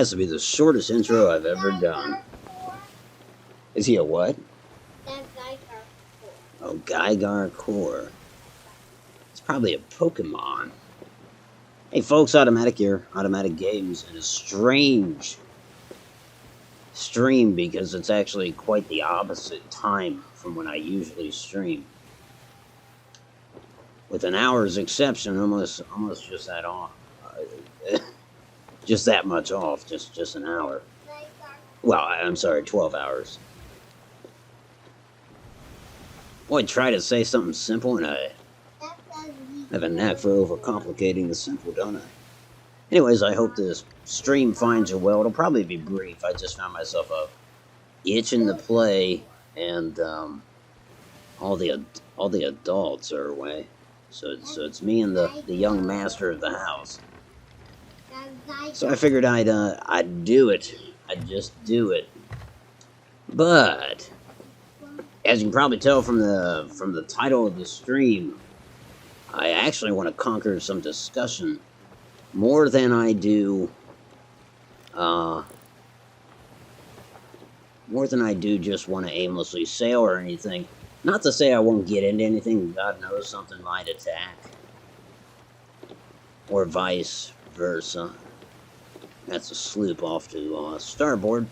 has to be the shortest intro I've ever done. Is he a what? Oh, Gygar Core. It's probably a Pokemon. Hey folks, Automatic here. Automatic Games in a strange stream because it's actually quite the opposite time from when I usually stream. With an hour's exception, almost just that off. Just that much off, just an hour. Well, I'm sorry, 12 hours. Boy, try to say something simple and I have a knack for overcomplicating the simple, don't I? Anyways, I hope this stream finds you well. It'll probably be brief. I just found myself itching to play, and all the adults are away. So it's me and the young master of the house. So I figured I'd do it. I'd just do it. But as you can probably tell from the title of the stream, I actually want to conquer some discussion more than I do just want to aimlessly sail or anything. Not to say I won't get into anything, God knows something might attack. Or vice versa. That's a sloop off to starboard.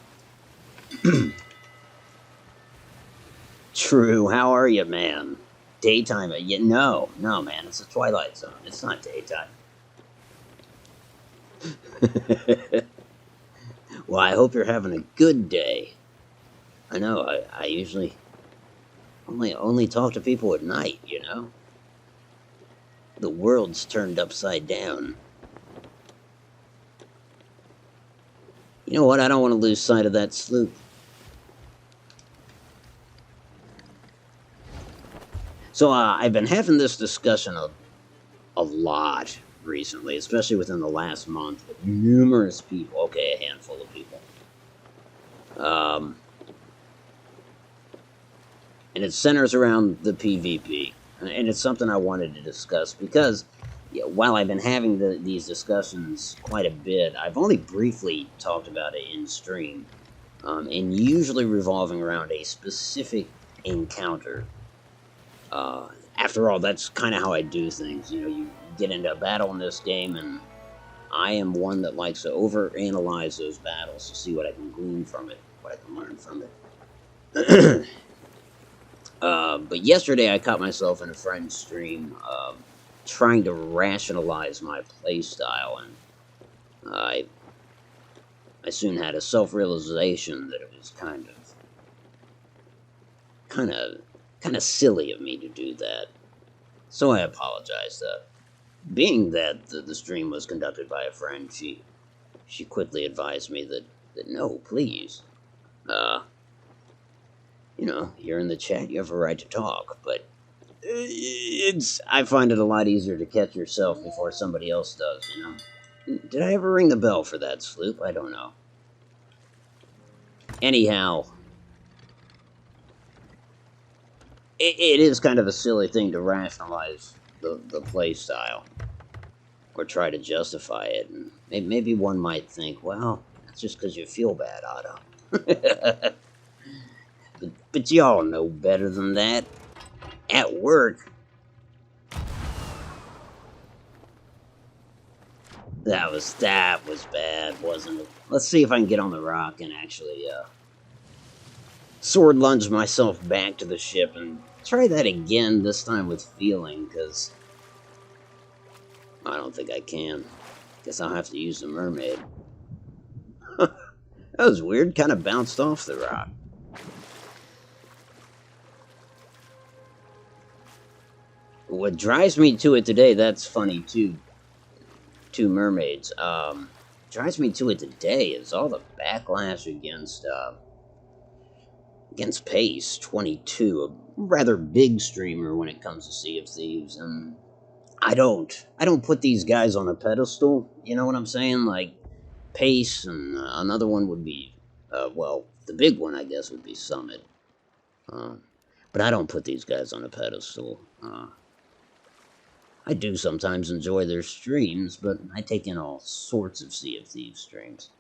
True, how are you, man? Daytime? No, man, it's a Twilight Zone. It's not daytime. Well, I hope you're having a good day. I know, I usually only talk to people at night, you know? The world's turned upside down. You know what? I don't want to lose sight of that sloop. So, I've been having this discussion a lot recently, especially within the last month, with numerous people. Okay, a handful of people. And it centers around the PvP. And it's something I wanted to discuss because while I've been having these discussions quite a bit, I've only briefly talked about it in stream, and usually revolving around a specific encounter. After all, that's kind of how I do things. You know, you get into a battle in this game, and I am one that likes to overanalyze those battles to see what I can glean from it, what I can learn from it. But yesterday I caught myself in a friend's stream trying to rationalize my playstyle, and I soon had a self-realization that it was kind of silly of me to do that. So I apologized. Being that the stream was conducted by a friend, she quickly advised me that no, please. You know, you're in the chat, you have a right to talk, but I find it a lot easier to catch yourself before somebody else does, you know? Did I ever ring the bell for that, Sloop? I don't know. Anyhow, it is kind of a silly thing to rationalize the play style, or try to justify it, and maybe one might think, well, that's just because you feel bad, Otto. But y'all know better than that. At work, that was bad, wasn't it? Let's see if I can get on the rock and actually sword lunge myself back to the ship and try that again, this time with feeling, because I don't think I can. Guess I'll have to use the mermaid. That was weird, kind of bounced off the rock. What drives me to it today, that's funny too. Two mermaids. Drives me to it today is all the backlash against Pace 22, a rather big streamer when it comes to Sea of Thieves, and I don't put these guys on a pedestal. You know what I'm saying? Like Pace, and another one would be, well, the big one I guess would be Summit. But I don't put these guys on a pedestal. I do sometimes enjoy their streams, but I take in all sorts of Sea of Thieves streams.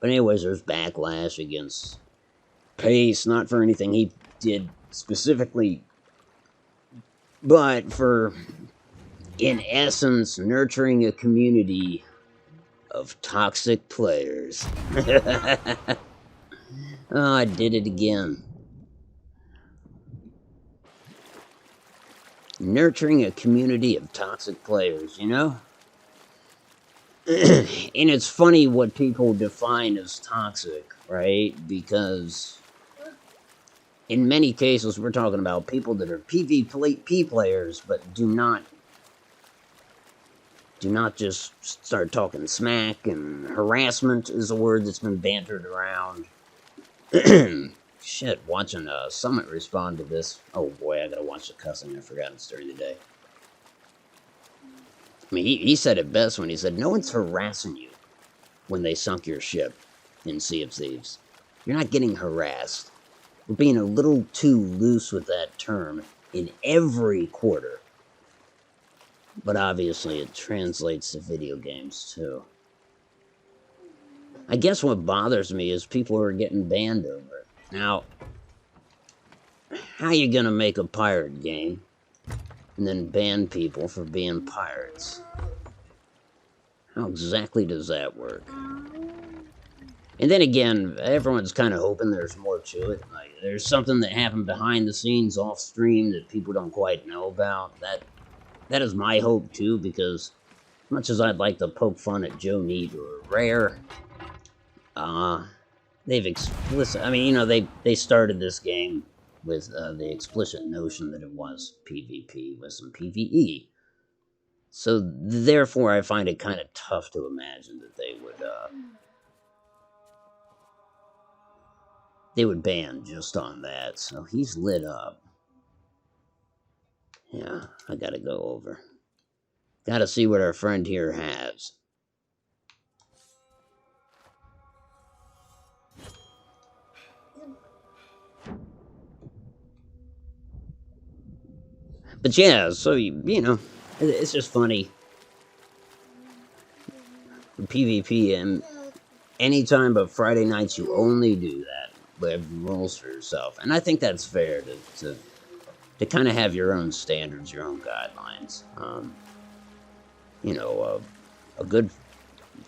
But anyways, there's backlash against Pace, not for anything he did specifically, but for, in essence, nurturing a community of toxic players. Oh, I did it again. Nurturing a community of toxic players, you know? And it's funny what people define as toxic, right? Because in many cases, we're talking about people that are PvP players, but do not just start talking smack, and harassment is a word that's been bantered around. Shit, watching Summit respond to this. Oh boy, I gotta watch the cussing. I forgot it's during the day. I mean, he said it best when he said, no one's harassing you when they sunk your ship in Sea of Thieves. You're not getting harassed. We're being a little too loose with that term in every quarter. But obviously it translates to video games too. I guess what bothers me is people are getting banned over it. Now, how you gonna make a pirate game and then ban people for being pirates? How exactly does that work? And then again, everyone's kind of hoping there's more to it. Like, there's something that happened behind the scenes off stream that people don't quite know about. That is my hope too, because as much as I'd like to poke fun at Joe Neat or Rare, they've explicit. I mean, you know, they started this game with the explicit notion that it was PvP with some PvE. So therefore, I find it kind of tough to imagine that they would ban just on that. So he's lit up. Yeah, I gotta go over. Gotta see what our friend here has. But yeah, so you know, it's just funny. PvP, and anytime but Friday nights, you only do that. But have rules for yourself, and I think that's fair to kind of have your own standards, your own guidelines. You know, a good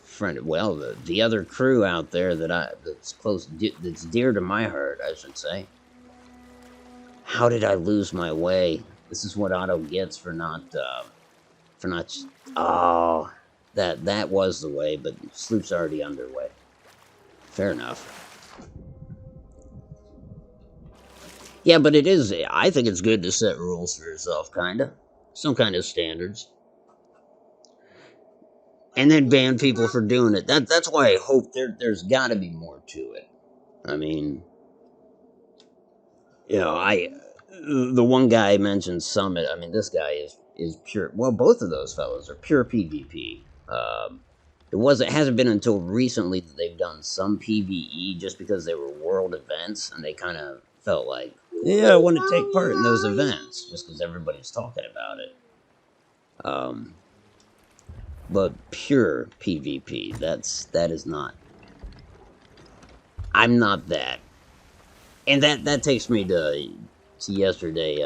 friend, well, the other crew out there that's close, that's dear to my heart, I should say. How did I lose my way? This is what Otto gets for not. Oh, that was the way, but Sloop's already underway. Fair enough. Yeah, but it is. I think it's good to set rules for yourself, kinda, some kind of standards, and then ban people for doing it. That's why I hope there's got to be more to it. I mean, you know, the one guy mentioned Summit. I mean, this guy is pure. Well, both of those fellows are pure PvP. It hasn't been until recently that they've done some PvE just because they were world events, and they kind of felt like, yeah, I want to take part in those events just because everybody's talking about it. But pure PvP, that is not. I'm not that, and that takes me to yesterday.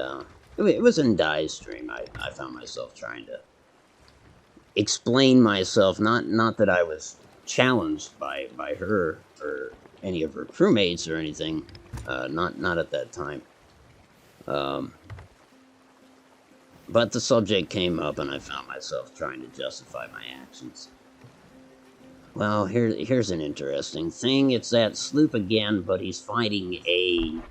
It was in Dai's stream. I found myself trying to explain myself. Not that I was challenged by her or any of her crewmates or anything. Not at that time. But the subject came up, and I found myself trying to justify my actions. Well, here's an interesting thing. It's that Sloop again, but he's fighting a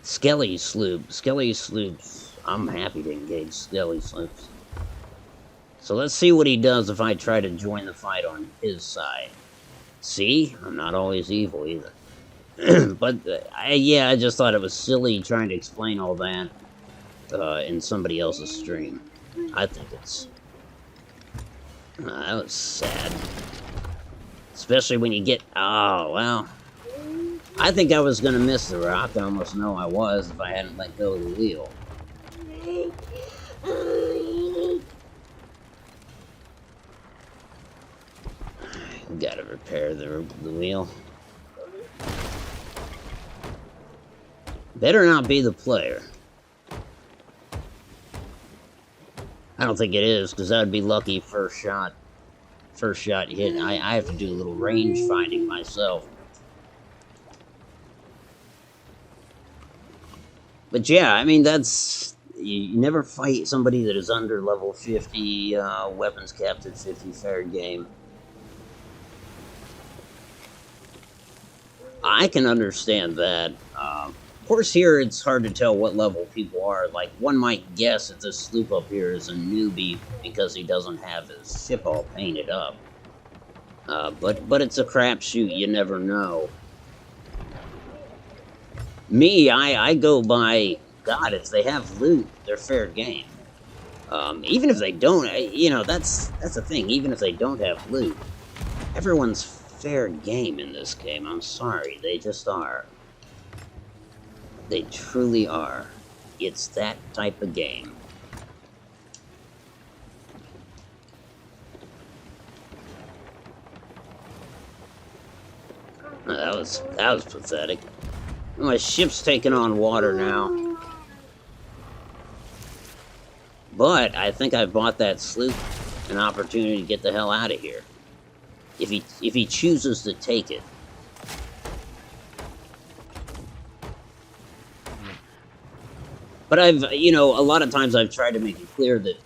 Skelly Sloop. Skelly Sloops. I'm happy to engage Skelly Sloops. So let's see what he does if I try to join the fight on his side. See? I'm not always evil either. But, yeah, I just thought it was silly trying to explain all that in somebody else's stream. I think it's... that was sad. Especially when you get... oh, well... I think I was gonna miss the rock. I almost know I was if I hadn't let go of the wheel. We gotta Repair the wheel. Better not be the player. I don't think it is, because that would be lucky first shot. First shot hit. I have to do a little range finding myself. But yeah, I mean, that's... You never fight somebody that is under level 50, weapons capped at 50, fair game. I can understand that. Of course, here it's hard to tell what level people are. Like, one might guess that this sloop up here is a newbie because he doesn't have his ship all painted up. But it's a crapshoot, you never know. Me, I go by, God, if they have loot, they're fair game. Even if they don't, you know, that's the thing, even if they don't have loot, everyone's fair game in this game, I'm sorry, they just are. They truly are. It's that type of game. Oh, that was pathetic. My ship's taking on water now. But I think I've bought that sloop an opportunity to get the hell out of here. If he chooses to take it. But you know, a lot of times I've tried to make it clear that,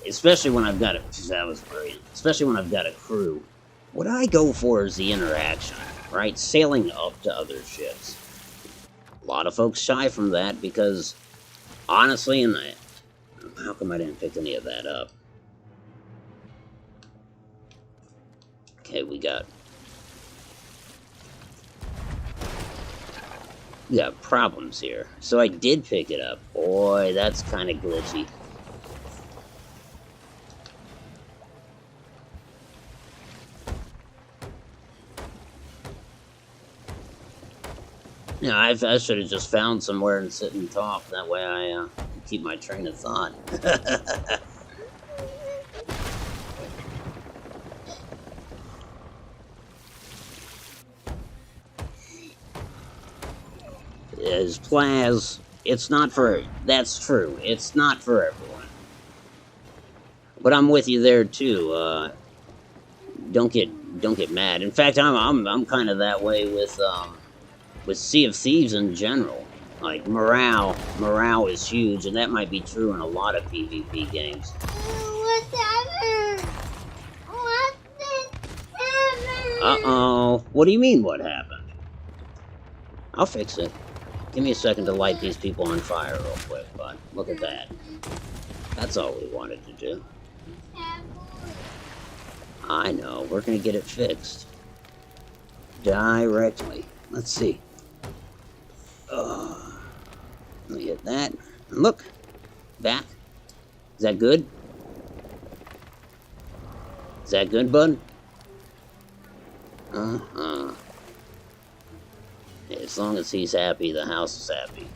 especially when I've got that was brilliant. Especially when I've got a crew, what I go for is the interaction, right? Sailing up to other ships. A lot of folks shy from that because, honestly, how come I didn't pick any of that up? Okay, we got problems here. So I did pick it up. Boy, that's kind of glitchy. Yeah, I should have just found somewhere and sit and talk. That way I keep my train of thought. Is Plaz, it's not for... That's true. It's not for everyone. But I'm with you there too. Don't get mad. In fact, I'm kind of that way with Sea of Thieves in general. Like, morale is huge, and that might be true in a lot of PvP games. Uh-oh. What do you mean, what happened? I'll fix it. Give me a second to light these people on fire real quick, bud. Look at that. That's all we wanted to do. I know. We're gonna get it fixed. Directly. Let's see. Let me get that. And look. Back. Is that good? Is that good, bud? Uh-huh. As long as he's happy, the house is happy.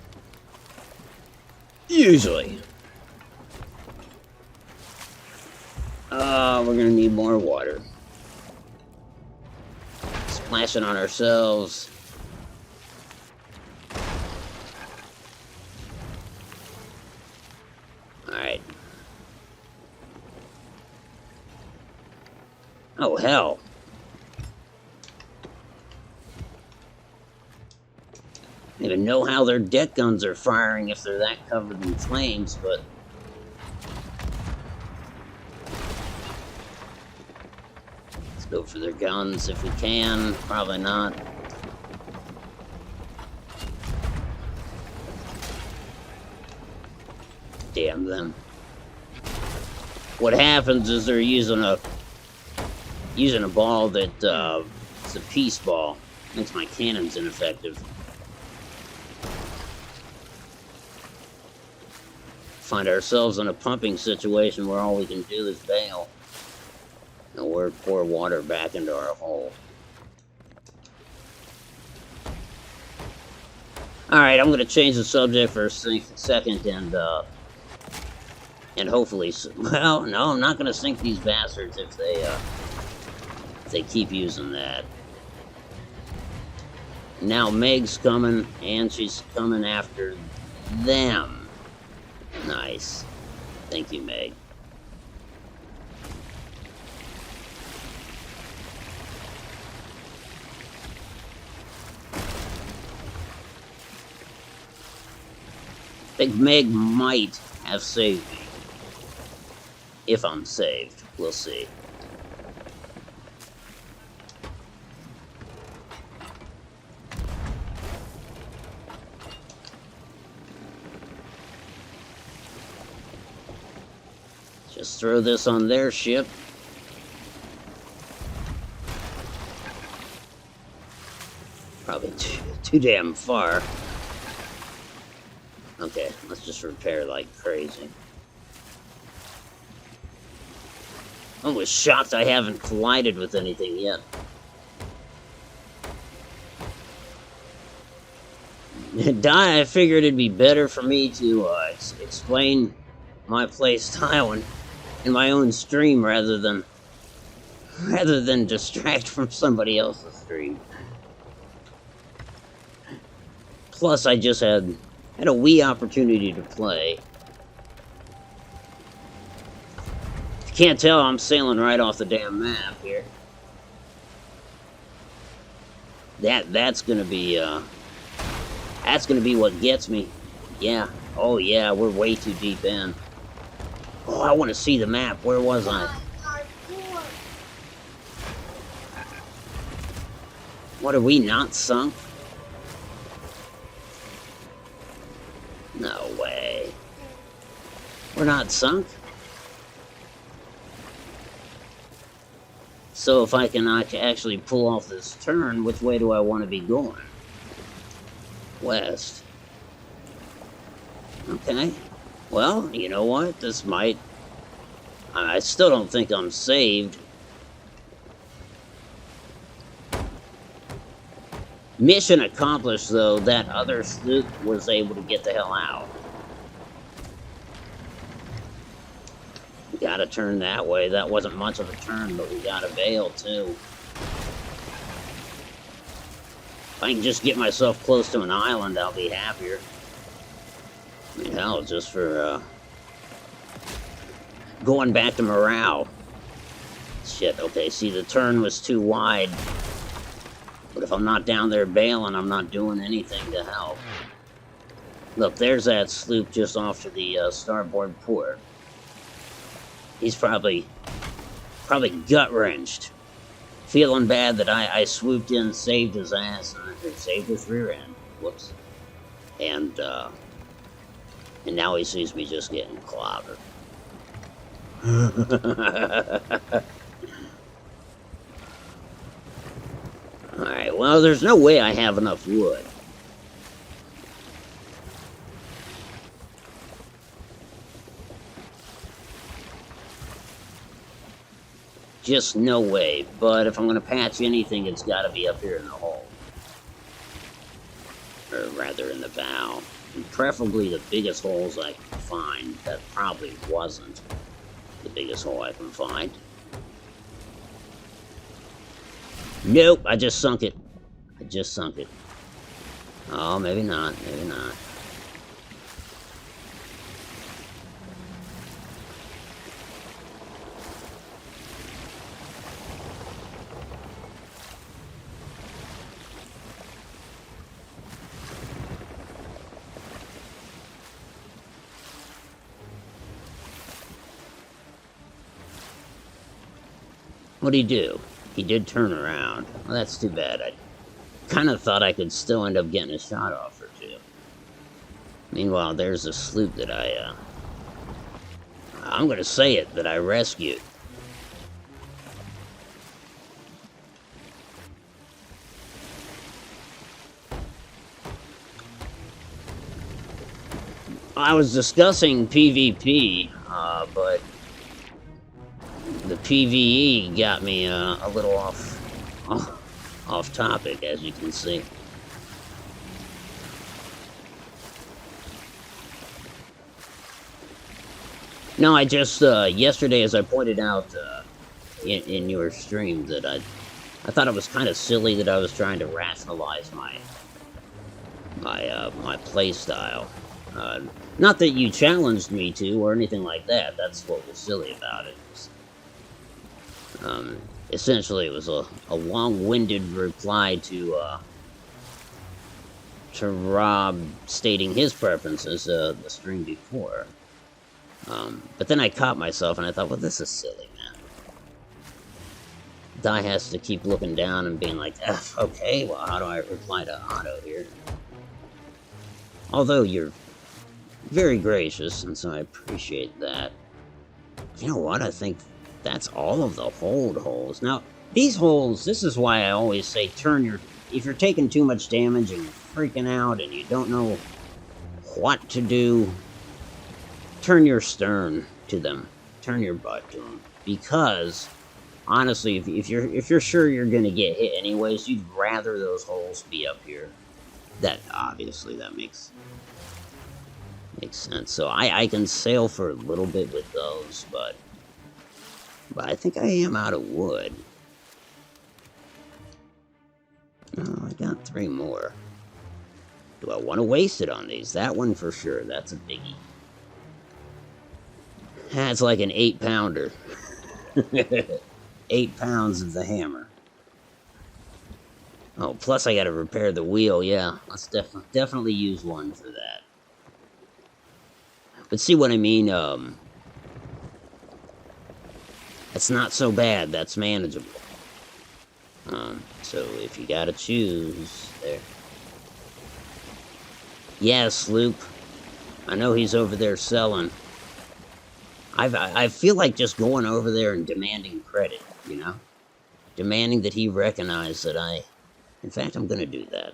Usually. We're gonna need more water. Splashing on ourselves. Alright. Oh, hell. I don't even know how their deck guns are firing if they're that covered in flames, but... Let's go for their guns if we can. Probably not. Damn them. What happens is they're using a ball that, it's a peace ball. Makes my cannons ineffective. Find ourselves in a pumping situation where all we can do is bail. And pour water back into our hole. Alright, I'm going to change the subject for a second and hopefully... Well, no, I'm not going to sink these bastards if they keep using that. Now Meg's coming, and she's coming after them. Nice. Thank you, Meg. I think Meg might have saved me. If I'm saved. We'll see. Just throw this on their ship. Probably too damn far. Okay, let's just repair like crazy. I was shocked I haven't collided with anything yet. I figured it'd be better for me to explain my playstyle in my own stream rather than distract from somebody else's stream. Plus, I just had a wee opportunity to play. If you can't tell, I'm sailing right off the damn map here. That's gonna be what gets me. Yeah. Oh yeah, we're way too deep in. Oh, I want to see the map. Where was I? What, are we not sunk? No way. We're not sunk? So if I can actually pull off this turn, which way do I want to be going? West. Okay. Well, you know what? This might... I still don't think I'm saved. Mission accomplished, though. That other sloop was able to get the hell out. We gotta turn that way. That wasn't much of a turn, but we got a veil, too. If I can just get myself close to an island, I'll be happier. I mean, hell, just for, going back to morale. Shit, okay, see, the turn was too wide. But if I'm not down there bailing, I'm not doing anything to help. Look, there's that sloop just off to the starboard port. He's probably gut-wrenched. Feeling bad that I swooped in, saved his ass, and saved his rear end. Whoops. And now he sees me just getting clobbered. Alright, well, there's no way I have enough wood. Just no way, but if I'm gonna patch anything, it's gotta be up here in the hole. Or rather, in the bow. And preferably the biggest holes I can find. That probably wasn't the biggest hole I can find. Nope, I just sunk it. I just sunk it. Oh, maybe not, maybe not. What'd he do? He did turn around. Well, that's too bad. I kind of thought I could still end up getting a shot off or two. Meanwhile, there's a sloop that I'm gonna say it, that I rescued. I was discussing PvP, but the PvE got me a little off topic, as you can see. No, I just yesterday, as I pointed out in your stream, that I thought it was kind of silly that I was trying to rationalize my play style. Uh, Not that you challenged me to or anything like that. That's what was silly about it. Um, Essentially, it was a long-winded reply to Rob stating his preferences the stream before. But then I caught myself and I thought, well, this is silly, man. Di has to keep looking down and being like, okay, well, how do I reply to Otto here? Although you're very gracious, and so I appreciate that. You know what? I think that's all of the hold holes. Now, these holes, this is why I always say if you're taking too much damage and you're freaking out and you don't know what to do, turn your stern to them. Turn your butt to them. Because, honestly, if you're sure you're gonna get hit anyways, you'd rather those holes be up here. That, obviously, that makes sense. So I can sail for a little bit with those, but I think I am out of wood. Oh, I got 3 more. Do I want to waste it on these? That one for sure. That's a biggie. That's like an 8-pounder. 8 pounds of the hammer. Oh, plus I gotta repair the wheel. Yeah, let's definitely use one for that. But see what I mean? That's not so bad. That's manageable. So if you gotta choose, there. Yes, Luke. I know he's over there selling. I feel like just going over there and demanding credit, you know? Demanding that he recognize that in fact, I'm gonna do that.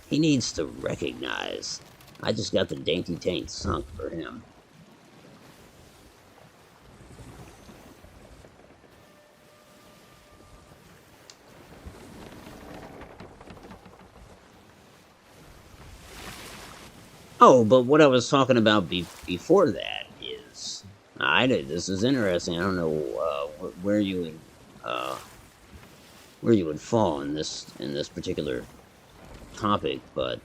He needs to recognize. I just got the dainty taint sunk for him. Oh, but what I was talking about before that is, this is interesting. I don't know where you would fall in this particular topic, but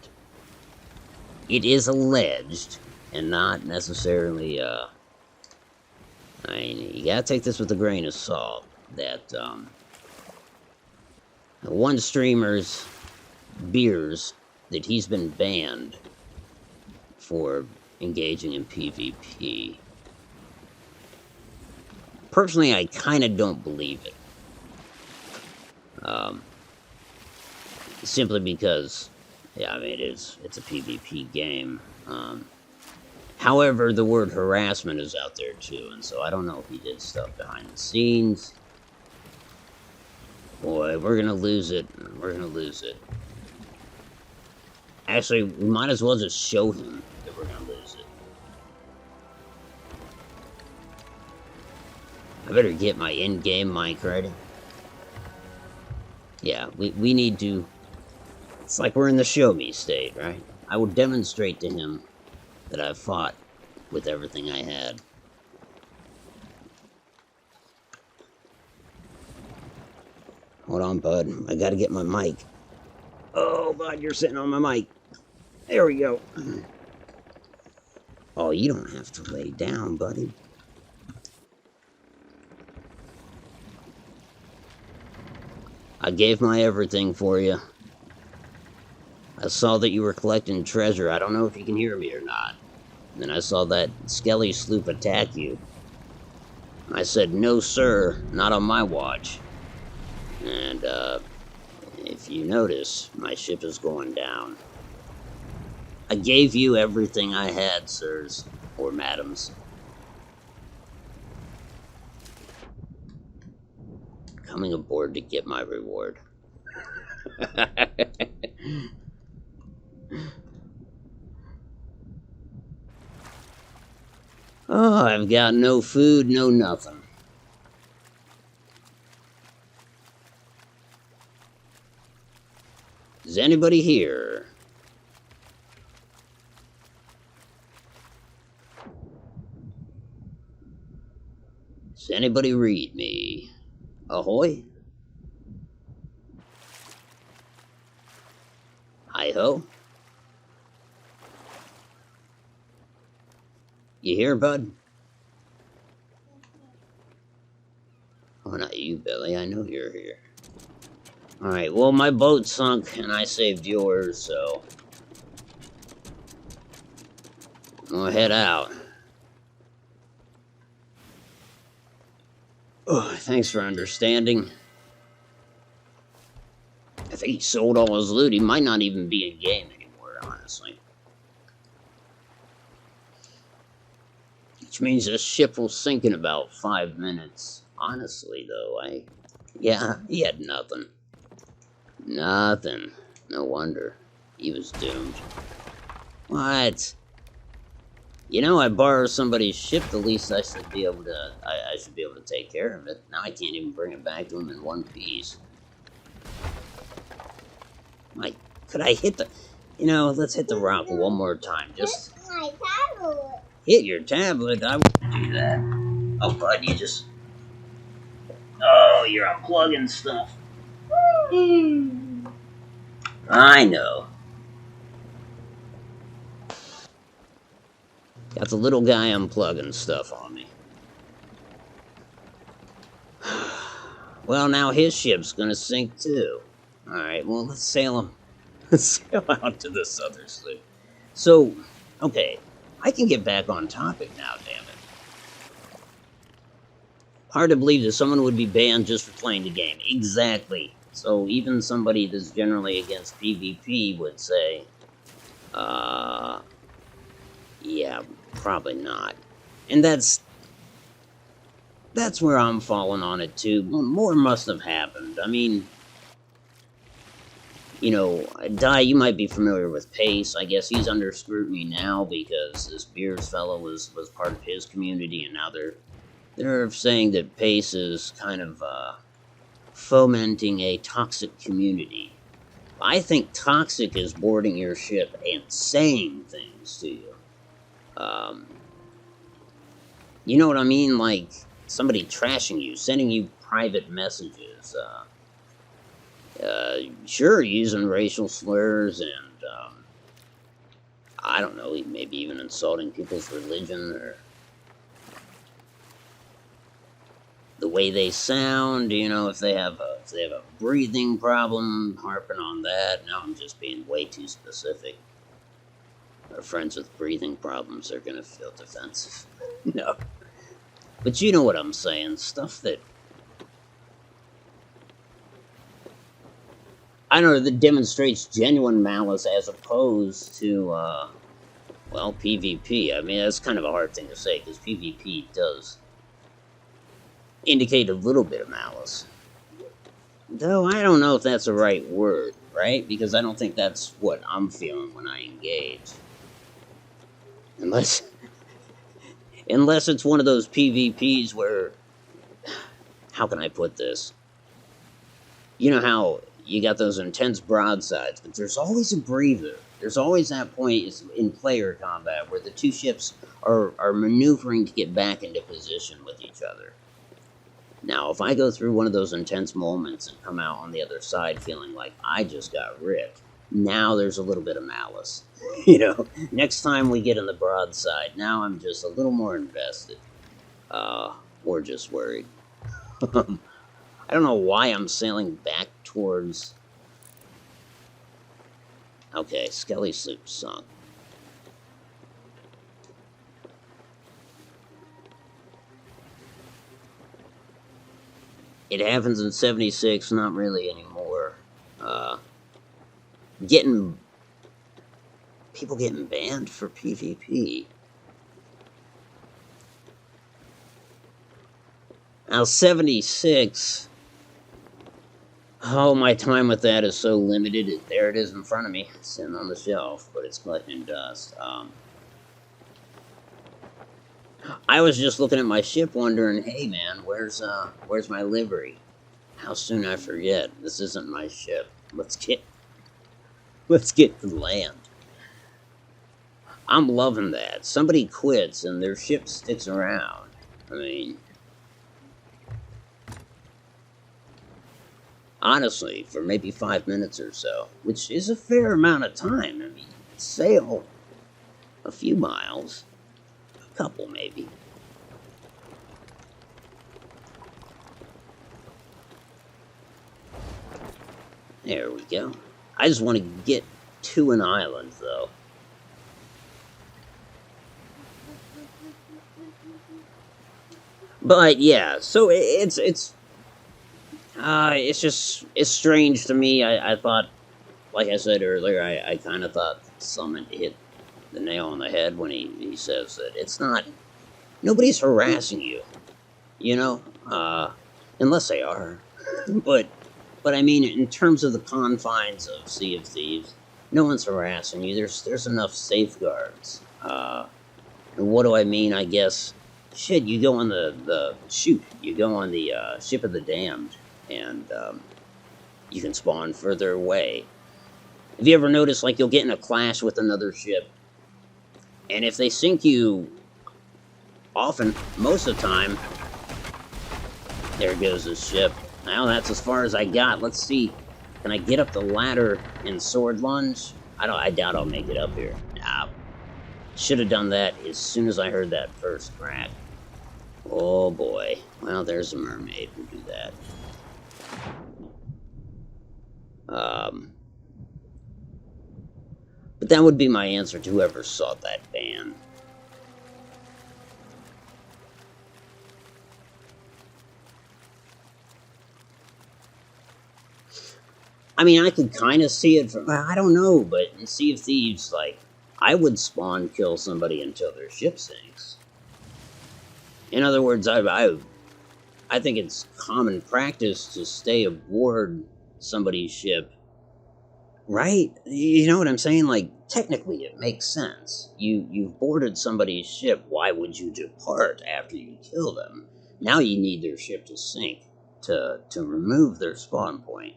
it is alleged, and not necessarily. I mean, you gotta take this with a grain of salt. That one streamer's beers that he's been banned for engaging in PvP. Personally, I kind of don't believe it. Simply because, yeah, I mean, it's a PvP game. However, the word harassment is out there too, and so I don't know if he did stuff behind the scenes. Boy, we're gonna lose it. We're gonna lose it. Actually, we might as well just show him that we're gonna lose it. I better get my in-game mic ready. Yeah, we need to... It's like we're in the show me state, right? I will demonstrate to him that I've fought with everything I had. Hold on, bud. I gotta get my mic. Oh, bud, you're sitting on my mic. There we go. Oh, you don't have to lay down, buddy. I gave my everything for you. I saw that you were collecting treasure. I don't know if you can hear me or not. And then I saw that skelly sloop attack you. I said, no, sir, not on my watch. And, if you notice, my ship is going down. I gave you everything I had, sirs, or madams. Coming aboard to get my reward. Oh, I've got no food, no nothing. Is anybody here? Does anybody read me? Ahoy? Righty-ho. You here, bud? Oh, not you, Billy. I know you're here. Alright, well, my boat sunk, and I saved yours, so... I'll head out. Oh, thanks for understanding. I think he sold all his loot. He might not even be in game anymore, honestly. Which means this ship will sink in about 5 minutes. Honestly, though, yeah, he had nothing. Nothing. No wonder. He was doomed. What? You know, I borrow somebody's ship, the least I should be able to... I should be able to take care of it. Now I can't even bring it back to him in one piece. Could I hit the... You know, let's hit the rock one more time. Just... My tablet. Hit your tablet? I wouldn't do that. Oh, bud, you just... Oh, you're unplugging stuff. I know. Got the little guy unplugging stuff on me. Well, now his ship's gonna sink too. Alright, well, let's sail him. Let's sail out to this other sloop. So, okay, I can get back on topic now, damn it. Hard to believe that someone would be banned just for playing the game. Exactly. So even somebody that's generally against PvP would say, yeah, probably not. And that's where I'm falling on it too. More must have happened. I mean, you know, Di, you might be familiar with Pace. I guess he's under scrutiny now because this Beers fellow was part of his community, and now they're saying that Pace is kind of fomenting a toxic community. I think toxic is boarding your ship and saying things to you. You know what I mean? Like somebody trashing you, sending you private messages. Sure, using racial slurs and, I don't know, maybe even insulting people's religion or the way they sound, you know, if they have a breathing problem, harping on that. Now I'm just being way too specific. Our friends with breathing problems are gonna feel defensive. No. But you know what I'm saying, stuff that... I don't know, that demonstrates genuine malice as opposed to, well, PvP. I mean, that's kind of a hard thing to say, because PvP does indicate a little bit of malice. Though I don't know if that's the right word, right? Because I don't think that's what I'm feeling when I engage. Unless it's one of those PvPs where... How can I put this? You know how you got those intense broadsides, but there's always a breather. There's always that point in player combat where the two ships are maneuvering to get back into position with each other. Now, if I go through one of those intense moments and come out on the other side feeling like I just got ripped, now there's a little bit of malice. You know, next time we get in the broadside, now I'm just a little more invested. Or just worried. I don't know why I'm sailing back towards... Okay, Skelly sloop sunk. It happens in 76, not really anymore. People getting banned for PvP. Now, 76... Oh, my time with that is so limited. There it is in front of me, sitting on the shelf, but it's collecting dust. I was just looking at my ship wondering, hey man, where's my livery? How soon I forget. This isn't my ship. Let's get to land. I'm loving that. Somebody quits and their ship sticks around. I mean, Honestly, for maybe 5 minutes or so, which is a fair amount of time. I mean, sail a few miles, a couple maybe. There we go. I just want to get to an island, though. But yeah, so it's just it's strange to me. I thought, like I said earlier, I kind of thought Summit hit the nail on the head when he says that it's not nobody's harassing you, you know, unless they are. but but I mean, in terms of the confines of Sea of Thieves, no one's harassing you. There's enough safeguards. And what do I mean? I guess shit. You go on the shoot. You go on the ship of the damned, and you can spawn further away. Have you ever noticed, like, you'll get in a clash with another ship, and if they sink you, often, most of the time, there goes the ship. Now that's as far as I got. Let's see. Can I get up the ladder in sword lunge? I doubt I'll make it up here. Nah. Should have done that as soon as I heard that first crack. Oh boy. Well, there's a mermaid. We'll do that. But that would be my answer to whoever sought that ban. I mean, I could kind of see it from, I don't know, but in Sea of Thieves, like, I would spawn kill somebody until their ship sinks. In other words, I think it's common practice to stay aboard somebody's ship. Right? You know what I'm saying? Like, technically it makes sense. You've boarded somebody's ship, why would you depart after you kill them? Now you need their ship to sink to remove their spawn point.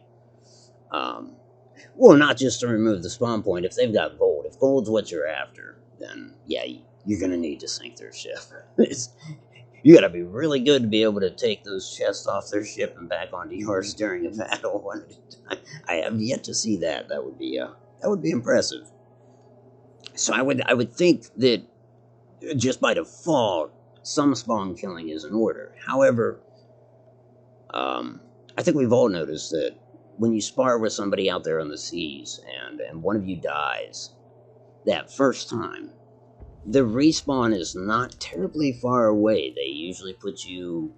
Well, not just to remove the spawn point. If they've got gold, if gold's what you're after, then yeah, you're gonna need to sink their ship. You gotta be really good to be able to take those chests off their ship and back onto yours during a battle. I have yet to see that. That would be impressive. So I would think that just by default, some spawn killing is in order. However, I think we've all noticed that when you spar with somebody out there on the seas and one of you dies, that first time, the respawn is not terribly far away. They usually put you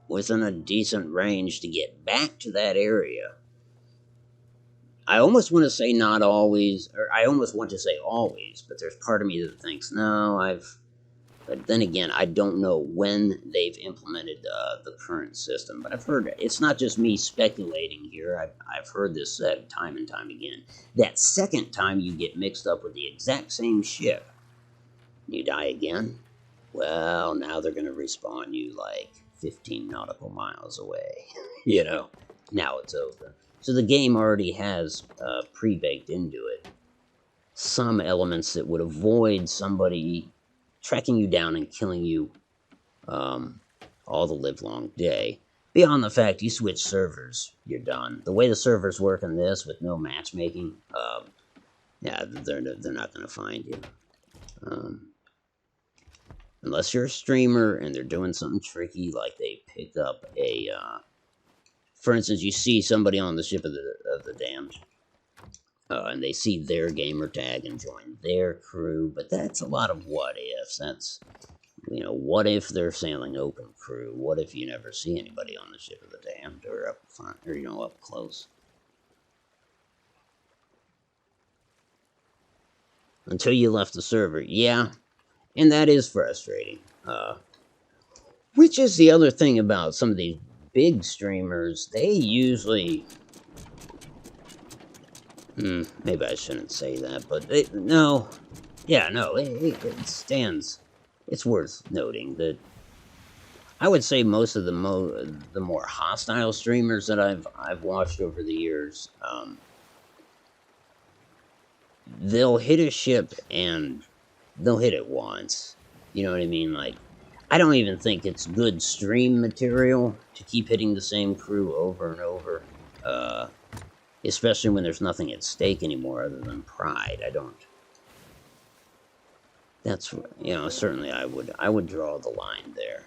within a decent range to get back to that area. I almost want to say not always, or I almost want to say always, but there's part of me that thinks, no, but then again, I don't know when they've implemented the current system. But I've heard it's not just me speculating here. I've heard this said time and time again. That second time you get mixed up with the exact same ship, you die again. Well, now they're going to respawn you like 15 nautical miles away. You know, now it's over. So the game already has pre-baked into it some elements that would avoid somebody tracking you down and killing you all the livelong day. Beyond the fact you switch servers, you're done. The way the servers work in this, with no matchmaking, yeah, they're not going to find you. Unless you're a streamer and they're doing something tricky, like they pick up a, for instance, you see somebody on the ship of the damned, and they see their gamer tag and join their crew, but that's a lot of what ifs. That's, you know, what if they're sailing open crew? What if you never see anybody on the ship of the damned, or up front, or, you know, up close? Until you left the server, yeah, and that is frustrating. Which is the other thing about some of these big streamers, they usually... maybe I shouldn't say that, but no. Yeah, no, it stands... It's worth noting that I would say most of the more hostile streamers that I've watched over the years, they'll hit a ship and they'll hit it once. You know what I mean? Like, I don't even think it's good stream material to keep hitting the same crew over and over. Uh, especially when there's nothing at stake anymore other than pride. I don't. That's, certainly I would draw the line there.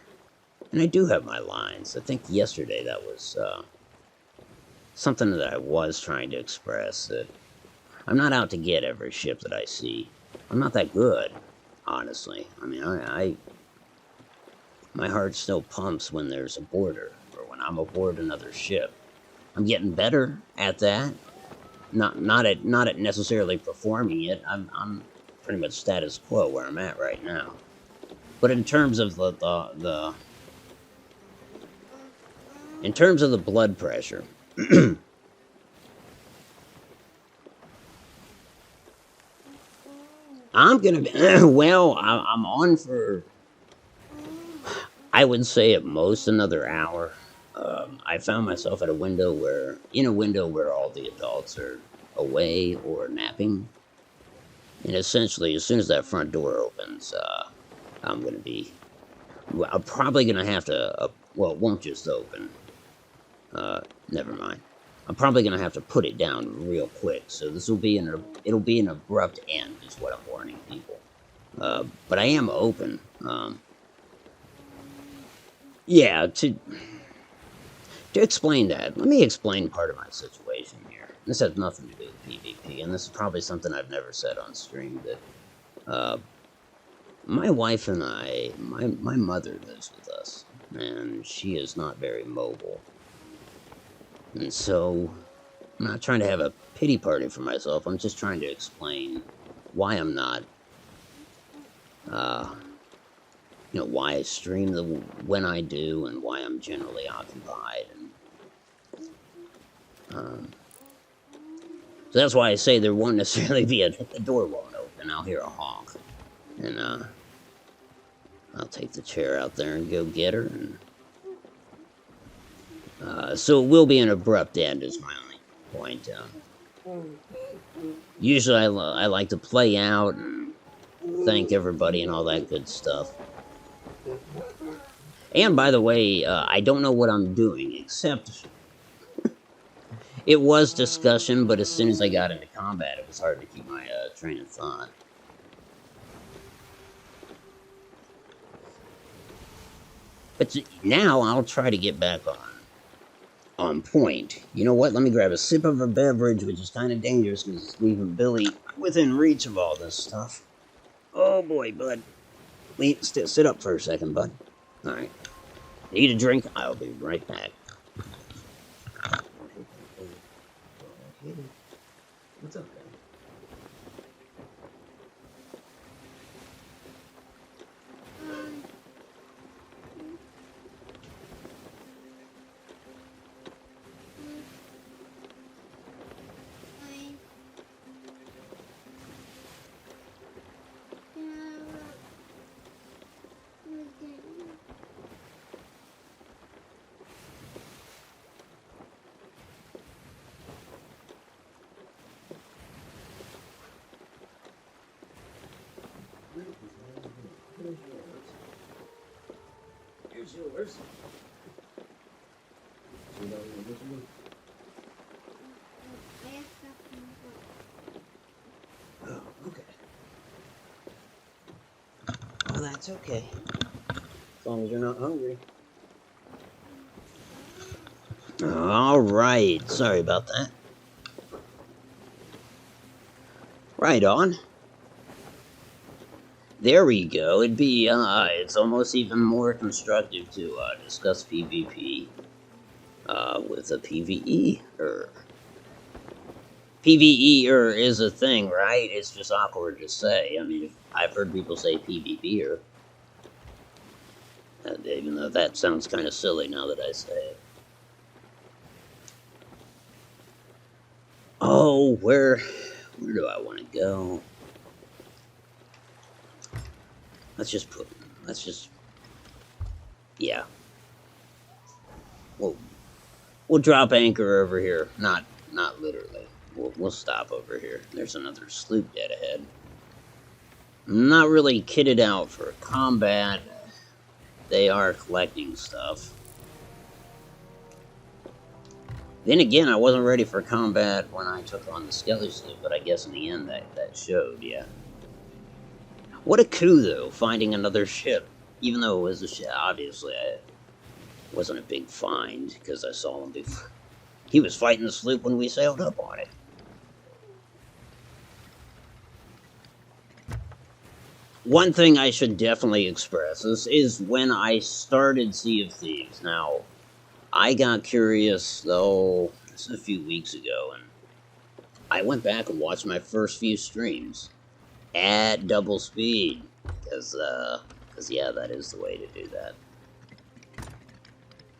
And I do have my lines. I think yesterday that was something that I was trying to express, that I'm not out to get every ship that I see. I'm not that good, honestly. I mean, my heart still pumps when there's a boarder, or when I'm aboard another ship. I'm getting better at that. Not at necessarily performing it. I'm pretty much status quo where I'm at right now. But in terms of the in terms of the blood pressure, I'm gonna be well. I'm on for, I would say, at most another hour. I found myself at in a window where all the adults are away or napping, and essentially, as soon as that front door opens, I'm gonna be. I'm probably gonna have to. Well, it won't just open. Never mind. I'm probably gonna have to put it down real quick. So it'll be an abrupt end, is what I'm warning people. But I am open. Yeah, to explain that, let me explain part of my situation here. This has nothing to do with PvP, and this is probably something I've never said on stream. That my wife and my mother lives with us, and she is not very mobile. And so, I'm not trying to have a pity party for myself. I'm just trying to explain why I'm not, why I stream when I do, and why I'm generally occupied. And so that's why I say there won't necessarily be the door won't open. I'll hear a honk, and I'll take the chair out there and go get her. And so it will be an abrupt end, is my only point. Usually I like to play out and thank everybody and all that good stuff. And by the way, I don't know what I'm doing, except it was discussion, but as soon as I got into combat, it was hard to keep my train of thought. But now I'll try to get back on point. You know what? Let me grab a sip of a beverage, which is kind of dangerous because it's leaving Billy within reach of all this stuff. Oh boy, bud. Sit up for a second, bud. Alright. Need a drink? I'll be right back. What's up, man? Here's yours. Oh, okay. Oh, that's okay. As long as you're not hungry. All right. Sorry about that. Right on. There we go. It's almost even more constructive to discuss PvP with a PvE-er. PvE-er is a thing, right? It's just awkward to say. I mean, I've heard people say PvP-er. Even though that sounds kind of silly now that I say it. Oh, where do I want to go? Yeah. We'll drop anchor over here. Not literally. We'll stop over here. There's another sloop dead ahead. I'm not really kitted out for combat. They are collecting stuff. Then again, I wasn't ready for combat when I took on the Skelly Sloop, but I guess in the end that showed, yeah. What a coup, though, finding another ship. Even though it was a ship, obviously, it wasn't a big find, because I saw him before. He was fighting the sloop when we sailed up on it. One thing I should definitely express is when I started Sea of Thieves. Now, I got curious, though, this was a few weeks ago, and I went back and watched my first few streams at double speed, because yeah, that is the way to do that.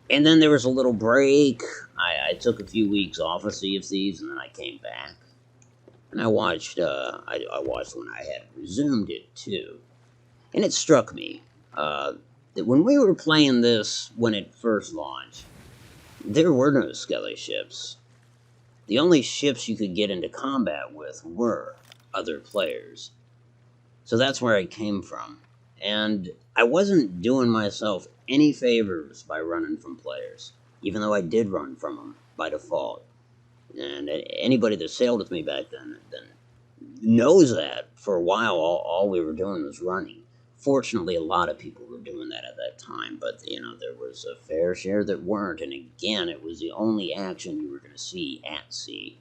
And then there was a little break. I took a few weeks off of Sea of Thieves, and then I came back. And I watched, I watched when I had resumed it, too. And it struck me, that when we were playing this when it first launched, there were no Skelly ships. The only ships you could get into combat with were other players. So that's where I came from. And I wasn't doing myself any favors by running from players, even though I did run from them by default. And anybody that sailed with me back then knows that for a while all we were doing was running. Fortunately, a lot of people were doing that at that time, but there was a fair share that weren't. And again, it was the only action you were going to see at sea.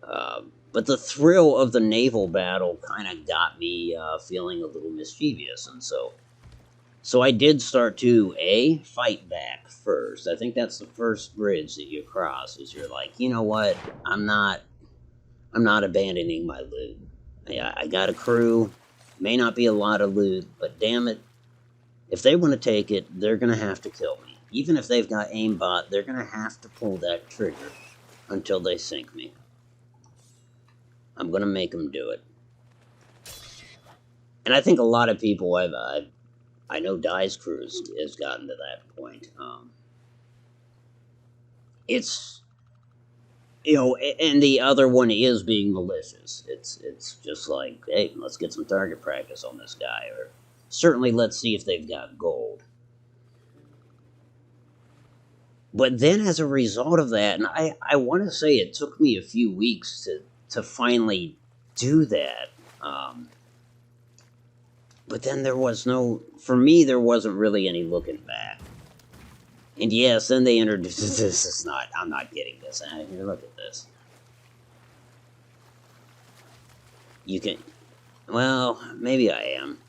But the thrill of the naval battle kind of got me feeling a little mischievous, and so I did start to fight back first. I think that's the first bridge that you cross. Is you're like, you know what? I'm not abandoning my loot. I got a crew. May not be a lot of loot, but damn it, if they want to take it, they're gonna have to kill me. Even if they've got aimbot, they're gonna have to pull that trigger until they sink me. I'm gonna make them do it. And I think a lot of people I know Dye's crew has gotten to that point. It's and the other one is being malicious. It's just like, hey, let's get some target practice on this guy, or certainly let's see if they've got gold. But then, as a result of that, and I want to say it took me a few weeks to finally do that. But then there wasn't really any looking back. And yes, then they introduced this. I'm not getting this out of here. Look at this. You can, well, maybe I am.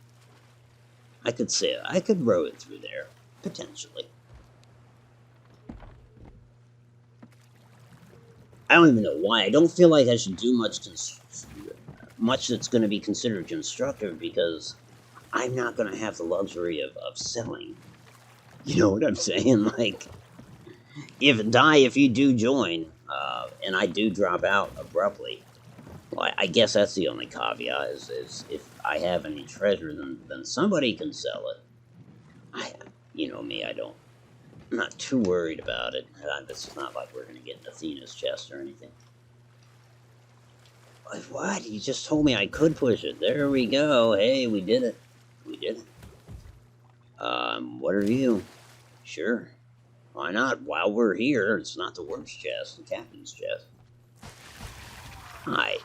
I could row it through there, potentially. I don't even know why. I don't feel like I should do much that's going to be considered constructive, because I'm not going to have the luxury of selling. You know what I'm saying? Like, if you do join, and I do drop out abruptly, well, I guess that's the only caveat, is if I have any treasure, then somebody can sell it. You know me, I'm not too worried about it. This is not like we're going to get Athena's chest or anything. But what? You just told me I could push it. There we go. Hey, we did it. We did it. What are you? Sure. Why not? While we're here, it's not the worst chest, the captain's chest. Hi.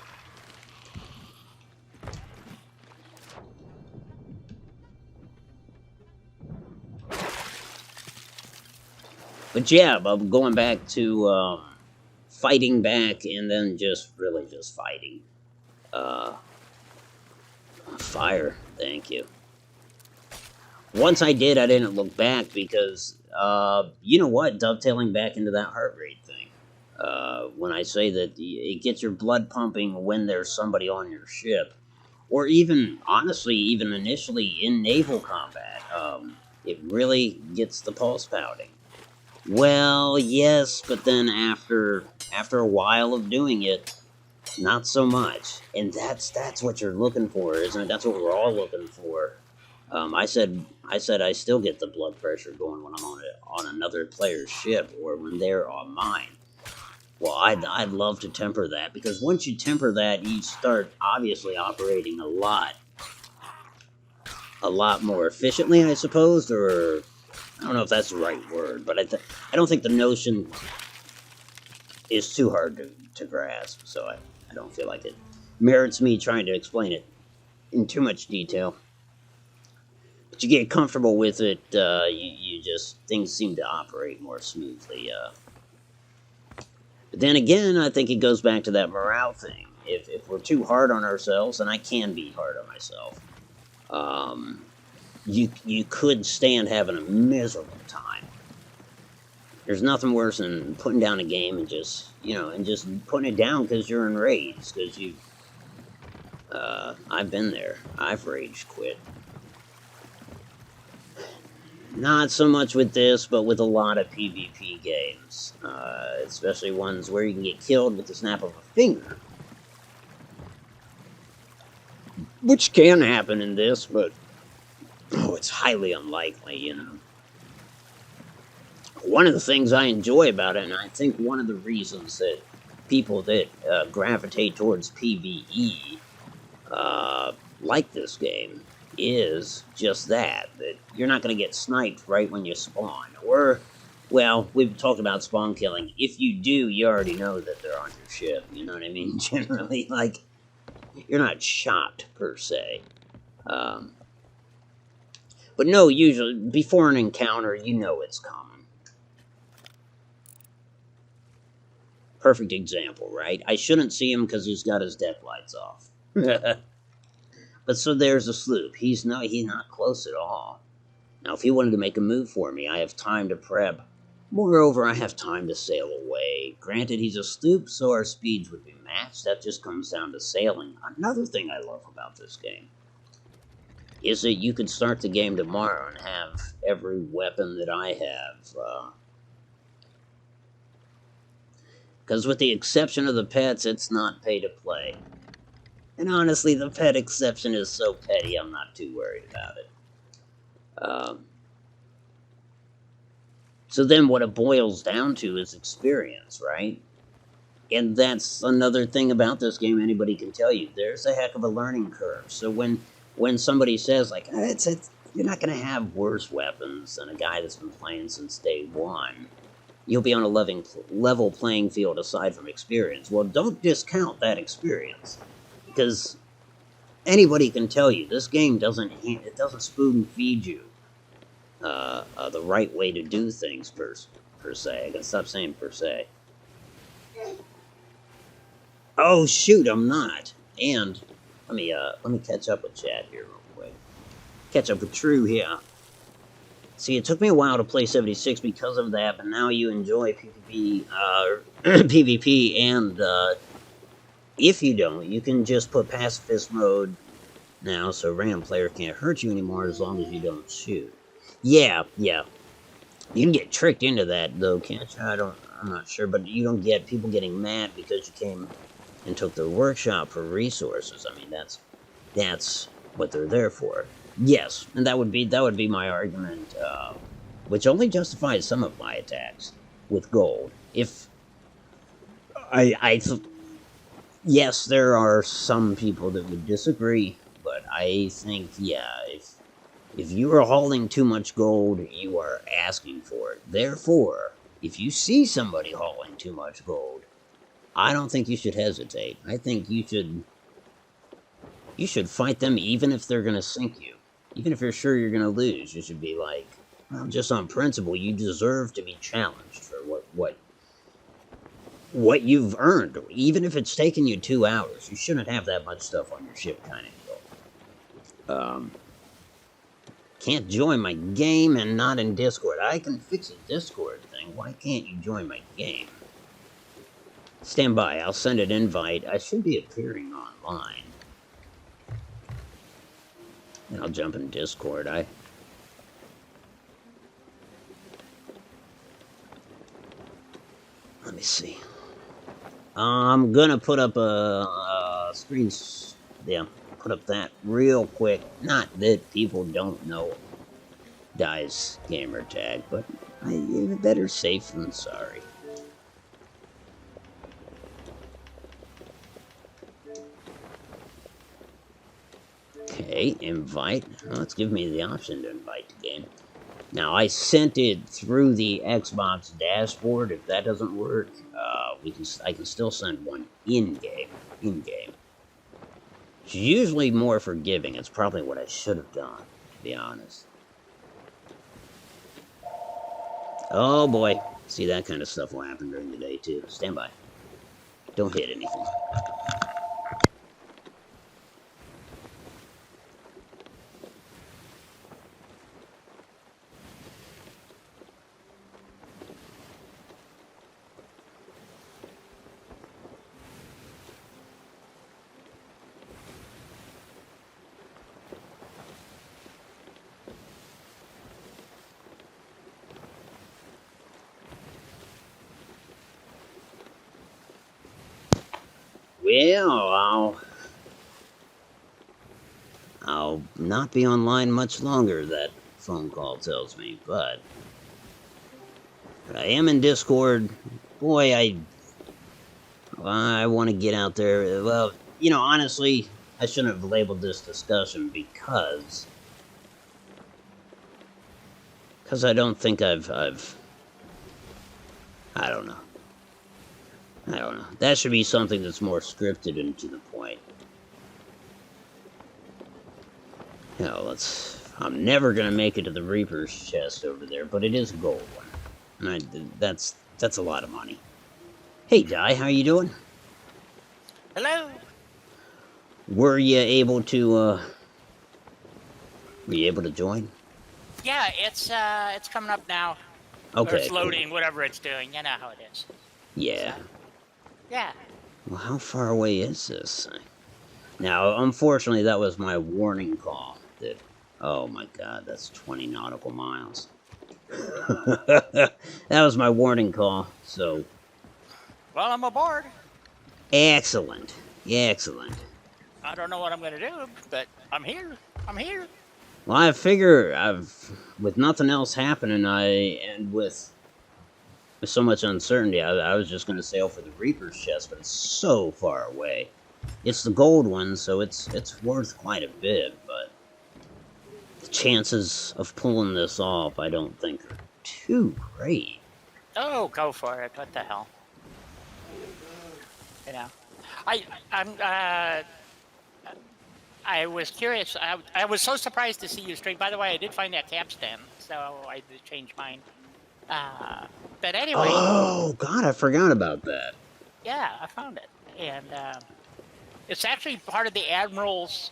But yeah, I'm going back to fighting back, and then just fighting. Fire. Thank you. Once I did, I didn't look back, because, you know what? Dovetailing back into that heart rate thing. When I say that it gets your blood pumping when there's somebody on your ship, or even, honestly, even initially in naval combat, it really gets the pulse pounding. Well, yes, but then after a while of doing it, not so much. And that's what you're looking for, isn't it? That's what we're all looking for. I said I still get the blood pressure going when I'm on another player's ship, or when they're on mine. Well, I'd love to temper that, because once you temper that, you start obviously operating a lot more efficiently, I suppose, or I don't know if that's the right word, but I don't think the notion. is too hard to grasp, so I don't feel like it merits me trying to explain it in too much detail. But you get comfortable with it, you just, things seem to operate more smoothly. But then again, I think it goes back to that morale thing. If we're too hard on ourselves, and I can be hard on myself, you could stand having a miserable time. There's nothing worse than putting down a game and just putting it down because you're enraged, because I've been there. I've rage quit. Not so much with this, but with a lot of PvP games, especially ones where you can get killed with the snap of a finger. Which can happen in this, but it's highly unlikely, One of the things I enjoy about it, and I think one of the reasons that people that gravitate towards PvE like this game, is just that you're not going to get sniped right when you spawn. Or, well, we've talked about spawn killing. If you do, you already know that they're on your ship, you know what I mean? Generally, like, you're not shot, per se. But no, usually, before an encounter, you know it's coming. Perfect example, right? I shouldn't see him because he's got his deck lights off. But so there's a sloop. He's not close at all. Now, if he wanted to make a move for me, I have time to prep. Moreover, I have time to sail away. Granted, he's a sloop, so our speeds would be matched. That just comes down to sailing. Another thing I love about this game is that you could start the game tomorrow and have every weapon that I have. Because with the exception of the pets, it's not pay to play. And honestly, the pet exception is so petty, I'm not too worried about it. So then what it boils down to is experience, right? And that's another thing about this game anybody can tell you. There's a heck of a learning curve. So when somebody says, like, you're not going to have worse weapons than a guy that's been playing since day one, you'll be on a level playing field aside from experience. Well, don't discount that experience. Because anybody can tell you, this game doesn't spoon feed you the right way to do things per se. I gotta stop saying per se. Oh shoot, I'm not. And let me catch up with Chad here real quick. Catch up with True here. See, it took me a while to play 76 because of that, but now you enjoy PvP, PvP, and if you don't, you can just put pacifist mode now, so a random player can't hurt you anymore as long as you don't shoot. Yeah. You can get tricked into that, though, can't you? I'm not sure, but you don't get people getting mad because you came and took their workshop for resources. I mean, that's what they're there for. Yes, and that would be my argument, which only justifies some of my attacks with gold. If yes, there are some people that would disagree, but I think, yeah, if you are hauling too much gold, you are asking for it. Therefore, if you see somebody hauling too much gold, I don't think you should hesitate. I think you should fight them even if they're going to sink you. Even if you're sure you're going to lose, you should be like, well, just on principle, you deserve to be challenged for what you've earned. Even if it's taken you 2 hours, you shouldn't have that much stuff on your ship, kind of deal. Can't join my game and not in Discord. I can fix a Discord thing. Why can't you join my game? Stand by. I'll send an invite. I should be appearing online. And I'll jump in Discord. Let me see. I'm gonna put up a screen. Yeah, put up that real quick. Not that people don't know Die's gamer tag, but better safe than sorry. Okay, invite. Well, let's give me the option to invite the game. Now I sent it through the Xbox dashboard. If that doesn't work, I can still send one in game. In game. It's usually more forgiving. It's probably what I should have done, to be honest. Oh boy. See, that kind of stuff will happen during the day too. Stand by. Don't hit anything. Well, I'll not be online much longer, that phone call tells me, but I am in Discord. Boy, I want to get out there. Well, honestly, I shouldn't have labeled this discussion because I don't think I've I don't know. I don't know. That should be something that's more scripted and to the point. I'm never gonna make it to the Reaper's chest over there, but it is a gold one, and that's a lot of money. Hey, Di, how you doing? Hello. Were you able to join? Yeah, it's coming up now. Okay. Or it's loading, cool. Whatever it's doing. You know how it is. Yeah. So, yeah. Well, how far away is this thing? Now, unfortunately, that was my warning call. Oh my God, that's 20 nautical miles. That was my warning call. So. Well, I'm aboard. Excellent. Excellent. I don't know what I'm gonna do, but I'm here. I'm here. Well, I figure with nothing else happening, and with so much uncertainty, I was just gonna sail for the Reaper's chest, but it's so far away. It's the gold one, so it's worth quite a bit, but the chances of pulling this off, I don't think, are too great. Oh, go for it. What the hell? You know, I was curious. I was so surprised to see you stream. By the way, I did find that capstan, so I did change mine. But anyway. Oh God, I forgot about that. Yeah, I found it, and it's actually part of the Admiral's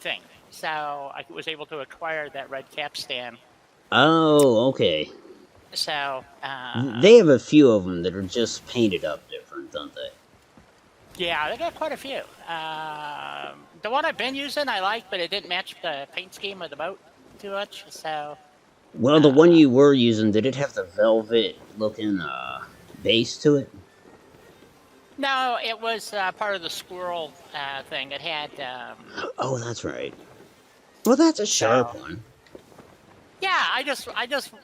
thing. So I was able to acquire that red capstan. Oh, okay. So they have a few of them that are just painted up different, don't they? Yeah, they got quite a few. The one I've been using I like, but it didn't match the paint scheme of the boat too much. So. Well, the one you were using, did it have the velvet-looking base to it? No, it was part of the squirrel thing. It had. Oh, that's right. Well, that's a sharp one. Yeah, I just,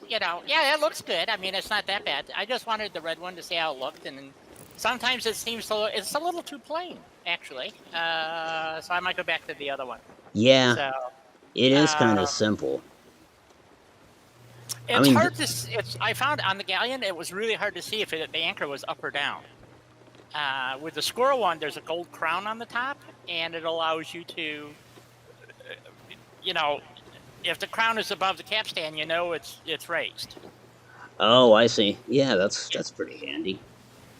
yeah, it looks good. I mean, it's not that bad. I just wanted the red one to see how it looked, and sometimes it seems it's a little too plain, actually. So I might go back to the other one. Yeah, so, it is kind of simple. It's hard to. I found on the galleon it was really hard to see if the anchor was up or down. With the squirrel one, there's a gold crown on the top, and it allows you to, if the crown is above the capstan, it's raised. Oh, I see. Yeah, that's pretty handy.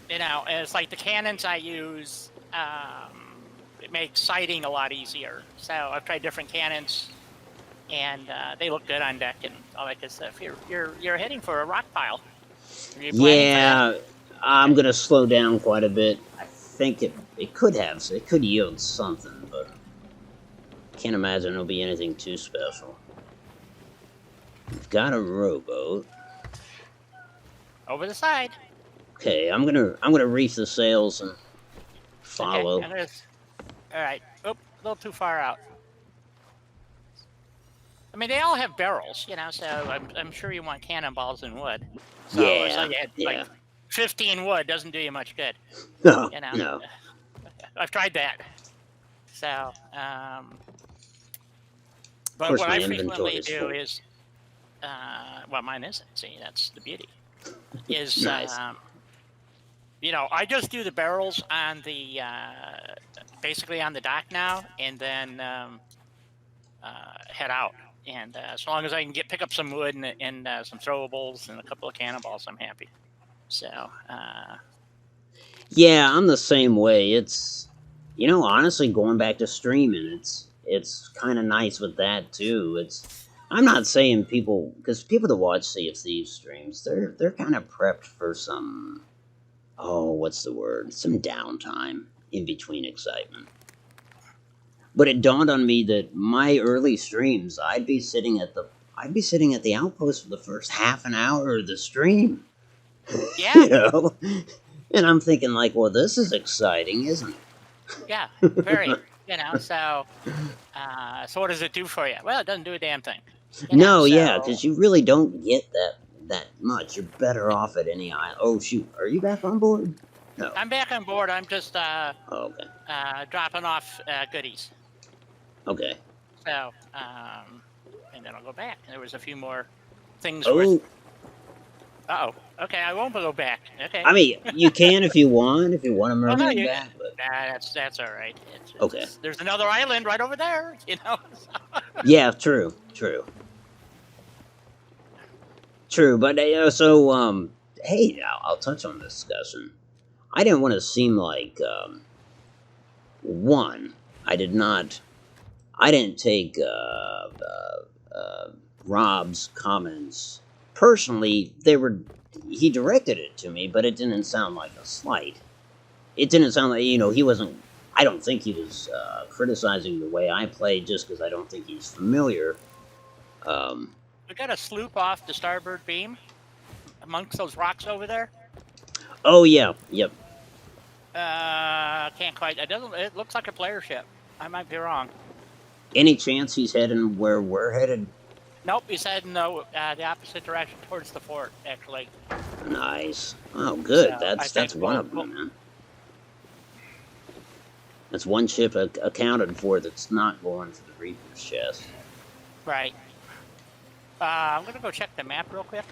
And it's like the cannons I use. It makes sighting a lot easier. So I've tried different cannons. And they look good on deck and all that good stuff. You're heading for a rock pile. Yeah, I'm gonna slow down quite a bit. I think it could yield something, but I can't imagine it'll be anything too special. We've got a rowboat over the side. Okay, I'm gonna reef the sails and follow. Okay, all right. Oh, a little too far out. I mean, they all have barrels, so I'm sure you want cannonballs and wood. So, yeah, like 15 wood doesn't do you much good. No, no. I've tried that. So, but what I frequently do is well, mine isn't. See, that's the beauty. Is Nice. I just do the barrels on the basically on the dock now, and then head out. And as long as I can pick up some wood and some throwables and a couple of cannonballs, I'm happy. So Yeah, I'm the same way. It's, honestly, going back to streaming, it's kind of nice with that too. I'm not saying people, because people that watch Sea of Thieves streams, they're kind of prepped for some, oh, what's the word? Some downtime in between excitement. But it dawned on me that my early streams, I'd be sitting at the outpost for the first half an hour of the stream. yeah, you know, and I'm thinking like, well, this is exciting, isn't yeah, very. it? So what does it do for you? Well, it doesn't do a damn thing. No, yeah, So because you really don't get that much. You're better off at any island. Oh shoot, are you back on board? No. I'm back on board. I'm just Oh, okay. dropping off goodies. Okay. So and then I'll go back. There was a few more things Oh, worth. Oh, okay. I won't go back. Okay. I mean, you can if you want to Well, murder no, him you, back, but that's all right. okay. There's another island right over there. Yeah, true. But hey, I'll touch on this discussion. I didn't want to seem like one. I did not. I didn't take Rob's comments personally. He directed it to me, but it didn't sound like a slight. It didn't sound like he wasn't. I don't think he was criticizing the way I played just because I don't think he's familiar. We got a sloop off the starboard beam amongst those rocks over there. Oh yeah, yep. Can't quite. It looks like a player ship. I might be wrong. Any chance he's heading where we're headed? Nope, he's heading the opposite direction towards the fort. Actually. Nice. Oh, good. So, That's one of them, man. That's one ship accounted for that's not going for the Reaper's chest. Right. I'm gonna go check the map real quick.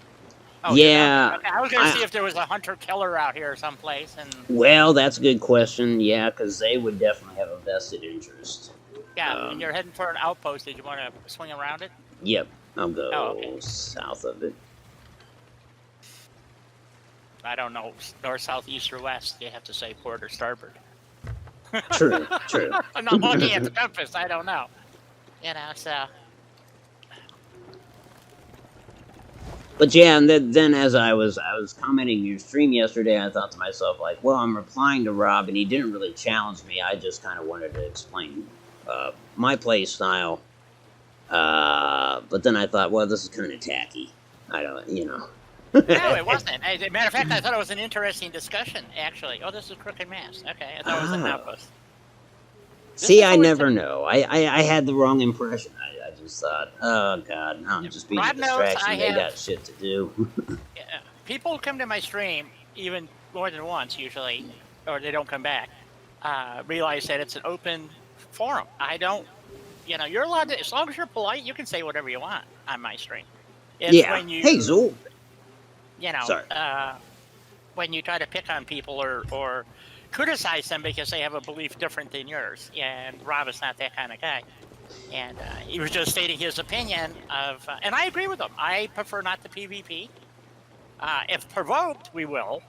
Oh, yeah. Okay, I was gonna see if there was a hunter-killer out here someplace. Well, that's a good question. Yeah, because they would definitely have a vested interest. Yeah, and you're heading for an outpost. Did you want to swing around it? Yep, I'll go okay. south of it. I don't know, north, south, east, or west. You have to say port or starboard. True. I'm not looking at the compass. I don't know. So. But yeah, and then as I was commenting your stream yesterday, I thought to myself like, well, I'm replying to Rob, and he didn't really challenge me. I just kind of wanted to explain my play style. But then I thought, well, this is kind of tacky. I don't. No, it wasn't. As a matter of fact, I thought it was an interesting discussion, actually. Oh, this is Crooked Mass. Okay, I thought it was an outpost. See, I never know. I had the wrong impression. I just thought, oh, God, I'm just being a distraction. They got shit to do. People come to my stream, even more than once, usually, or they don't come back, realize that it's an open forum. I don't, you're allowed to, as long as you're polite, you can say whatever you want on my stream. It's when you, hey, Zool. Sorry. When you try to pick on people or criticize them because they have a belief different than yours. And Rob is not that kind of guy. And he was just stating his opinion of, and I agree with him. I prefer not to PvP. If provoked, we will.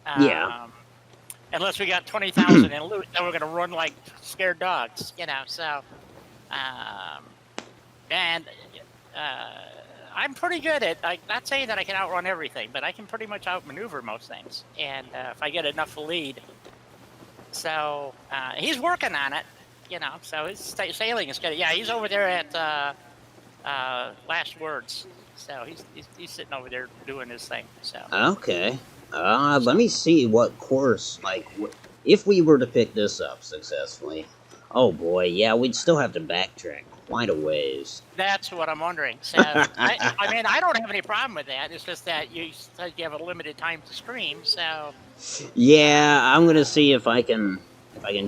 Unless we got 20,000 in loot, then we're going to run like scared dogs, So, I'm pretty good at, not saying that I can outrun everything, but I can pretty much outmaneuver most things. And if I get enough lead. So, he's working on it, so his sailing is good. Yeah, he's over there at Last Words. So he's sitting over there doing his thing. So okay. Let me see what course, if we were to pick this up successfully. Oh boy, yeah, we'd still have to backtrack quite a ways. That's what I'm wondering. So, I don't have any problem with that. It's just that you said you have a limited time to stream, so. Yeah, I'm gonna see if I can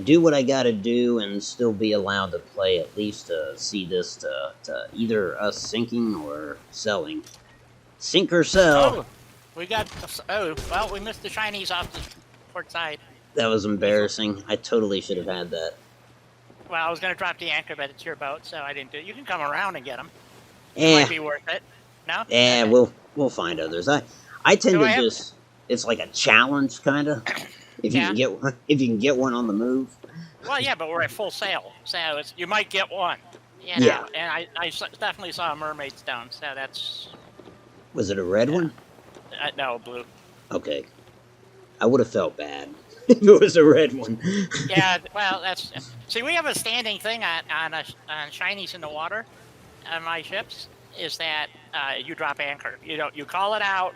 do what I gotta do and still be allowed to play, at least to see this to either us sinking or selling. Sink or sell. Oh, we got. Oh, well, we missed the shinies off the port side. That was embarrassing. I totally should have had that. Well, I was gonna drop the anchor, but it's your boat, so I didn't do it. You can come around and get them. It Eh, might be worth it. No? eh, Okay. we'll find others. I tend Do to I have- just. It's like a challenge, kind of. If you Yeah. can get one, if you can get one on the move. Well, yeah, but we're at full sail, so you might get one. You know? Yeah. And I definitely saw a mermaid stone, so that's Was it a red one? no blue. Okay. I would have felt bad if it was a red one. Yeah, well, that's see, we have a standing thing on shinies in the water on my ships. Is that you drop anchor? You call it out.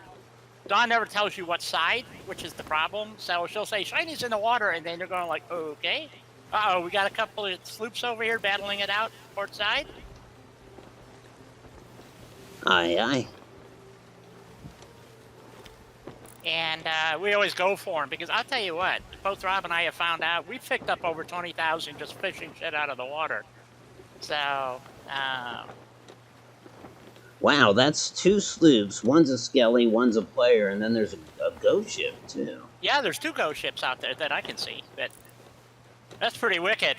Dawn never tells you what side, which is the problem. So she'll say shinies in the water, and then you're going like, okay. Uh-oh, we got a couple of sloops over here battling it out port side. Aye, aye. And we always go for them because I'll tell you what, both Rob and I have found out we picked up over 20,000 just fishing shit out of the water. So, Wow, that's 2 sloops. One's a skelly, one's a player, and then there's a ghost ship too. yeah, there's 2 ghost ships out there that I can see. But that's pretty wicked.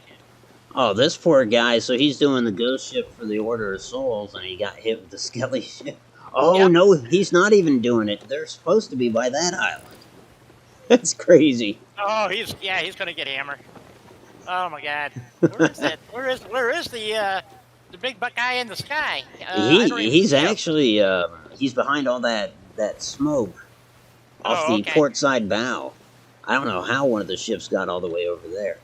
Oh, this poor guy. So he's doing the ghost ship for the Order of Souls, and he got hit with the skelly ship. Oh Yep. no, he's not even doing it. They're supposed to be by that island. That's crazy. Oh, he's gonna get hammered. Oh my God, where is it? Where is the big buck guy in the sky? I don't even He's see him. actually he's behind all that smoke off Oh, the okay. port side bow. I don't know how one of the ships got all the way over there.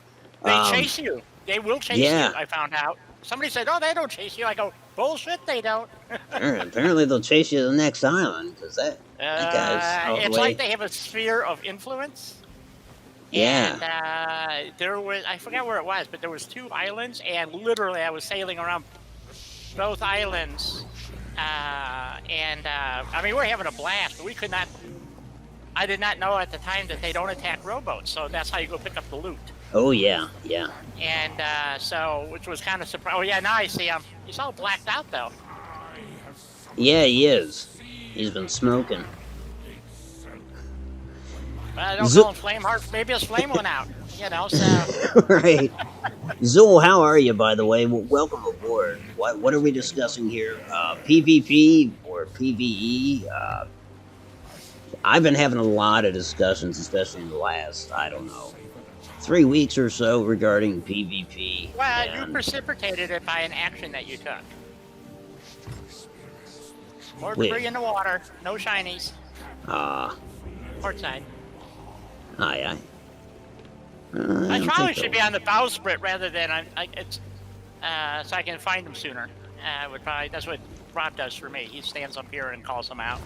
They chase you. They will chase yeah. you. I found out. Somebody said, "Oh, they don't chase you." I go, "Bullshit, they don't." Apparently they'll chase you to the next island because that guy's all the It's way. like they have a sphere of influence. Yeah. And there was, I forgot where it was, but there was 2 islands, and literally I was sailing around both islands. I mean, we're having a blast, but we could not. I did not know at the time that they don't attack rowboats, so that's how you go pick up the loot. Oh yeah, yeah. And so, which was kind of surprising. Oh yeah, now I see him. He's all blacked out though. Yeah, he is. He's been smoking. I don't call him flame heart. Maybe his flame went out. You know, so. Right. Zool, how are you, by the way? Welcome aboard. What are we discussing here? PvP or PvE? I've been having a lot of discussions, especially in the last, I don't know, 3 weeks or so regarding PvP. Well, you and- precipitated it by an action that you took. More Wait. debris in the water. No shinies. Port side. Aye. I don't probably think should so. be on the bowsprit rather than so I can find them sooner. That's what Rob does for me. He stands up here and calls them out.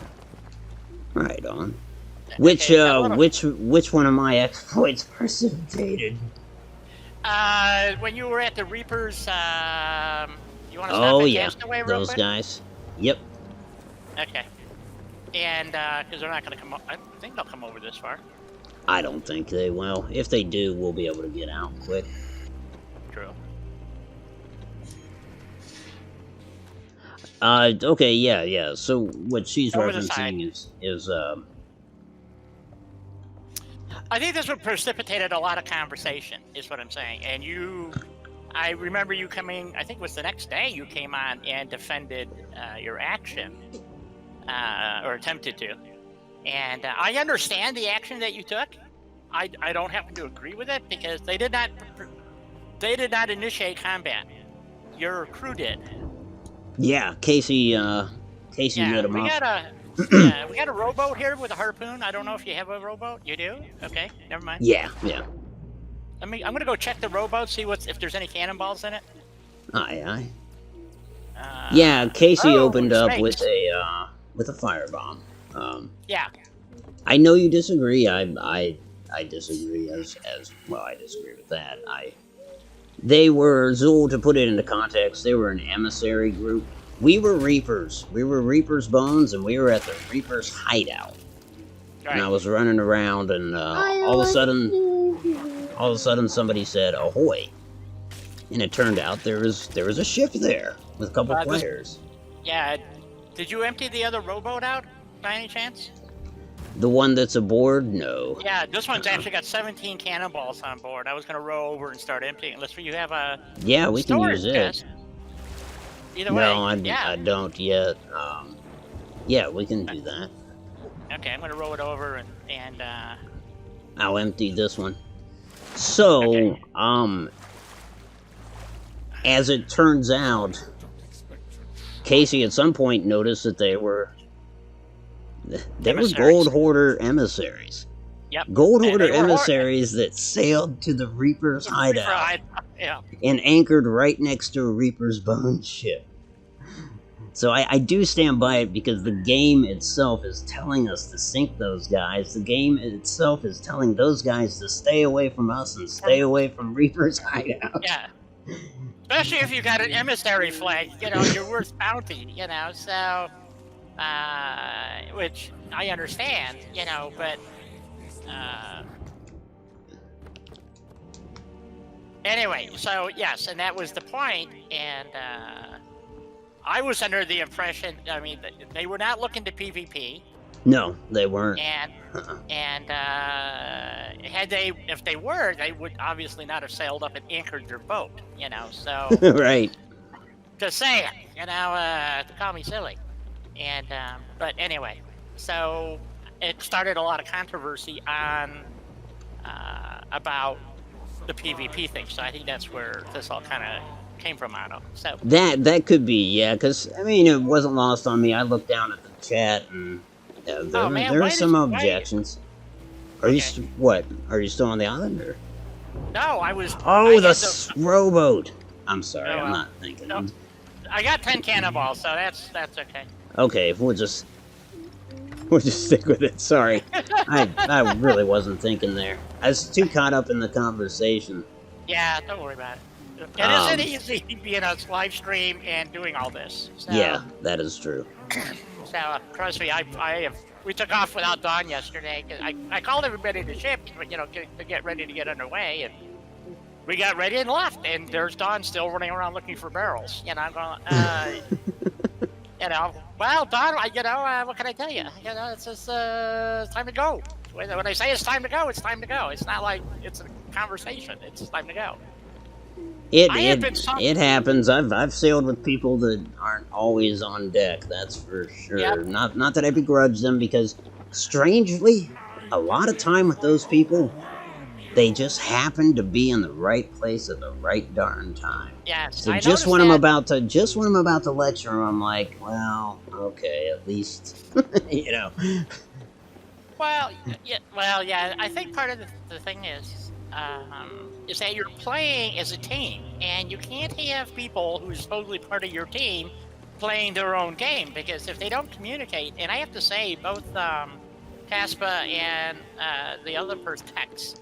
Right on. Which which one of my exploits precipitated? When you were at the Reapers, you want to stop Oh at yeah, Castaway real those quick? guys. Yep. Okay. And because they're not going to come. I think they'll come over this far. I don't think they will. If they do, we'll be able to get out quick. True. Okay, yeah. So what she's Over the side. referencing is I think this would precipitated a lot of conversation, is what I'm saying. And I remember you coming, I think it was the next day you came on and defended your action, or attempted to. And I understand the action that you took. I don't happen to agree with it because they did not initiate combat. Your crew did. yeah. Casey lit Yeah, him we up. got a rowboat here with a harpoon. I don't know if you have a rowboat. You do? Okay, never mind. Yeah. I'm gonna go check the rowboat, see if there's any cannonballs in it. Aye. Yeah, Casey oh, opened up snakes. with a firebomb. Yeah. I know you disagree. I disagree as well. I disagree with that. They were, Zool, to put it into context, they were an emissary group. We were Reapers. We were Reapers Bones, and we were at the Reapers hideout. Right. And I was running around, and all of a sudden, somebody said "ahoy," and it turned out there was a ship there with a couple this- players. Yeah. Did you empty the other rowboat out by any chance? The one that's aboard? No. Yeah, this one's actually got 17 cannonballs on board. I was going to row over and start emptying, unless you have a Yeah, we can use storage it. chest. Either way, No, I yeah. don't yet. Yeah, we can do that. Okay, I'm going to row it over and I'll empty this one. So, Okay. as it turns out, Casey at some point noticed that they were Emissaries. gold hoarder emissaries. Yep. Gold And hoarder they were emissaries that sailed to the Reaper's hideout Yeah. and anchored right next to a Reaper's bone ship. So I do stand by it because the game itself is telling us to sink those guys. The game itself is telling those guys to stay away from us and stay away from Reaper's hideout. Yeah. Especially if you got an emissary flag, you're worth bounty, so, which I understand, but, anyway, so, yes, and that was the point, and, I was under the impression, they were not looking to PvP, No, they weren't. and, if they were, they would obviously not have sailed up and anchored their boat, so... Right. Just saying, to call me silly. And, but anyway, so it started a lot of controversy on, about the PvP thing. So I think that's where this all kind of came from, Otto. So That could be, yeah, because, it wasn't lost on me. I looked down at the chat, and there are some objections. Are you, what? Are you still on the island, or? No, I was... Oh, the rowboat! I'm sorry, I'm not thinking. No, I got 10 cannonballs, so that's okay. Okay, we'll just stick with it. Sorry, I really wasn't thinking there. I was too caught up in the conversation. Yeah, don't worry about it. It isn't easy being on live stream and doing all this. So, Yeah, that is true. So trust me, we took off without Dawn yesterday. I called everybody to ship, to get ready to get underway, and we got ready and left. And there's Dawn still running around looking for barrels. I'm going, well, Dawn, what can I tell you? It's just it's time to go. When I say it's time to go, it's time to go. It's not like it's a conversation. It's time to go. It happens. I've sailed with people that aren't always on deck. That's for sure. Yep. Not that I begrudge them, because strangely, a lot of time with those people, they just happen to be in the right place at the right darn time. Yes. So just when I'm about to lecture them, I'm like, well, okay, at least Well, yeah. I think part of the thing is that you're playing as a team, and you can't have people who's supposedly part of your team playing their own game, because if they don't communicate, and I have to say, both Caspa and the other person, Tex,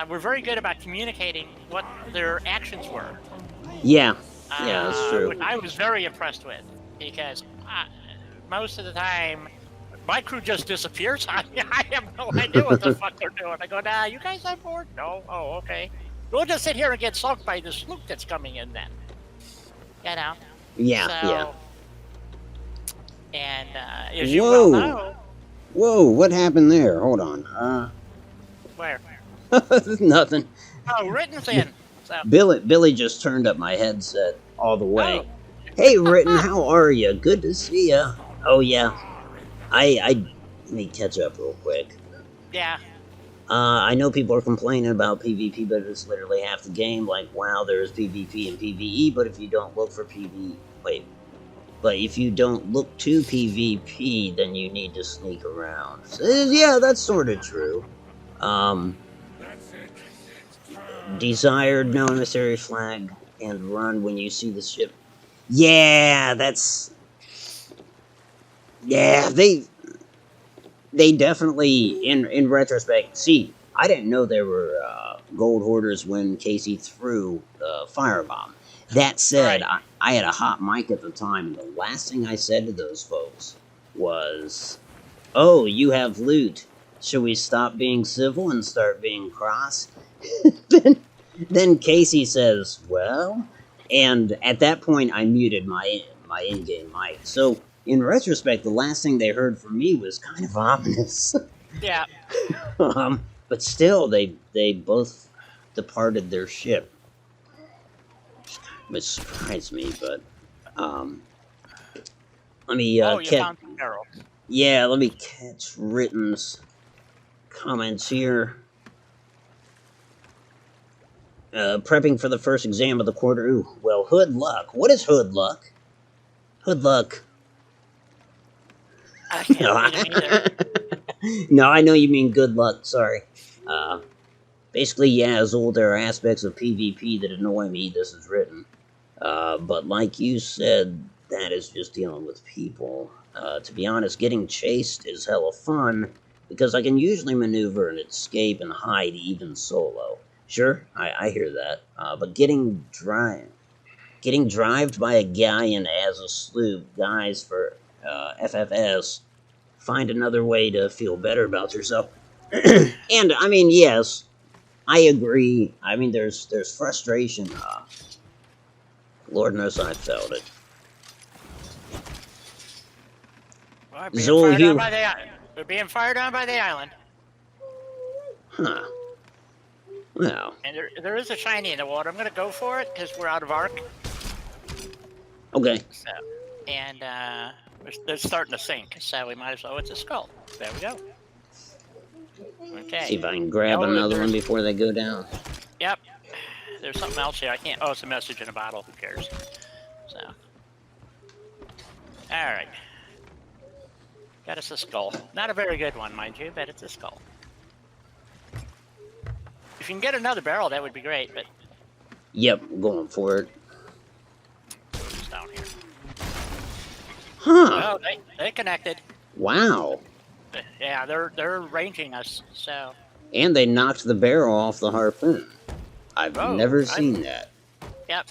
were very good about communicating what their actions were. Yeah, that's true. Which I was very impressed with, because most of the time, my crew just disappears on me. I have no idea what the fuck they're doing. I go, nah, you guys on board? No? Oh, okay. We'll just sit here and get sulked by the sloop that's coming in then. Yeah, So, yeah. And as you well know... Whoa, what happened there? Hold on. Where? Nothing. Oh, Ritten's in. So. Billy just turned up my headset all the way. Oh. Hey, Ritten, how are you? Good to see ya. Oh, yeah. Let me catch up real quick. Yeah. I know people are complaining about PvP, but it's literally half the game. Like, wow, there's PvP and PvE, but if you don't look for but if you don't look to PvP, then you need to sneak around. So, yeah, that's sort of true. Desired no emissary flag and run when you see the ship. Yeah, they definitely, in retrospect, see, I didn't know there were gold hoarders when Casey threw the firebomb. That said, right. I had a hot mic at the time, and the last thing I said to those folks was, oh, you have loot. Should we stop being civil and start being cross? then Casey says, well, and at that point I muted my in-game mic. So in retrospect, the last thing they heard from me was kind of ominous. Yeah. But still, they both departed their ship, which surprised me. But um, let me Oh, you catch. found some barrels. Yeah, let me catch Ritten's comments here. Prepping for the first exam of the quarter. Ooh, well, hood luck. What is hood luck? Hood luck. I can't No, read them either. no, I know you mean good luck. Sorry. Basically, yeah, Azul, there are aspects of PvP that annoy me. This is written. But like you said, that is just dealing with people. To be honest, getting chased is hella fun because I can usually maneuver and escape and hide even solo. Sure, I hear that. But getting drived by a galleon as a sloop, guys, for FFS, find another way to feel better about yourself. And I mean, yes, I agree. I mean, there's frustration. Lord knows I felt it. Well, being Zul, fired on you, by the island. We're being fired on by the island. huh? Well, And there is a shiny in the water. I'm going to go for it because we're out of arc. okay. So, and they're starting to sink, so we might as well. It's a skull. There we go. Okay. See if I can grab another one before they go down. Yep. There's something else here. I can't. Oh, it's a message in a bottle. Who cares? So. All right. Got us a skull. Not a very good one, mind you, but it's a skull. If you can get another barrel, that would be great, but... Yep, going for it. It's down here. Huh. Oh, they connected. Wow. Yeah, they're ranging us, so... And they knocked the barrel off the harpoon. I've never seen that. Yep.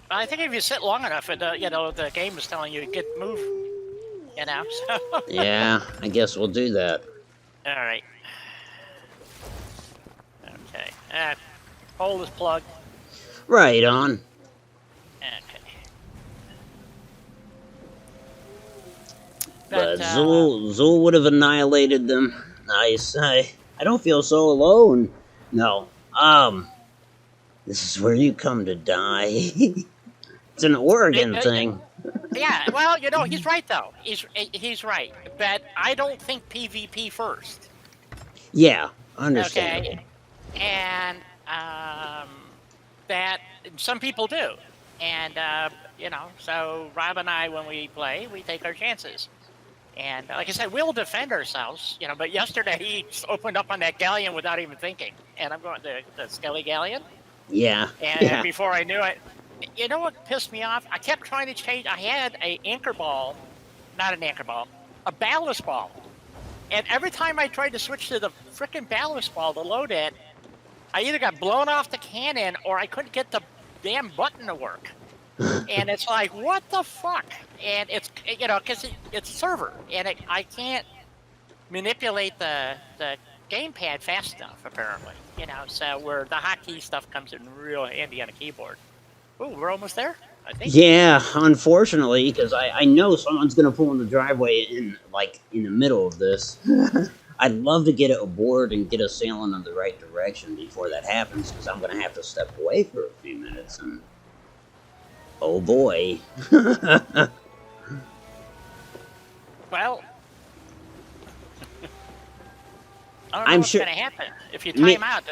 I think if you sit long enough, the game is telling you to get move. You know, so... Yeah, I guess we'll do that. All right. Okay. Hole is plugged. Right on. Okay. But Zul would have annihilated them. Nice. I don't feel so alone. No. This is where you come to die. It's an Oregon thing. Yeah, well, he's right though. He's right, but I don't think PvP first. Yeah, understandable. Okay, and that some people do, and so Rob and I, when we play, we take our chances, and like I said, we'll defend ourselves, But yesterday he opened up on that galleon without even thinking, and I'm going the Skelly galleon. Yeah. And before I knew it. You know what pissed me off? I kept trying to change. I had a ballast ball. And every time I tried to switch to the frickin' ballast ball to load it, I either got blown off the cannon or I couldn't get the damn button to work. And it's like, what the fuck? And it's, because it's server. And I can't manipulate the gamepad fast enough, apparently. So where the hotkey stuff comes in real handy on a keyboard. Oh, we're almost there, I think. Yeah, unfortunately, because I know someone's going to pull in the driveway in the middle of this. I'd love to get it aboard and get us sailing in the right direction before that happens, because I'm going to have to step away for a few minutes, and... oh boy. Well... I don't know what's going to happen. If you time out,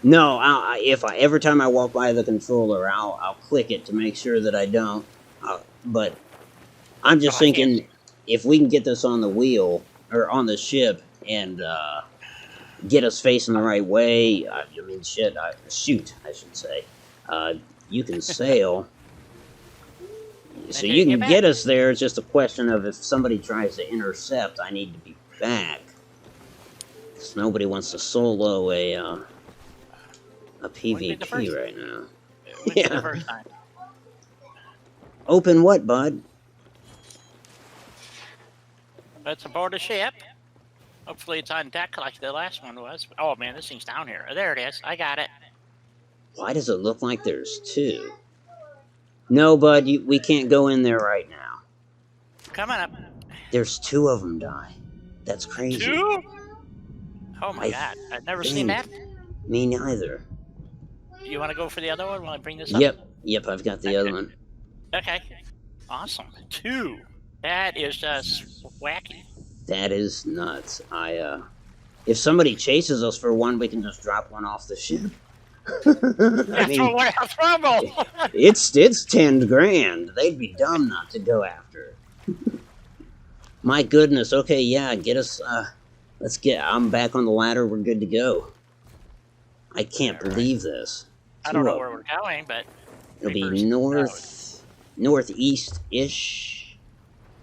No, every time I walk by the controller, I'll click it to make sure that I don't. But I'm just thinking, if we can get this on the wheel or on the ship and get us facing the right way, I should say. You can sail, so you can get us there. It's just a question of if somebody tries to intercept, I need to be back. Because nobody wants to solo a PvP right now. Yeah. The first time. Open what, bud? It's aboard a ship. Hopefully it's on deck like the last one was. Oh man, this thing's down here. There it is. I got it. Why does it look like there's two? No, bud, we can't go in there right now. coming up. There's 2 of them die. That's crazy. 2? Oh my I god, I've never seen that. Me neither. You want to go for the other one while I bring this up? Yep, I've got the other one. Okay, awesome. 2. That is just wacky. That is nuts. If somebody chases us for 1, we can just drop 1 off the ship. I mean, trouble. it's 10 grand. They'd be dumb not to go after it. My goodness. Okay, yeah, get us. I'm back on the ladder. We're good to go. I can't believe this. I don't know where we're going, but it'll be northeast-ish.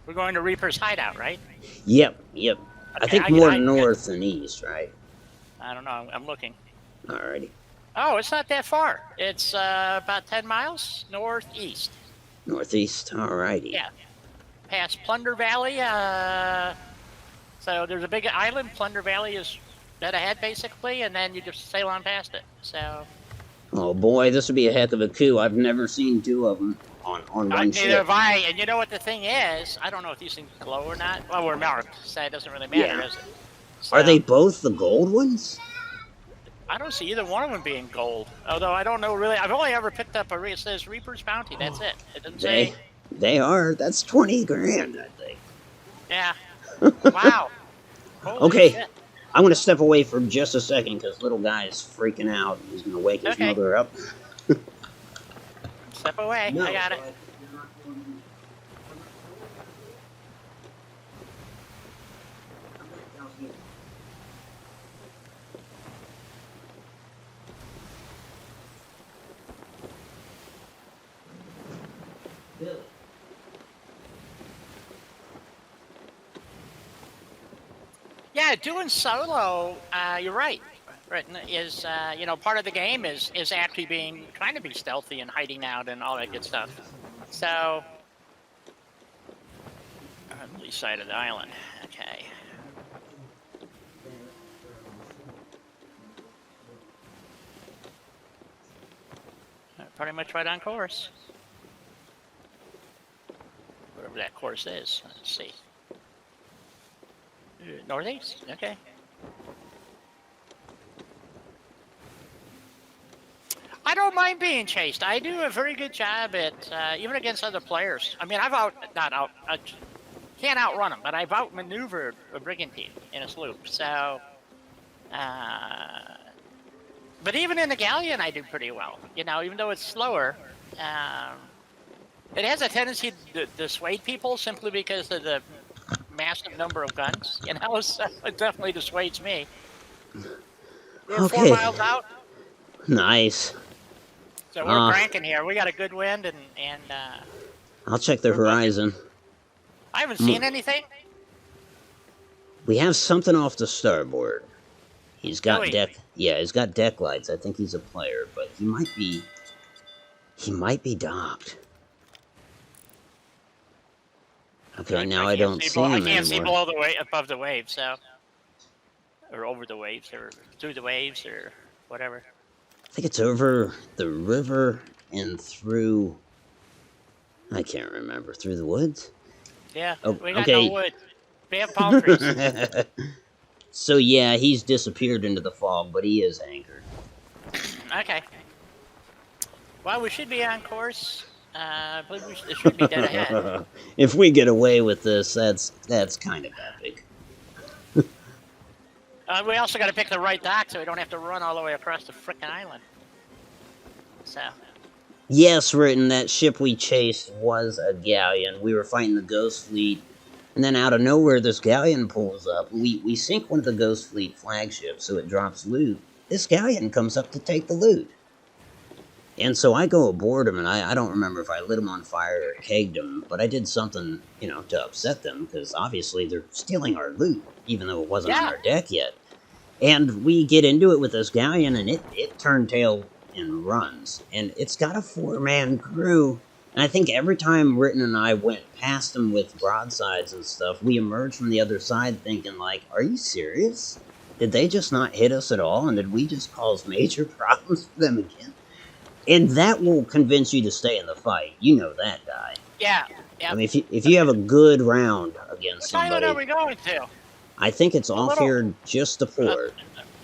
We're going to Reaper's hideout, right? Yep. Okay, I think more north than east, right? I don't know. I'm looking. Alrighty. Oh, it's not that far. It's about 10 miles northeast. Northeast. Alrighty. Yeah. Past Plunder Valley. So there's a big island. Plunder Valley is dead ahead, basically, and then you just sail on past it. So. Oh boy, this would be a heck of a coup. I've never seen 2 of them on one ship. Neither have I. And you know what the thing is? I don't know if these things glow or not. Well, we're marked, so it doesn't really matter, does it? So, are they both the gold ones? I don't see either one of them being gold. Although I don't know really. I've only ever picked up it says Reaper's Bounty. That's it. It doesn't say. They are. That's 20 grand, I think. Yeah. Wow. Okay. Shit. I'm going to step away for just a second because little guy is freaking out. He's going to wake his mother up. Step away. No, I got it. Yeah, doing solo, you're right. Is part of the game is actually trying to be stealthy and hiding out and all that good stuff. So, on the east side of the island. Okay. Pretty much right on course. Whatever that course is. Let's see. Northeast? Okay. I don't mind being chased. I do a very good job at, even against other players. I mean, I can't outrun them, but I've outmaneuvered a brigantine in a sloop. So, but even in the galleon, I do pretty well. Even though it's slower, it has a tendency to dissuade people simply because of the massive number of guns. So it definitely dissuades me. We're 4 miles out. Nice. So we're cranking here. We got a good wind, and I'll check the horizon. I haven't seen anything. We have something off the starboard. He's got deck. Yeah, he's got deck lights. I think he's a player, but he might be docked. Okay, now I don't see him anymore. I can't see above the waves, so, or over the waves, or through the waves, or whatever. I think it's over the river and through. I can't remember. Through the woods. Yeah, we got no wood. We have palm trees. So yeah, he's disappeared into the fog, but he is anchored. Okay. Well, we should be on course. I believe it should be dead ahead. If we get away with this, that's kind of epic. We also got to pick the right dock so we don't have to run all the way across the frickin' island. So. Yes, Ritten, that ship we chased was a galleon. We were fighting the Ghost Fleet, and then out of nowhere, this galleon pulls up. We sink one of the Ghost Fleet flagships, so it drops loot. This galleon comes up to take the loot. And so I go aboard him, and I don't remember if I lit him on fire or kegged him, but I did something, to upset them, because obviously they're stealing our loot, even though it wasn't on our deck yet. And we get into it with this galleon, and it turned tail and runs. And it's got a 4-man crew, and I think every time Ritten and I went past them with broadsides and stuff, we emerged from the other side thinking, like, are you serious? Did they just not hit us at all, and did we just cause major problems for them again? And that will convince you to stay in the fight. You know that guy. Yeah. I Yep. mean, if you have a good round against Which island are somebody, we going to? I think it's The off little, here just to uh, port.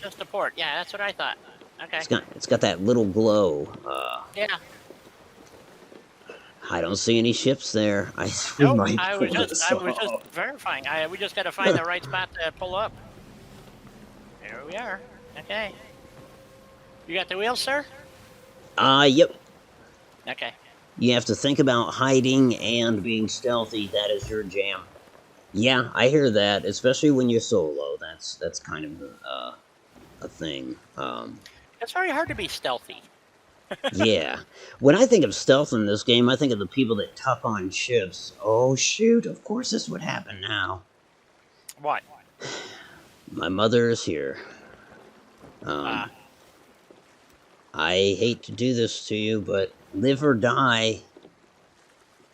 just the port. Yeah, that's what I thought. Okay. It's got that little glow. Yeah. I don't see any ships there. We Nope. might I pull was just this I was just off. verifying. We just got to find the right spot to pull up. Here we are. Okay. You got the wheel, sir? Yep. Okay. You have to think about hiding and being stealthy. That is your jam. Yeah, I hear that, especially when you're solo. That's kind of a thing. It's very hard to be stealthy. Yeah. When I think of stealth in this game, I think of the people that tuck on ships. Oh shoot! Of course this would happen now. What? My mother is here. Uh, I hate to do this to you, but live or die,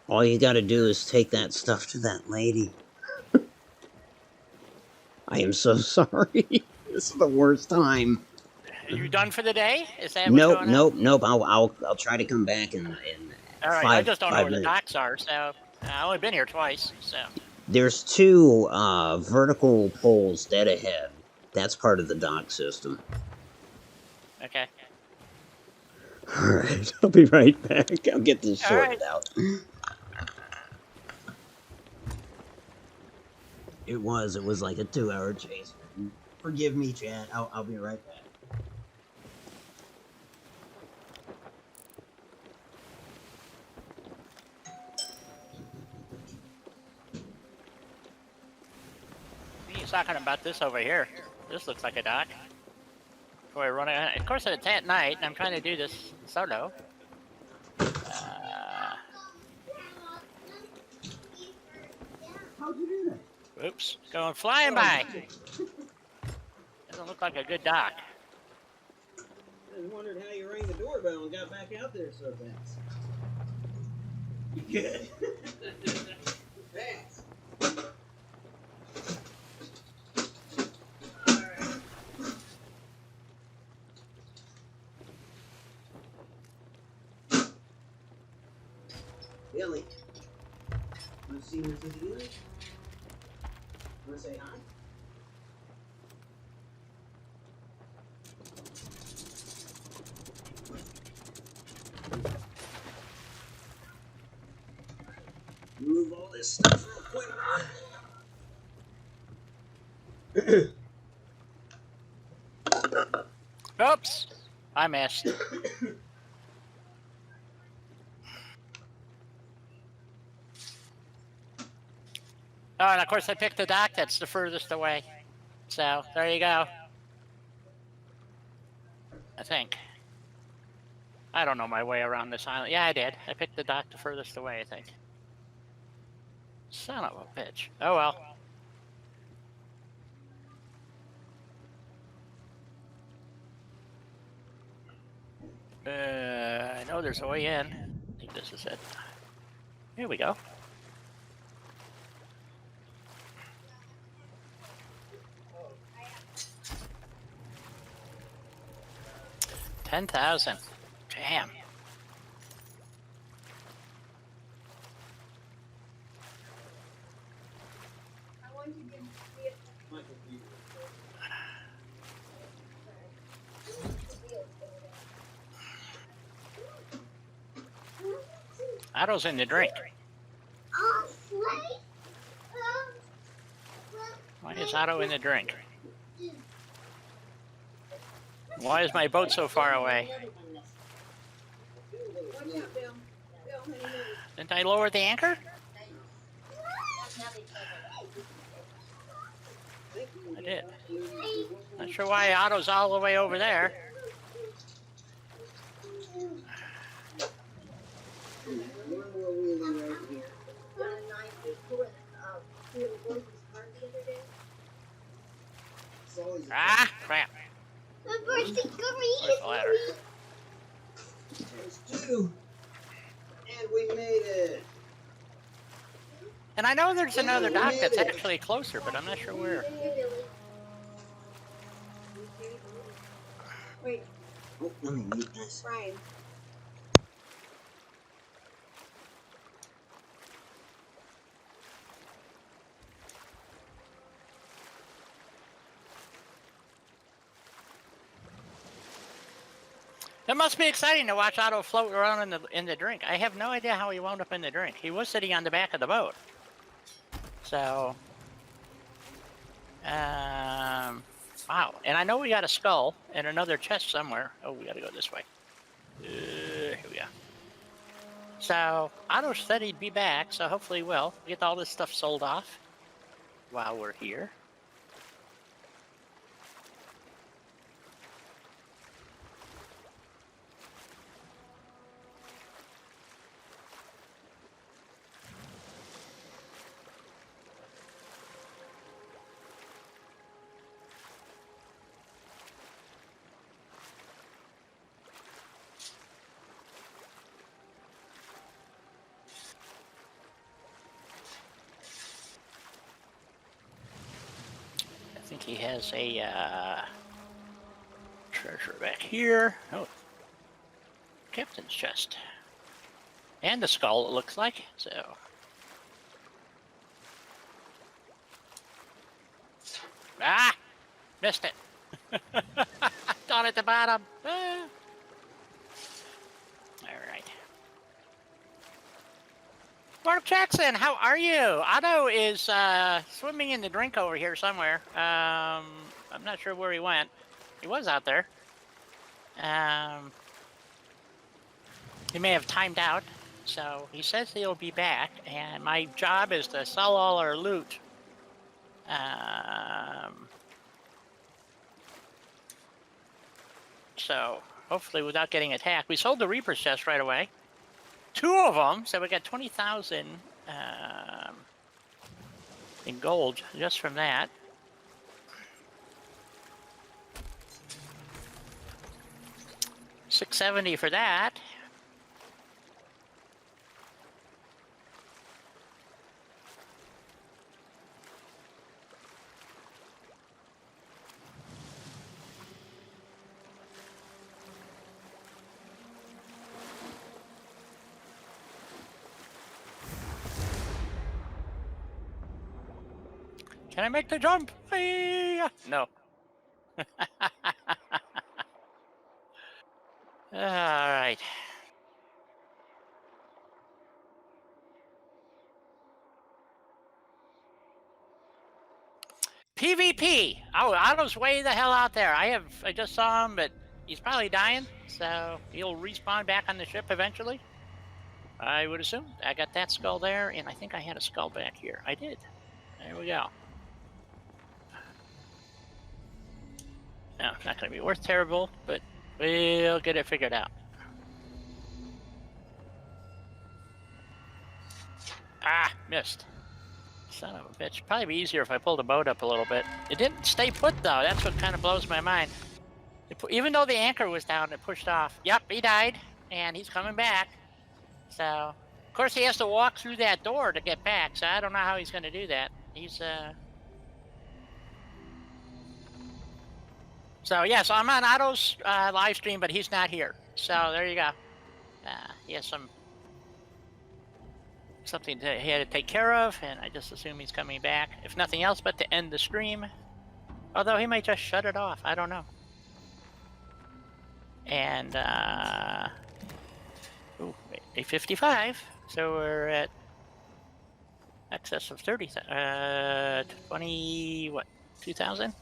all you gotta do is take that stuff to that lady. I am so sorry. This is the worst time. are you done for the day? Is that what's Nope, going on? nope, nope. I'll try to come back in All right. I just don't know five where the minutes. docks are, so I've only been here twice. So There's two vertical poles dead ahead. That's part of the dock system. okay. All right, I'll be right back. I'll get this All right. sorted out. It was like a 2-hour chase. Forgive me, Chad. I'll be right back. He's talking about this over here. This looks like a dock. Before I run it. Of course, it's at night, and I'm trying to do this solo. How'd you do that? Oops. Going flying by. Doesn't look like a good dock. I just wondered how you rang the doorbell and got back out there so fast. Good. Thanks. Billy, want to see Mrs. Ely? Want to say hi? Move all this stuff real quick. Oops. I missed. Oh, and of course I picked the dock that's the furthest away. So, there you go. I think. I don't know my way around this island. Yeah, I did. I picked the dock the furthest away, I think. Son of a bitch. Oh well. I know there's a way in. I think this is it. Here we go. $10,000. Damn. Otto's in the drink. Why is Otto in the drink? Why is my boat so far away? Didn't I lower the anchor? I did. Not sure why Otto's all the way over there. Ah, crap. Where's the ladder? There's two. And we made it. And I know there's another dock that's actually closer, but I'm not sure where. Wait. Oh, let me mute this. Brian. It must be exciting to watch Otto float around in the drink. I have no idea how he wound up in the drink. He was sitting on the back of the boat. So, wow. And I know we got a skull and another chest somewhere. Oh, we got to go this way. Here we go. So, Otto said he'd be back, so hopefully he will. Get all this stuff sold off while we're here. I think he has a treasure back here. Oh, captain's chest. And the skull, it looks like. So, missed it. Down at the bottom. All right. Mark Jackson, how are you? Otto is swimming in the drink over here somewhere. I'm not sure where he went. He was out there. He may have timed out. So he says he'll be back, and my job is to sell all our loot. So hopefully without getting attacked. We sold the Reaper's chest right away. 2 of them, so we got 20,000 in gold just from that. $670 for that. Can I make the jump? No. All right. PvP. Oh, Otto's way the hell out there. I just saw him, but he's probably dying, so he'll respawn back on the ship eventually. I would assume. I got that skull there, and I think I had a skull back here. I did. There we go. No, it's not going to be worth terrible, but we'll get it figured out. Missed. Son of a bitch. Probably be easier if I pulled the boat up a little bit. It didn't stay put, though. That's what kind of blows my mind. Even though the anchor was down, it pushed off. Yep, he died, and he's coming back. So, of course, he has to walk through that door to get back, so I don't know how he's going to do that. He's, So, yeah, so I'm on Otto's live stream, but he's not here. So, there you go. He has something that he had to take care of, and I just assume he's coming back. If nothing else but to end the stream. Although he might just shut it off. I don't know. And, ooh, 855. So we're at excess of 20, what, 2,000?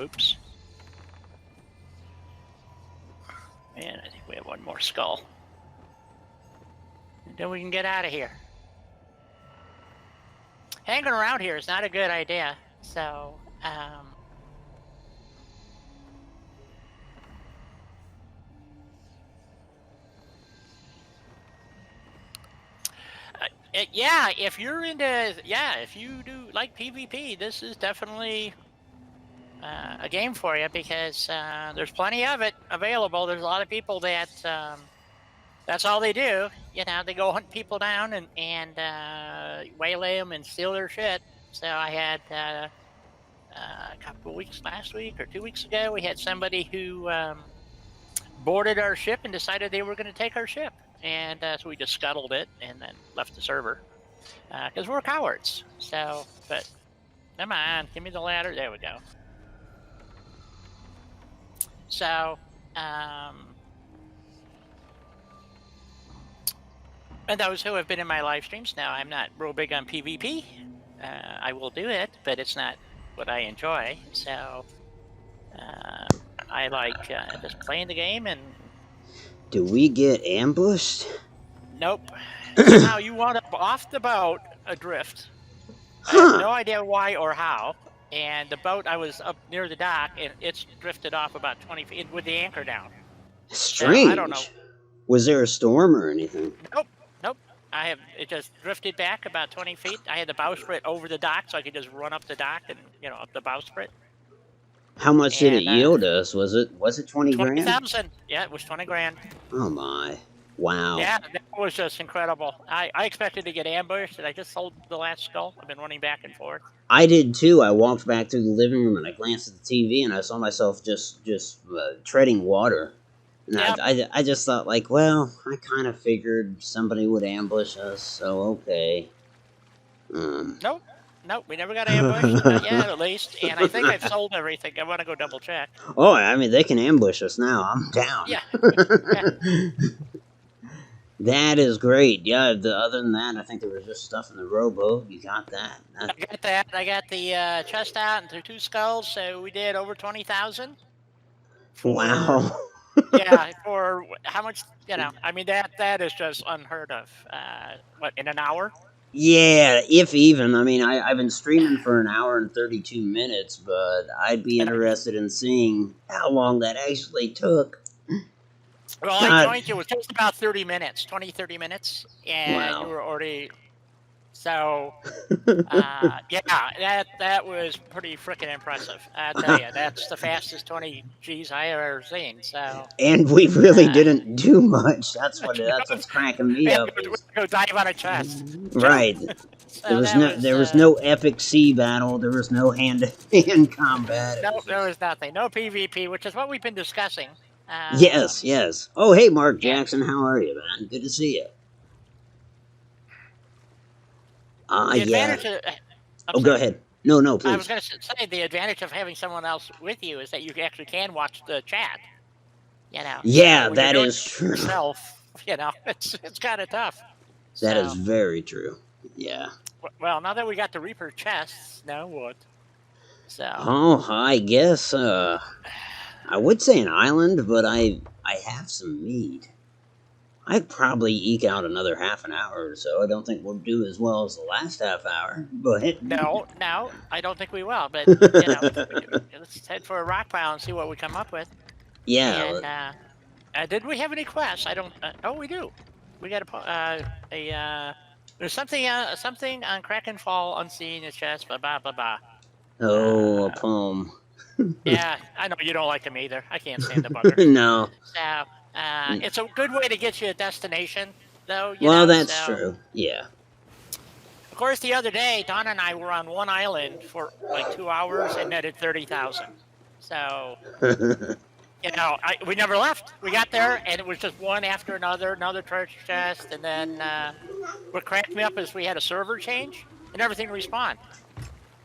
Oops. And I think we have one more skull. And then we can get out of here. Hanging around here is not a good idea, so, yeah, if you're into, if you do like PvP, this is definitely a game for you, because there's plenty of it available. There's a lot of people that that's all they do. You know, they go hunt people down and waylay them and steal their shit. So I had a couple of weeks, last week or 2 weeks ago, we had somebody who boarded our ship and decided they were going to take our ship. And so we just scuttled it and then left the server because we're cowards. So, but come on, give me the ladder. There we go. So, um, and those who have been in my live streams now, I'm not real big on PvP. I will do it, but it's not what I enjoy. So, I like just playing the game and Do we get ambushed? nope. Somehow you wound up off the boat adrift. I have Huh. no idea why or how. And the boat, I was up near the dock, and it's drifted off about 20 feet with the anchor down. So I don't know. Strange. Was there a storm or anything? Nope, nope. It just drifted back about 20 feet. I had the bowsprit over the dock, so I could just run up the dock and up the bowsprit. How much did it And yield us? Was it 20 grand? 20,000. Yeah, it was 20 grand. Oh my. Wow. Yeah, that was just incredible. I expected to get ambushed, and I just sold the last skull. I've been running back and forth. I did too. I walked back through the living room and I glanced at the TV and I saw myself just treading water. And Yep. I just thought, like, well, I kind of figured somebody would ambush us, so okay. Nope. Nope, we never got ambushed. Not yet, at least. And I think I've sold everything. I want to go double check. Oh, I mean, they can ambush us now. I'm down. Yeah. Yeah. That is great. Yeah, other than that, I think there was just stuff in the rowboat. You got that. I got that. I got the chest out and the 2 skulls, so we did over 20,000. Wow. Yeah, for how much? I mean that is just unheard of. What, in an hour? Yeah, if even. I mean, I've been streaming for an hour and 32 minutes, but I'd be interested in seeing how long that actually took. Well, I joined you. It was just about 30 minutes, 20, 30 minutes, and Wow. you were already. So, yeah, that was pretty freaking impressive. I tell you, that's the fastest 20 Gs I have ever seen. So, And we really didn't do much. That's what's cracking me up. Go dive on a chest. Right. So there was no epic sea battle. There was no hand-to-hand combat. No, there was nothing. No PvP, which is what we've been discussing. Yes. Oh, hey, Mark Jackson, how are you, man? Good to see you. Yeah. Go ahead. No, please. I was going to say the advantage of having someone else with you is that you actually can watch the chat. Yeah, so that is true. Yourself, it's kind of tough. That is very true. Yeah. Well, now that we got the Reaper chests, now what? So. Oh, I guess I would say an island, but I have some meat. I'd probably eke out another half an hour or so. I don't think we'll do as well as the last half hour, but... No, I don't think we will, but, let's head for a rock pile and see what we come up with. Yeah. And, did we have any quests? I don't... oh, we do. We got there's something on Kraken Fall unseen in the chest, blah, blah, blah. Oh, a poem. Yeah, I know you don't like them either. I can't stand the buggers. No. So... it's a good way to get you a destination, though. That's true. Yeah. Of course, the other day, Don and I were on one island for like 2 hours and netted 30,000. So, we never left. We got there, and it was just one after another treasure chest, and then what cracked me up is we had a server change, and everything respawned.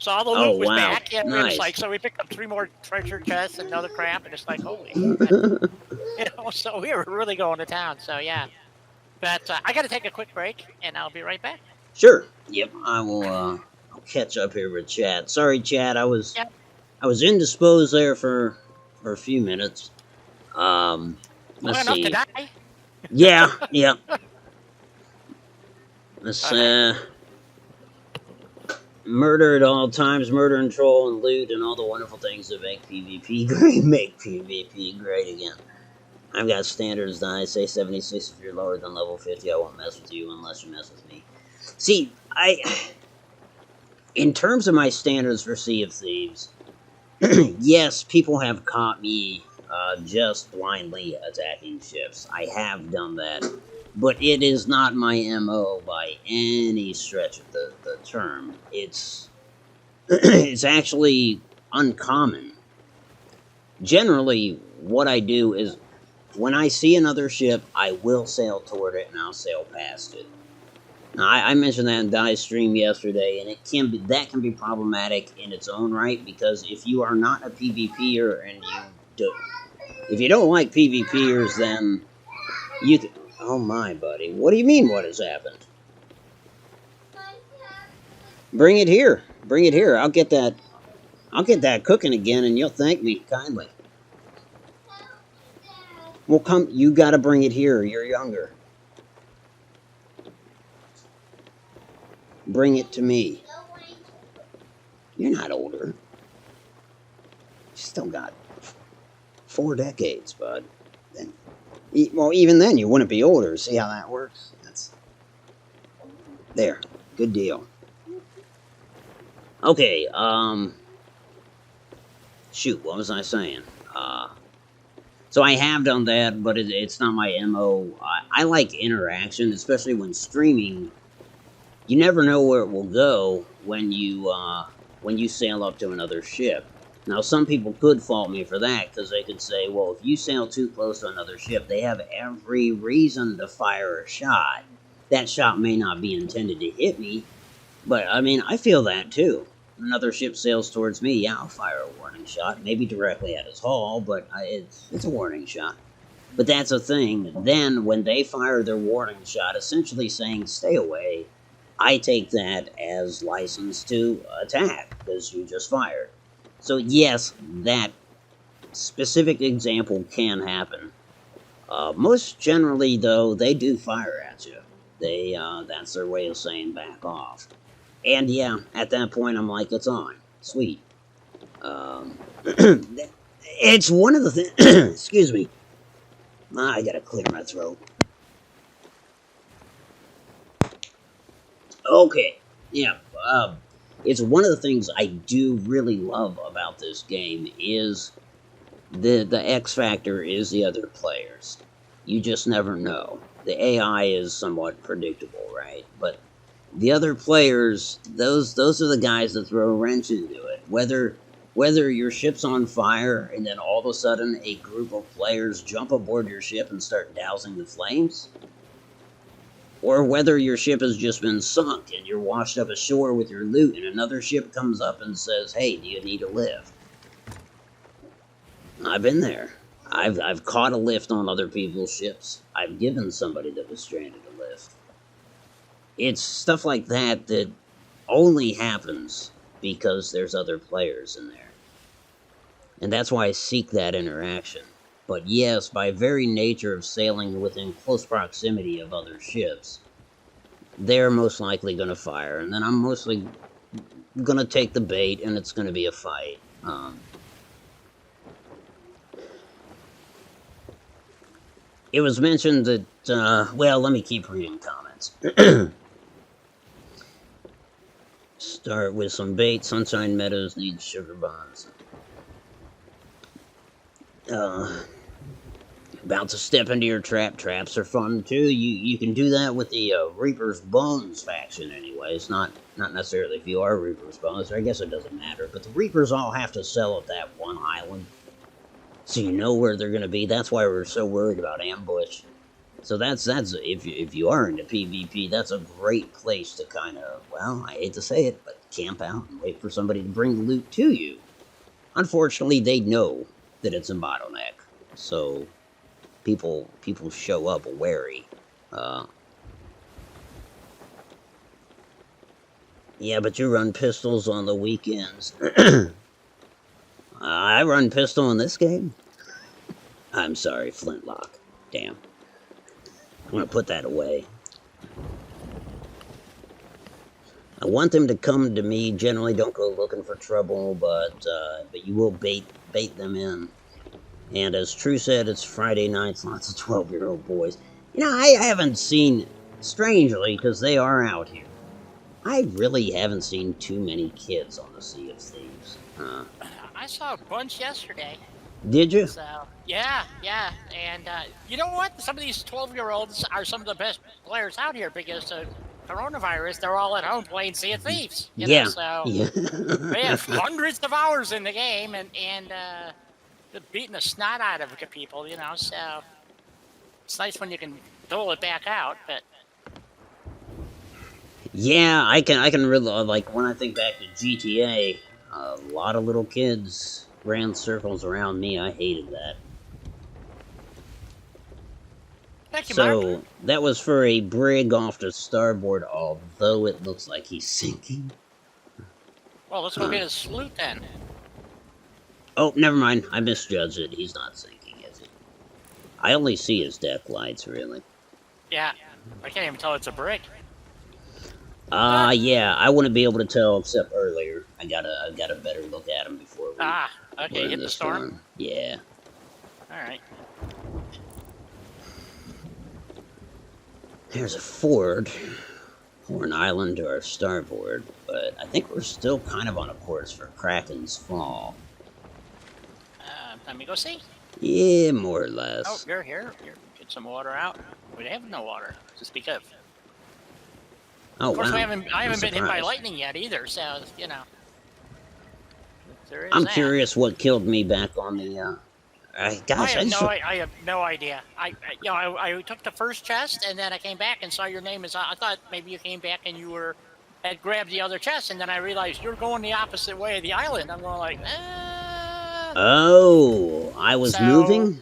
So all the loot was back, and it was like, so we picked up 3 more treasure chests and another crap, and it's like, holy shit. So we were really going to town, so yeah. But I got to take a quick break, and I'll be right back. Sure. Yep, I will I'll catch up here with Chad. Sorry, Chad, I was indisposed there for a few minutes. Let's see. Enough to die. Yeah. Let's murder at all times, murder and troll and loot and all the wonderful things that make PvP great. Make PvP great again. I've got standards that I say 76 if you're lower than level 50. I won't mess with you unless you mess with me. See, in terms of my standards for Sea of Thieves, yes, people have caught me just blindly attacking ships. I have done that. But it is not my MO by any stretch of the term. It's actually uncommon. Generally, what I do is, when I see another ship, I will sail toward it and I'll sail past it. Now, I mentioned that in Dai's stream yesterday, and that can be problematic in its own right, because if you are not a PvPer and you do... If you don't like PvPers, then you can... Oh my, buddy. What do you mean, what has happened? Bring it here. Bring it here. I'll get that cooking again, and you'll thank me kindly. Well, come... You gotta bring it here. You're younger. Bring it to me. You're not older. You still got 4 decades, bud. Then, well, even then, you wouldn't be older. See how that works? That's... There. Good deal. Okay, shoot, what was I saying? So I have done that, but it's not my MO. I like interaction, especially when streaming. You never know where it will go when you sail up to another ship. Now, some people could fault me for that, because they could say, well, if you sail too close to another ship, they have every reason to fire a shot. That shot may not be intended to hit me, but, I mean, I feel that, too. Another ship sails towards me, yeah, I'll fire a warning shot. Maybe directly at his hull, but it's a warning shot. But that's a thing. Then, when they fire their warning shot, essentially saying, stay away, I take that as license to attack, because you just fired. So, yes, that specific example can happen. Most generally, though, they do fire at you. That's their way of saying back off. And yeah, at that point, I'm like, it's on. Sweet. It's one of the things... Excuse me. I gotta clear my throat. Okay. Yeah, it's one of the things I do really love about this game is the X factor is the other players. You just never know. The AI is somewhat predictable, right? But the other players, those are the guys that throw a wrench into it. Whether your ship's on fire and then all of a sudden a group of players jump aboard your ship and start dousing the flames, or whether your ship has just been sunk and you're washed up ashore with your loot and another ship comes up and says, hey, do you need a lift? I've been there. I've caught a lift on other people's ships. I've given somebody that was stranded a lift. It's stuff like that that only happens because there's other players in there. And that's why I seek that interaction. But yes, by very nature of sailing within close proximity of other ships, they're most likely going to fire. And then I'm mostly going to take the bait, and it's going to be a fight. It was mentioned that, well, let me keep reading comments. Start with some bait. Sunshine Meadows needs sugar bombs. About to step into your trap. Traps are fun too. You can do that with the Reaper's Bones faction anyways. Not necessarily if you are Reaper's Bones. I guess it doesn't matter. But the Reapers all have to sell at that one island, so you know where they're going to be. That's why we're so worried about ambush. So that's if you are into PvP, that's a great place to kind of, well, I hate to say it, but camp out and wait for somebody to bring loot to you. Unfortunately, they know that it's a bottleneck, so people show up wary. Yeah, but you run pistols on the weekends. I run pistol in this game? I'm sorry, Flintlock. Damn. I'm gonna put that away. I want them to come to me. Generally, don't go looking for trouble, but you will bait them in. And as True said, it's Friday nights, lots of 12-year-old boys. You know, I haven't seen, strangely, because they are out here, I really haven't seen too many kids on the Sea of Thieves. I saw a bunch yesterday. Did you? So, yeah. And you know what? Some of these 12-year-olds are some of the best players out here because of coronavirus. They're all at home playing Sea of Thieves. You know, so they have hundreds of hours in the game and they're beating the snot out of people, you know. So it's nice when you can dole it back out, but... Yeah, I can really, like, when I think back to GTA, a lot of little kids ran circles around me. I hated that. Thank you, Mark. So, that was for a brig off to starboard, although it looks like he's sinking. Well, let's go get his sloot then. Oh, never mind. I misjudged it. He's not sinking, is he? I only see his deck lights, really. Yeah, I can't even tell it's a brick. Yeah, I wouldn't be able to tell except earlier. I got a better look at him before we Okay, were in hit the storm. Yeah. Alright. There's a ford, Horn Island to our starboard, but I think we're still kind of on a course for Kraken's Fall. Let me go see. Yeah, more or less. Oh, you're here. Here, get some water out. We have no water to speak of. Oh, Of course, wow. I haven't been hit by surprised. lightning yet either, so, you know. There is I'm that. curious what killed me back on the, gosh, I have no idea. I took the first chest, and then I came back and saw your name is. I thought maybe you came back and you had grabbed the other chest, and then I realized you're going the opposite way of the island. I'm going like, Oh, I was moving?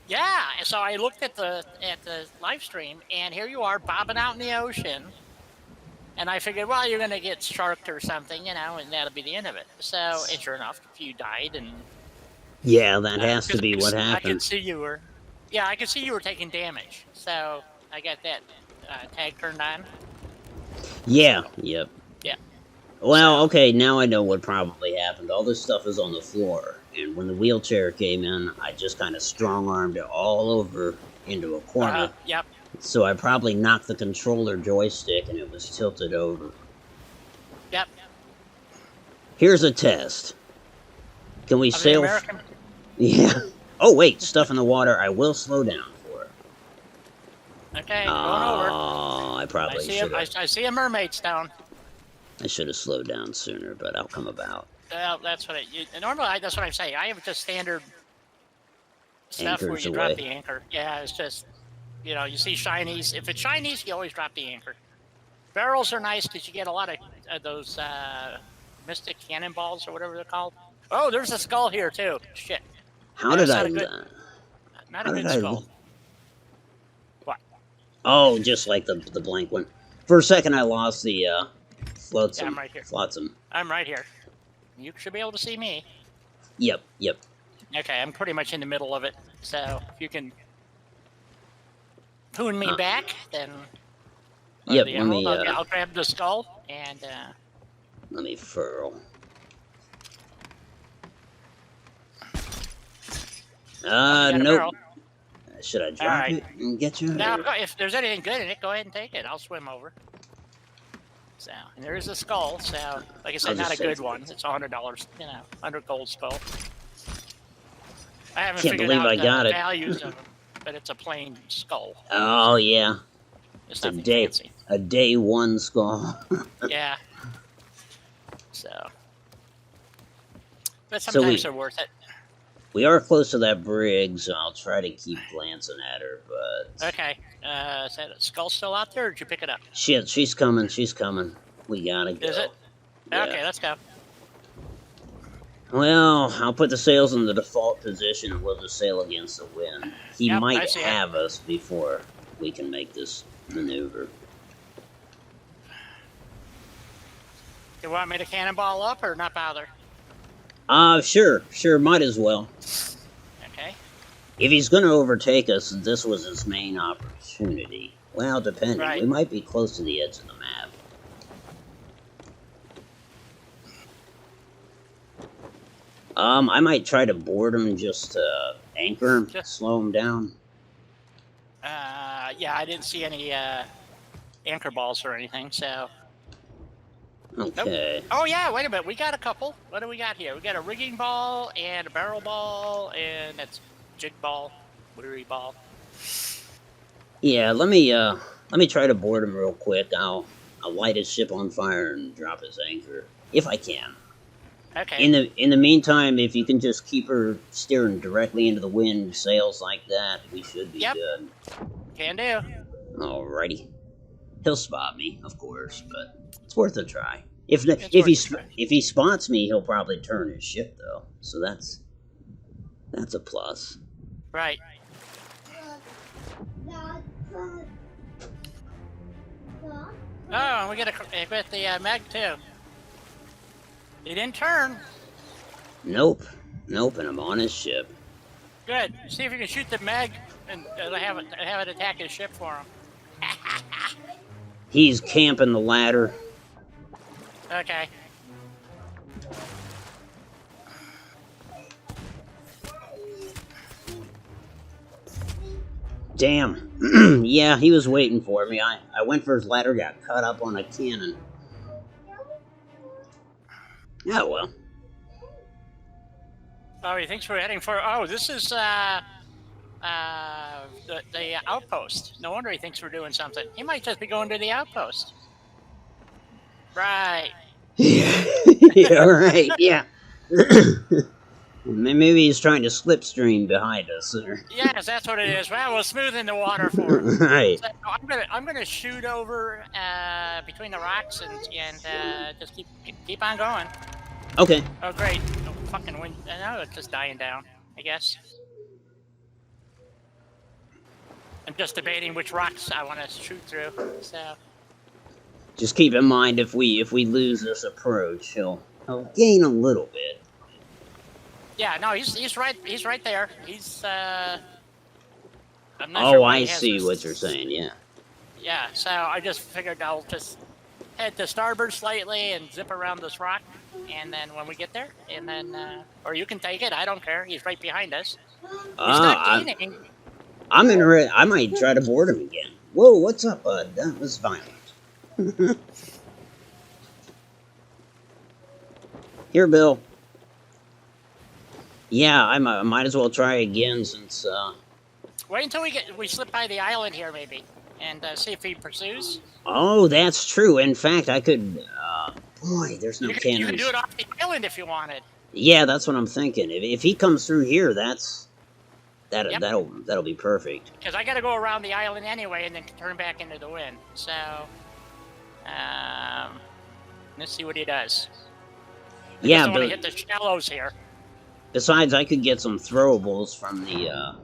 Yeah, so I looked at the live stream, and here you are bobbing out in the ocean. And I figured, well, you're going to get sharked or something, you know, and that'll be the end of it. So, and sure enough, you died, and Yeah, that has to be what happened. I could see you were taking damage. So I got that tag turned on. Yeah, yep. Yeah. Well, okay, now I know what probably happened. All this stuff is on the floor, and when the wheelchair came in, I just kind of strong-armed it all over into a corner. Yep. So I probably knocked the controller joystick, and it was tilted over. Yep. Here's a test. Can we sail? American? Yeah. Oh, wait, stuff in the water. I will slow down for it. Okay, going over. Oh, I probably should have. I see a mermaid stone. I should have slowed down sooner, but I'll come about. Well, that's what normally that's what I'm saying. I have just standard stuff where Anchors you away. drop the anchor. Yeah, it's just, you know, you see shinies. If it's shinies, you always drop the anchor. Barrels are nice because you get a lot of those mystic cannonballs or whatever they're called. Oh, there's a skull here too. Shit. How did I? Not a good skull. What? Oh, just like the blank one. For a second, I lost the flotsam. Yeah, I'm right here. Flotsam. I'm right here. You should be able to see me. Yep. Okay, I'm pretty much in the middle of it. So if you can poon me back, then. Yep. The Let me. I'll grab the skull and. Let me furl. Nope. Should I drop it and get you? Now, if there's anything good in it, go ahead and take it. I'll swim over. So, and there is a skull. So, like I said, not a good one. It's $100. You know, 100 gold skull. I haven't Can't figured believe out I got the it. values of them, but it's a plain skull. Oh yeah. It's nothing fancy. A day one skull. Yeah. So, but sometimes they're worth it. We are close to that brig, so I'll try to keep glancing at her, but... Okay, is that skull still out there, or did you pick it up? Shit, she's coming. We gotta go. Is it? Yeah. Okay, let's go. Well, I'll put the sails in the default position and we'll just sail against the wind. He might have us before we can make this maneuver. You want me to cannonball up, or not bother? Sure, might as well. Okay. If he's gonna overtake us, this was his main opportunity. Well, depending. Right. We might be close to the edge of the map. I might try to board him just to anchor him, slow him down. Yeah, I didn't see any anchor balls or anything, so... Okay. Nope. Oh, yeah, wait a minute. We got a couple. What do we got here? We got a rigging ball and a barrel ball, and that's jig ball, weary ball. Yeah, let me try to board him real quick. I'll light his ship on fire and drop his anchor, if I can. Okay. In the meantime, if you can just keep her steering directly into the wind, sails like that, we should be good. Can do. Alrighty. He'll spot me, of course, but it's worth a try. If he spots me, he'll probably turn his ship though. So that's a plus. Right. Oh, we gotta equip the Meg too. He didn't turn. Nope. Nope, and I'm on his ship. Good. See if you can shoot the Meg and have it attack his ship for him. He's camping the ladder. Okay. Damn. Yeah, he was waiting for me. I went for his ladder, got caught up on a cannon. Oh, well. Oh, he thinks we're heading for. Oh, this is the outpost. No wonder he thinks we're doing something. He might just be going to the outpost. Right. Yeah, right, yeah. Maybe he's trying to slipstream behind us. Yes, that's what it is. Well, we'll smoothen the water for him. Right. So I'm gonna shoot over between the rocks and just keep on going. Okay. Oh great! Oh, fucking wind! No, it's just dying down. I guess. I'm just debating which rocks I want to shoot through. So. Just keep in mind if we lose this approach, he'll gain a little bit. Yeah, no, he's right there. He's I'm not Oh, sure why I he has see this. what you're saying. Yeah. Yeah, so I just figured I'll just head to starboard slightly and zip around this rock, and then when we get there, and then or you can take it. I don't care. He's right behind us. He's not gaining. I might try to board him again. Whoa, what's up, bud? That was violent. Here, Bill. Yeah, I might as well try again since. Wait until we slip by the island here, maybe, and see if he pursues. Oh, that's true. In fact, I could. Boy, there's no cannons. You can do it off the island if you wanted. Yeah, that's what I'm thinking. If he comes through here, Yep. that'll be perfect. Because I got to go around the island anyway, and then turn back into the wind. So, let's see what he does. Yeah, but I want to hit the shallows here. Besides, I could get some throwables from the.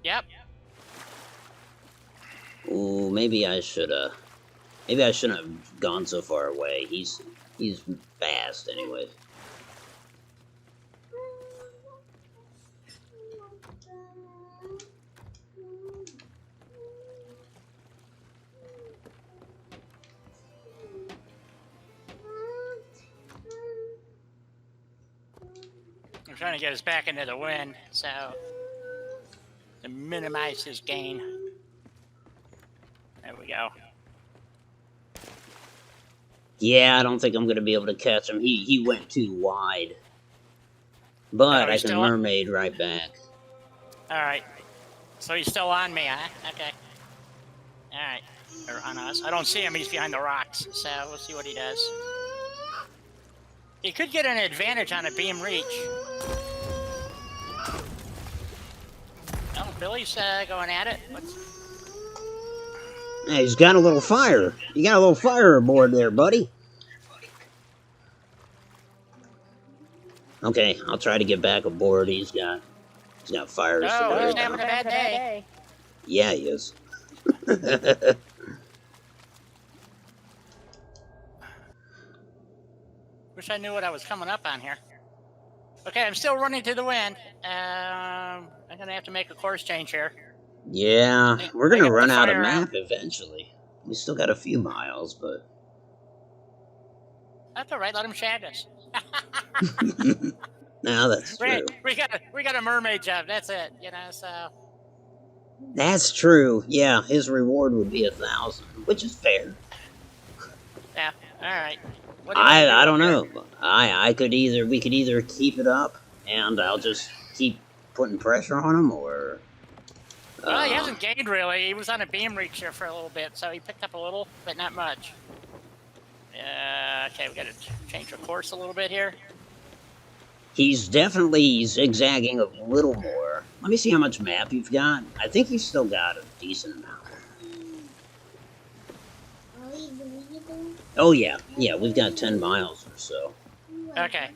Yep. Ooh, maybe I should Maybe I shouldn't have gone so far away. He's fast, anyways. I'm trying to get us back into the wind, so to minimize his gain. There we go. Yeah, I don't think I'm gonna be able to catch him. He went too wide. But I can mermaid right back. Alright. So he's still on me, huh? Okay. Alright. Or on us. I don't see him, he's behind the rocks, so we'll see what he does. He could get an advantage on a beam reach. Oh, Billy's going at it. Hey, he's got a little fire. You got a little fire aboard there, buddy. Okay, I'll try to get back aboard. He's got fire. Oh, he's having a bad day. Yeah, he is. Wish I knew what I was coming up on here. Okay, I'm still running to the wind. I'm gonna have to make a course change here. Yeah, we're gonna run out of map eventually. We still got a few miles, but that's all right. Let him shag us. No, that's true. We got a mermaid job. That's it. You know, so. That's true. Yeah, his reward would be 1,000, which is fair. Yeah. All right. I don't know. We could either keep it up and I'll just keep putting pressure on him, or. Well, he hasn't gained really. He was on a beam reach here for a little bit, so he picked up a little, but not much. Okay, we got to change the course a little bit here. He's definitely zigzagging a little more. Let me see how much map you've got. I think he's still got a decent amount. Oh yeah, we've got 10 miles or so. Okay.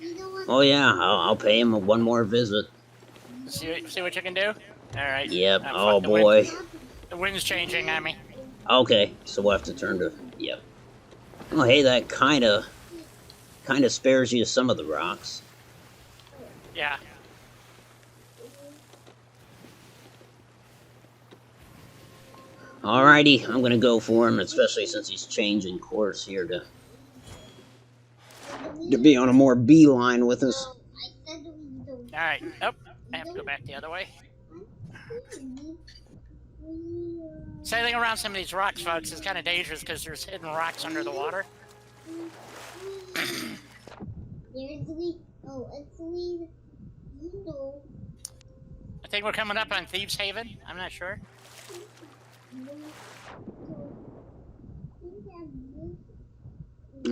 Oh yeah, I'll pay him one more visit. See what you can do? All right. Yep. Oh boy. The wind's changing on me. Okay, so we'll have to turn to. Yep. Oh, hey, that kind of spares you some of the rocks. Yeah. Alrighty, I'm gonna go for him, especially since he's changing course here to be on a more beeline with us. Alright. Oh, I have to go back the other way. Sailing around some of these rocks, folks, is kind of dangerous because there's hidden rocks under the water. I think we're coming up on Thieves Haven. I'm not sure.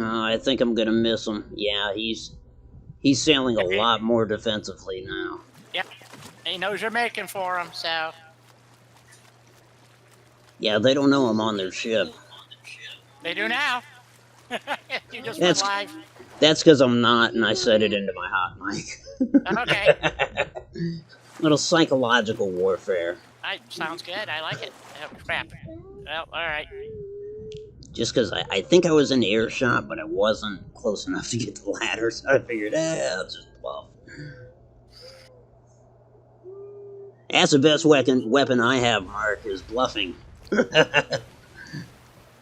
I think I'm gonna miss him. Yeah, he's sailing a lot more defensively now. Yep. He knows you're making for him, so. Yeah, they don't know I'm on their ship. They do now. You just went live. That's because I'm not, and I set it into my hot mic. Okay. Little psychological warfare. Sounds good. I like it. Oh, crap. Well, alright. Just because I think I was in earshot, but I wasn't close enough to get the ladder, so I figured, I'll just bluff. That's the best weapon I have, Mark, is bluffing.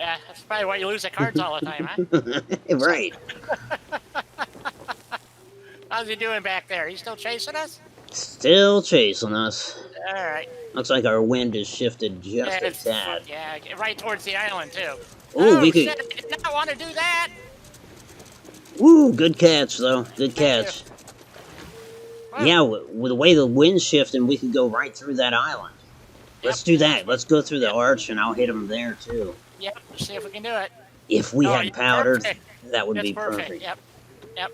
Yeah, that's probably why you lose the cards all the time, huh? Right. How's he doing back there? He's still chasing us? Still chasing us. Alright. Looks like our wind has shifted just a tad. Yeah, right towards the island, too. Ooh, we could... shit, I did not want to do that! Woo, good catch, though. Good catch. Yeah, with the way the wind's shifting, we could go right through that island. Let's do that. Let's go through the arch, and I'll hit him there, too. Yep, let's see if we can do it. If we had powder, that would be perfect. Yep.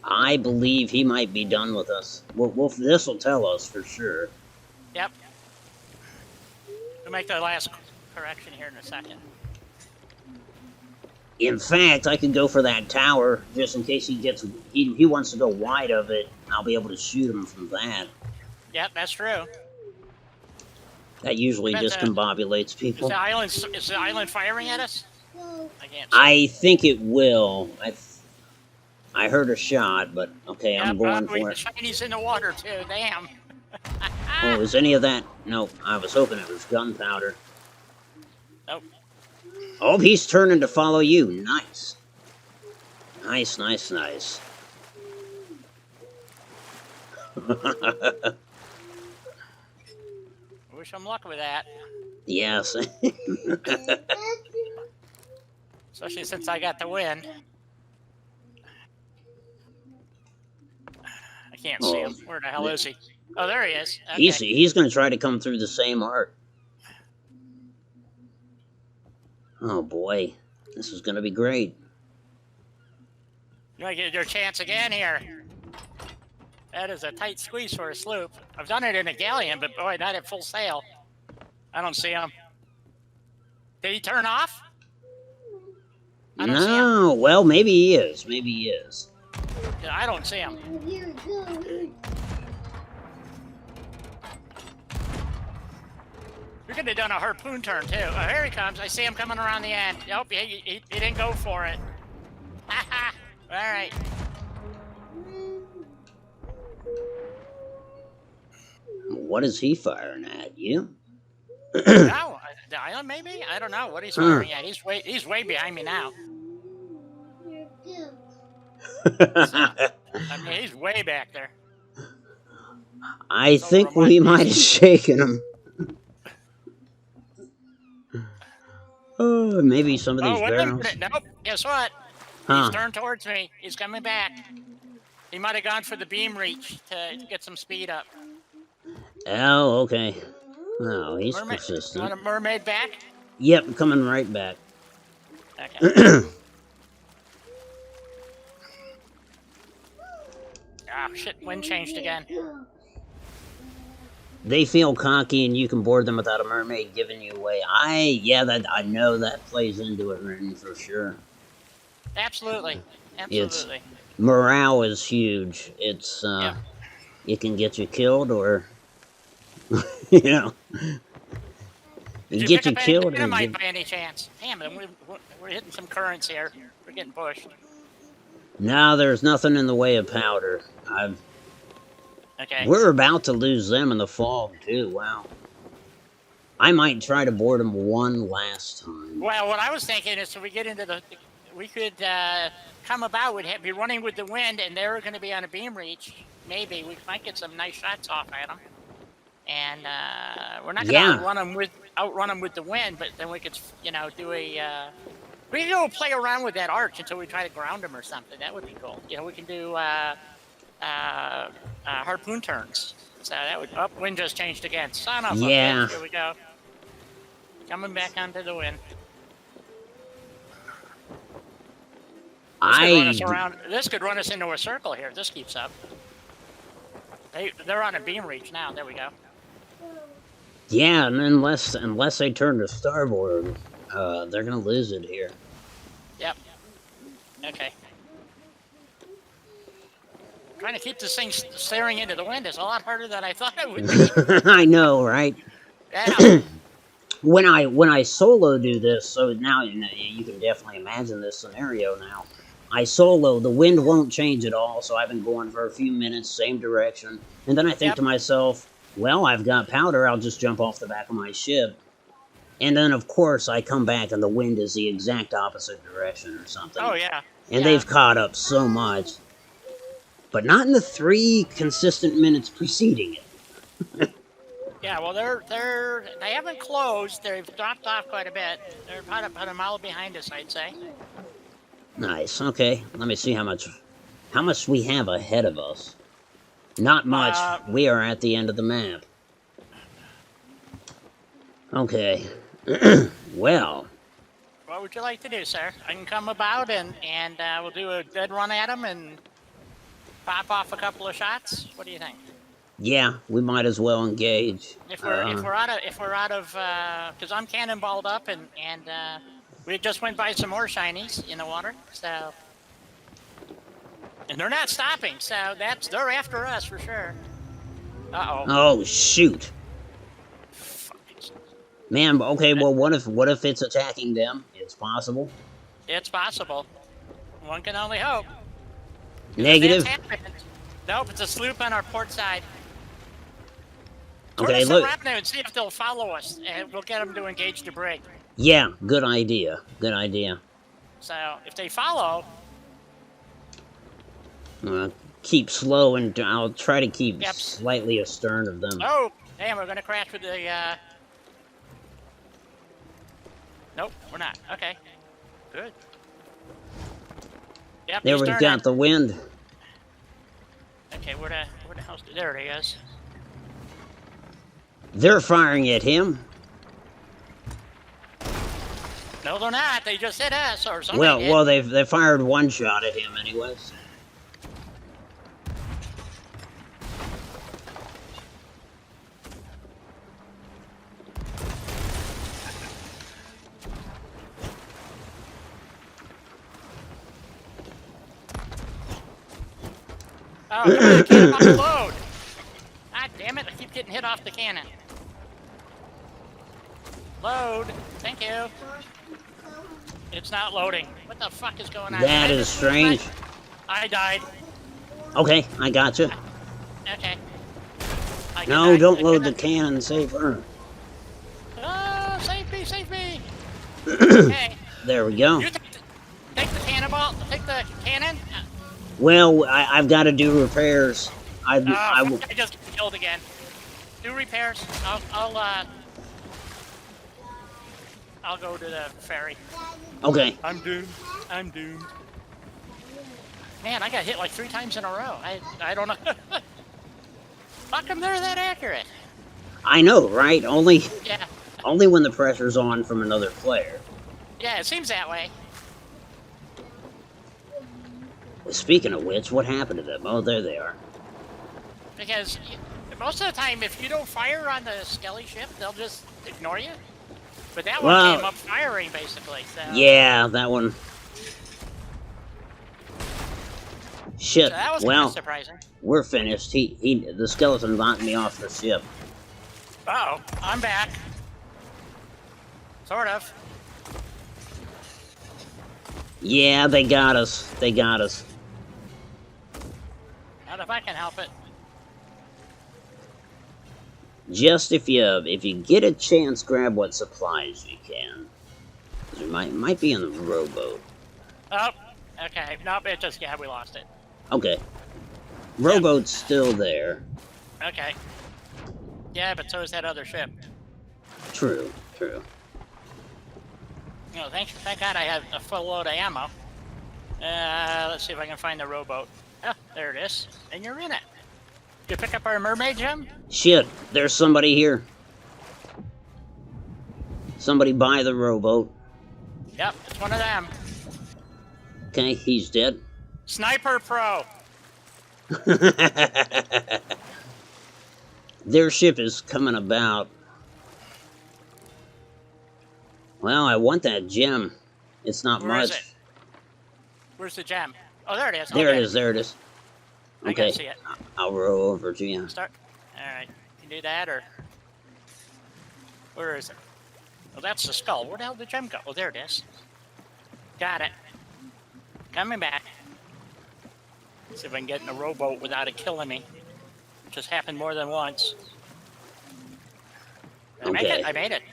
I believe he might be done with us. This will tell us for sure. Yep. We'll make the last correction here in a second. In fact, I could go for that tower, just in case he wants to go wide of it. I'll be able to shoot him from that. Yep, that's true. That usually discombobulates people. Is the island firing at us? I think it will. I heard a shot, but okay, I'm going for it. The Chinese in the water too. Damn. Oh, is any of that? No, I was hoping it was gunpowder. Nope. Oh, he's turning to follow you. Nice. Nice. Wish him luck with that. Yes. Especially since I got the win. I can't see him. Where the hell is he? Oh, there he is. Okay. He's going to try to come through the same arc. Oh boy, this is going to be great. You might get your chance again here. That is a tight squeeze for a sloop. I've done it in a galleon, but boy, not at full sail. I don't see him. Did he turn off? No, well, maybe he is. I don't see him. We could have done a harpoon turn, too. Oh, here he comes. I see him coming around the end. Nope, he didn't go for it. Ha! All right. What is he firing at? You? No, the island maybe? I don't know what he's firing at. He's way behind me now. I mean, he's way back there. I think we might have shaken him. Oh, maybe some of these barrels. Nope. Guess what? He's turned towards me. He's coming back. He might have gone for the beam reach to get some speed up. Oh, okay. Oh, he's persistent. Want a mermaid back? Yep, coming right back. Okay. Oh, shit. Wind changed again. They feel cocky and you can board them without a mermaid giving you away. I know that plays into it, Ren, for sure. Absolutely. Morale is huge. It's, it can get you killed or, you know. Did you Get pick you up any killed or dynamite get... by any chance? Damn, we're hitting some currents here. We're getting pushed. No, there's nothing in the way of powder. I've... Okay. We're about to lose them in the fog, too. Wow. I might try to board them one last time. Well, what I was thinking is, so we get into the, we could come about, we'd be running with the wind, and they're going to be on a beam reach. Maybe we might get some nice shots off at them, and we're not going to outrun them with the wind, but then we could, you know, do a. We can go play around with that arch until we try to ground them or something. That would be cool. You know, we can do harpoon turns. So that would. Oh, wind just changed again. Son of a bitch. Here we go. Coming back onto the wind. This could run us into a circle here if this keeps up. They're on a beam reach now. There we go. Yeah, and unless they turn to starboard, they're gonna lose it here. Yep. Okay. Trying to keep this thing staring into the wind is a lot harder than I thought it would be. I know, right? Yeah. When I solo do this, so now you can definitely imagine this scenario now. I solo, the wind won't change at all, so I've been going for a few minutes, same direction, and then I think to myself, well, I've got powder, I'll just jump off the back of my ship. And then, of course, I come back and the wind is the exact opposite direction or something. Oh, yeah. And they've caught up so much. But not in the 3 consistent minutes preceding it. Yeah, well, they haven't closed. They've dropped off quite a bit. They're about a mile behind us, I'd say. Nice. Okay, let me see how much we have ahead of us. Not much. We are at the end of the map. Okay. Well. What would you like to do, sir? I can come about and we'll do a dead run at them and pop off a couple of shots. What do you think? Yeah, we might as well engage. If we're out of because I'm cannonballed up and we just went by some more shinies in the water, so and they're not stopping, so they're after us for sure. Uh-oh. Oh shoot. Man, okay, well what if it's attacking them? It's possible. It's possible. One can only hope. Negative. Nope, it's a sloop on our port side. Okay, look. look. And see if they'll follow us, and we'll get them to engage the brig. Yeah, good idea. Good idea. So if they follow, keep slow, and I'll try to keep slightly astern of them. Oh, damn! We're gonna crash with the. Nope, we're not. Okay, good. Yep. There we've got the wind. Okay, where the hell's there it is. They're firing at him. No, they're not. They just hit us or something. Well, they fired one shot at him, anyways. Oh, come on, cannon off the load. God damn it, I keep getting hit off the cannon. Load. Thank you. It's not loading. What the fuck is going on? That is strange. I died. Okay, I gotcha. Okay. No, don't load the cannon, save her. Oh, save me, save me. Okay. There we go. You take the cannonball, take the cannon. Well, I've got to do repairs. I just got killed again. Do repairs. I'll go to the ferry. Okay. I'm doomed. I'm doomed. Man, I got hit like 3 times in a row. I don't know. How come they're that accurate? I know, right? Only when the pressure's on from another player. Yeah, it seems that way. Speaking of which, what happened to them? Oh, there they are. Because most of the time, if you don't fire on the Skelly ship, they'll just ignore you. But that one came up firing, basically. So. Yeah, that one. Shit. So that was kind of surprising. We're finished. The skeleton knocked me off the ship. Uh-oh, I'm back. Sort of. Yeah, they got us. They got us. Not if I can help it. Just if you get a chance, grab what supplies you can. 'Cause we might be in the rowboat. Oh, okay. Nope, it just, yeah, we lost it. Okay. Rowboat's still there. Okay. Yeah, but so is that other ship. True, true. You know, thank God I have a full load of ammo. Let's see if I can find the rowboat. Oh, there it is. And you're in it. Did you pick up our mermaid gem? Shit, there's somebody here. Somebody by the rowboat. Yep, it's one of them. Okay, he's dead. Sniper Pro. Their ship is coming about. Well, I want that gem. It's not Where much. is it? Where's the gem? Oh, there it is. There Okay. it is, there it is. I Okay, can see it. I'll row over to you. Start. All right. You can do that, or where is it? Oh, that's the skull. Where the hell did the gem go? Oh, there it is. Got it. Coming back. See if I can get in a rowboat without it killing me. Which has happened more than once. Did I make Okay. it? I made it.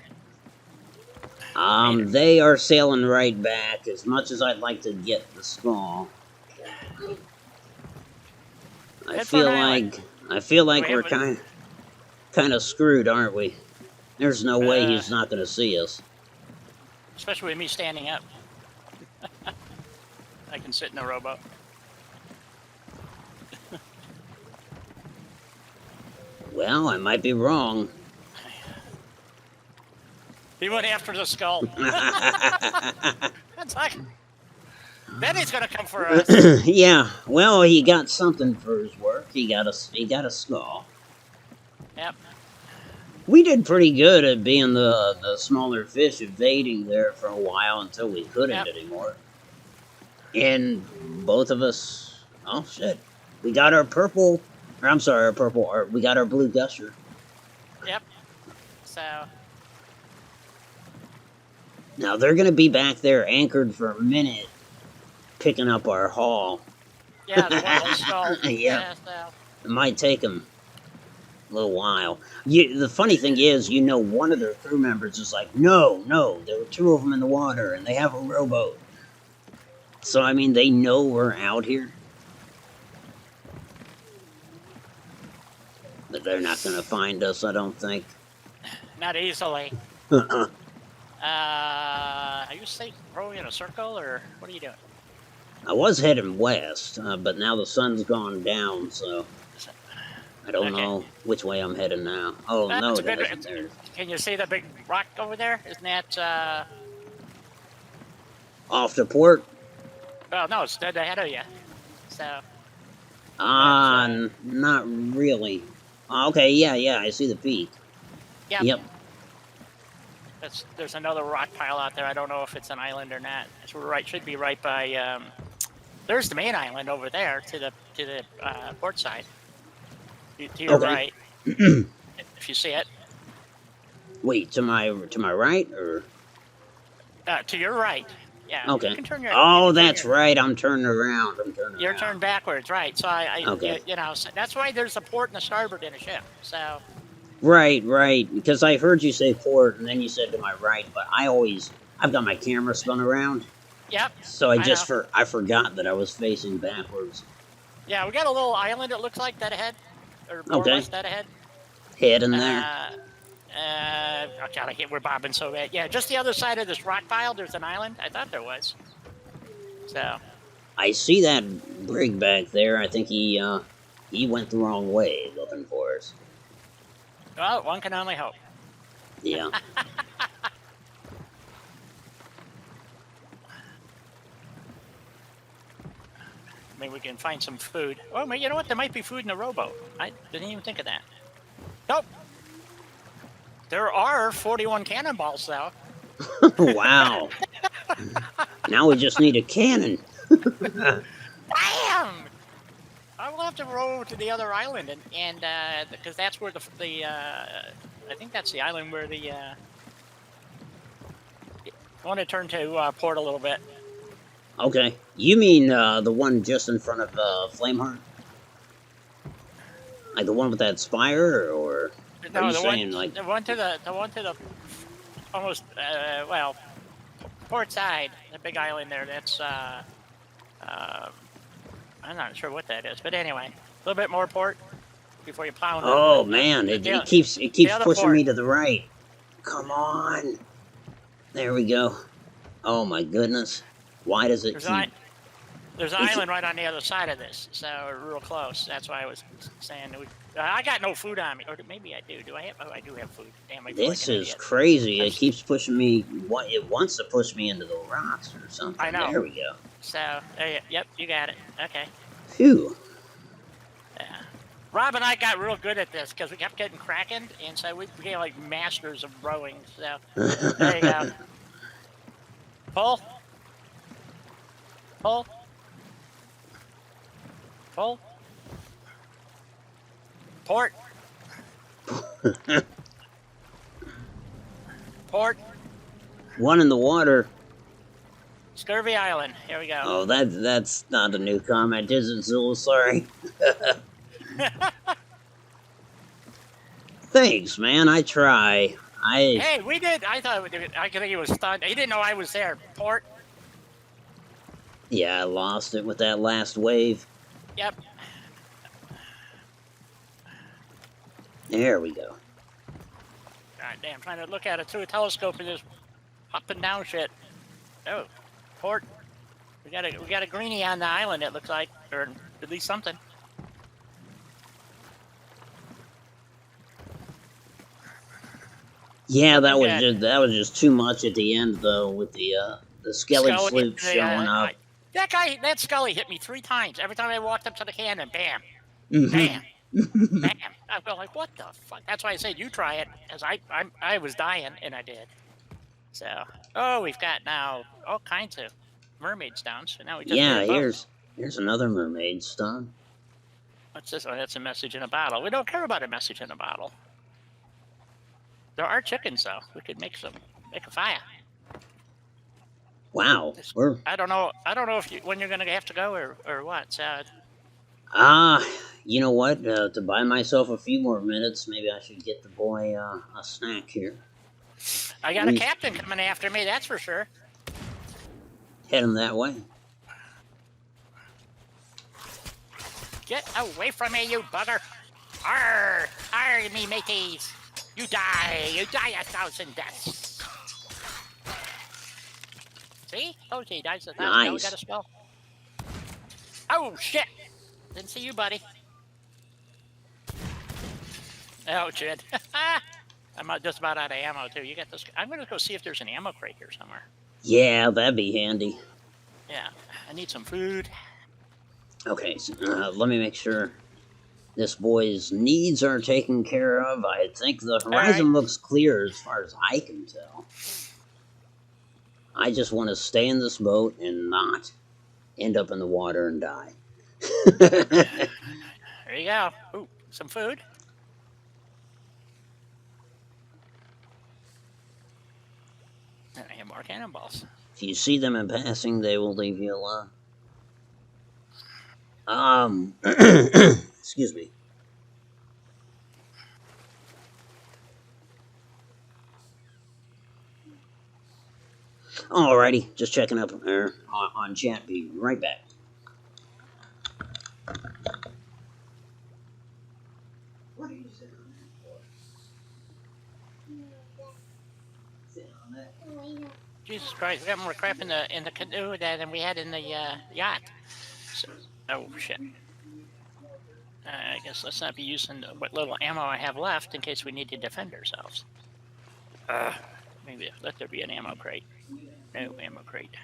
They are sailing right back. As much as I'd like to get the skull, I Head for feel an like island. we're kind of screwed, aren't we? There's no way Uh. he's not going to see us. Especially with me standing up. I can sit in a rowboat. Well, I might be wrong. He went after the skull. That's like, then he's gonna come for us. Yeah. Well, he got something for his work. He got a skull. Yep. We did pretty good at being the smaller fish evading there for a while until we couldn't Yep. anymore. And both of us, oh shit, we got our purple, or I'm sorry, we got our blue gusher. Yep. So. Now they're gonna be back there anchored for a minute, picking up our haul. Yeah, the one with the skull. Yep. Yeah, so. It might take them a little while. The funny thing is, one of their crew members is like, no, there were two of them in the water, and they have a rowboat. So, I mean, they know we're out here. But they're not going to find us, I don't think. Not easily. Are you rowing in a circle, or what are you doing? I was heading west, but now the sun's gone down, so I don't know which way I'm heading now. Oh, no, there it is. Can you see the big rock over there? Isn't that, Off to port? Oh, no, it's dead ahead of you. So. Not really. Okay, yeah, I see the peak. Yep. There's another rock pile out there. I don't know if it's an island or not. Should be right by. There's the main island over there to the port side. To your right, if you see it. Wait, to my right or? To your right. Yeah. Okay. You can turn That's right. I'm turning around. You're turned backwards, right? So Okay. So that's why there's a port and a starboard in a ship. So. Right. Because I heard you say port, and then you said to my right, but I've got my camera spun around. Yep. So I forgot that I was facing backwards. Yeah, we got a little island. It looks like that ahead, or more or less that ahead. Head in there. Oh God, we're bobbing so bad. Yeah, just the other side of this rock pile, there's an island. I thought there was. So. I see that brig back there. I think he went the wrong way looking for us. Well, one can only hope. Yeah. Maybe we can find some food. Oh, you know what? There might be food in the rowboat. I didn't even think of that. Nope. There are 41 cannonballs, though. Wow. Now we just need a cannon. Bam! I will have to row to the other island, and because that's where I think that's the island where the want to turn to port a little bit. Okay. You mean the one just in front of Flameheart? Like the one with that spire, or are No, you the saying like the one to the almost well, port side, the big island there. That's I'm not sure what that is, but anyway, a little bit more port before you pound oh man, it keeps the other pushing port. me to the right. Come on. There we go. Oh my goodness. Why does it keep... There's an island right on the other side of this, so we're real close. That's why I was saying I got no food on me, or maybe I do. Do I have? Oh, I do have food. Damn, I feel This like an is idiot. crazy. It keeps pushing me. It wants to push me into the rocks or something. I know. There we go. So, yep, you got it. Okay. Phew. Yeah. Rob and I got real good at this because we kept getting krakened, and so we became like masters of rowing. So, there you go. Pull. Pull. Pull. Port. Port. One in the water. Scurvy Island. Here we go. Oh, that's not a new comment, is it, Zul? Sorry. Thanks, man. I try. Hey, we did. I think he was stunned. He didn't know I was there. Port. Yeah, I lost it with that last wave. Yep. There we go. God damn, I'm trying to look at it through a telescope and just up and down shit. Oh, port. We got a greenie on the island. It looks like, or at least something. Yeah, that was just too much at the end though, with the Skelly sloop showing up. That Scully hit me 3 times. Every time I walked up to the cannon, bam, bam, bam. I felt like, what the fuck? That's why I said you try it, as I was dying and I did. So, oh, we've got now all kinds of mermaids down. So now we just yeah, here's another mermaid stone. What's this? Oh, that's a message in a bottle. We don't care about a message in a bottle. There are chickens though. We could make a fire. Wow. I don't know when you're gonna have to go or what. So. You know what? To buy myself a few more minutes, maybe I should get the boy a snack here. I got a captain coming after me, that's for sure. Head him that way. Get away from me, you bugger! Arr! Arr, me mateys! You die 1,000 deaths. See? Oh, he dies 1,000. Nice. Now we got a spell. Oh, shit! Didn't see you, buddy. Oh, shit. I'm just about out of ammo, too. You got this. I'm going to go see if there's an ammo crate here somewhere. Yeah, that'd be handy. Yeah, I need some food. Okay, so, let me make sure this boy's needs are taken care of. I think the horizon looks clear as far as I can tell. I just want to stay in this boat and not end up in the water and die. There you go. Ooh, some food. And I have more cannonballs. If you see them in passing, they will leave you alone. Excuse me. Alrighty, just checking up on chat. Be right back. What are you sitting on that for? Jesus Christ, we got more crap in the canoe than we had in the yacht. So, oh shit. I guess let's not be using what little ammo I have left in case we need to defend ourselves. Maybe let there be an ammo crate. No ammo crate.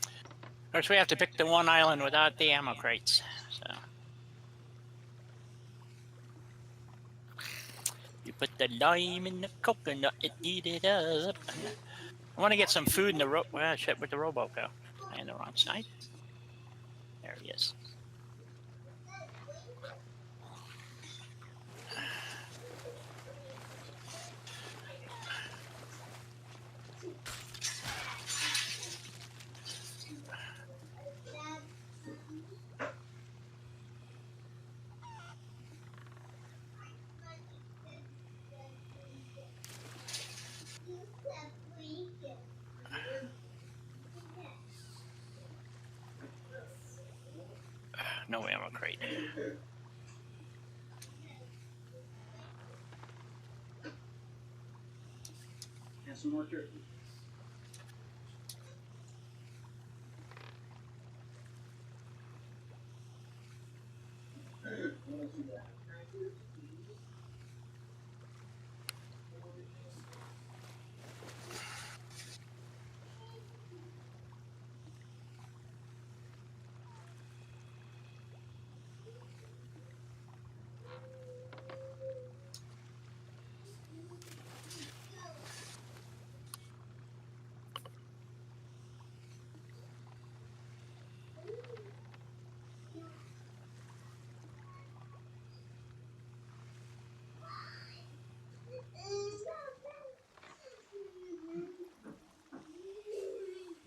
Of course, we have to pick the one island without the ammo crates. So you put the lime in the coconut, it eat it up. I want to get some food in the well, shit, where'd the rowboat go? Am I on the wrong side? There he is. no ammo crate. Have some more turkey. What else you got?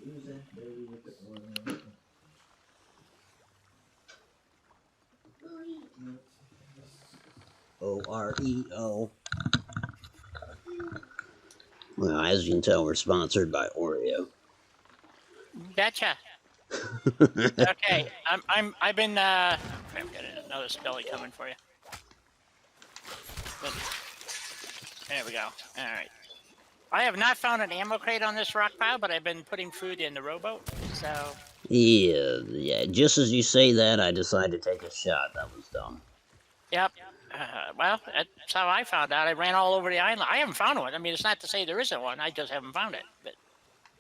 Who's that baby with the Oreo? Oreo. Well, as you can tell, we're sponsored by Oreo. Betcha. Okay, I've been I'm getting another skelly coming for you. There we go. All right. I have not found an ammo crate on this rock pile, but I've been putting food in the rowboat, so... Yeah, just as you say that, I decided to take a shot. That was dumb. Yep. Well, that's how I found out. I ran all over the island. I haven't found one. I mean, it's not to say there isn't one. I just haven't found it. But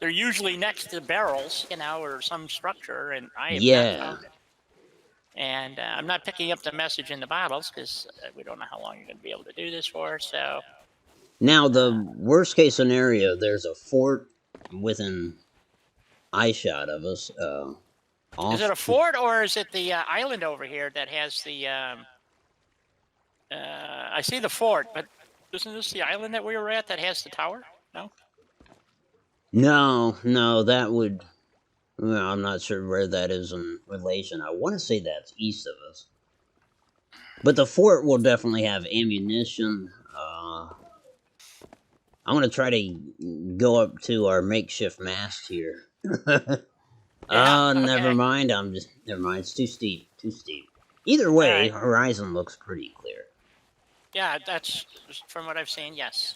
they're usually next to barrels, you know, or some structure, and I have not found it. And I'm not picking up the message in the bottles because we don't know how long you're going to be able to do this for, so... Now, the worst case scenario, there's a fort within eye shot of us. Is it a fort or is it the island over here that has the... I see the fort, but isn't this the island that we were at that has the tower? No? No, that would... Well, I'm not sure where that is in relation. I want to say that's east of us. But the fort will definitely have ammunition. I'm going to try to go up to our makeshift mast here. Never mind. Never mind. It's too steep. Either way, horizon looks pretty clear. Yeah, that's from what I've seen, yes.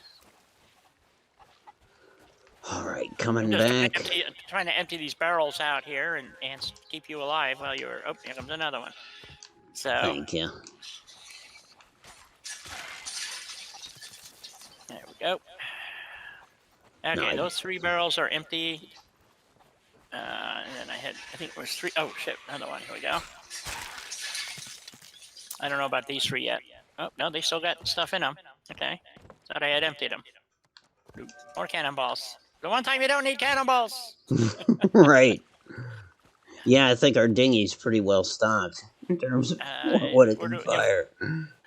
Alright, coming back. Trying to empty these barrels out here and keep you alive while you're... Oh, here comes another one. So... Thank you. There we go. Okay, those 3 barrels are empty. And then I think it was 3... Oh, shit, another one. Here we go. I don't know about these 3 yet. Oh, no, they still got stuff in them. Okay. Thought I had emptied them. More cannonballs. The one time you don't need cannonballs! Right. Yeah, I think our dinghy's pretty well stocked in terms of what it can fire.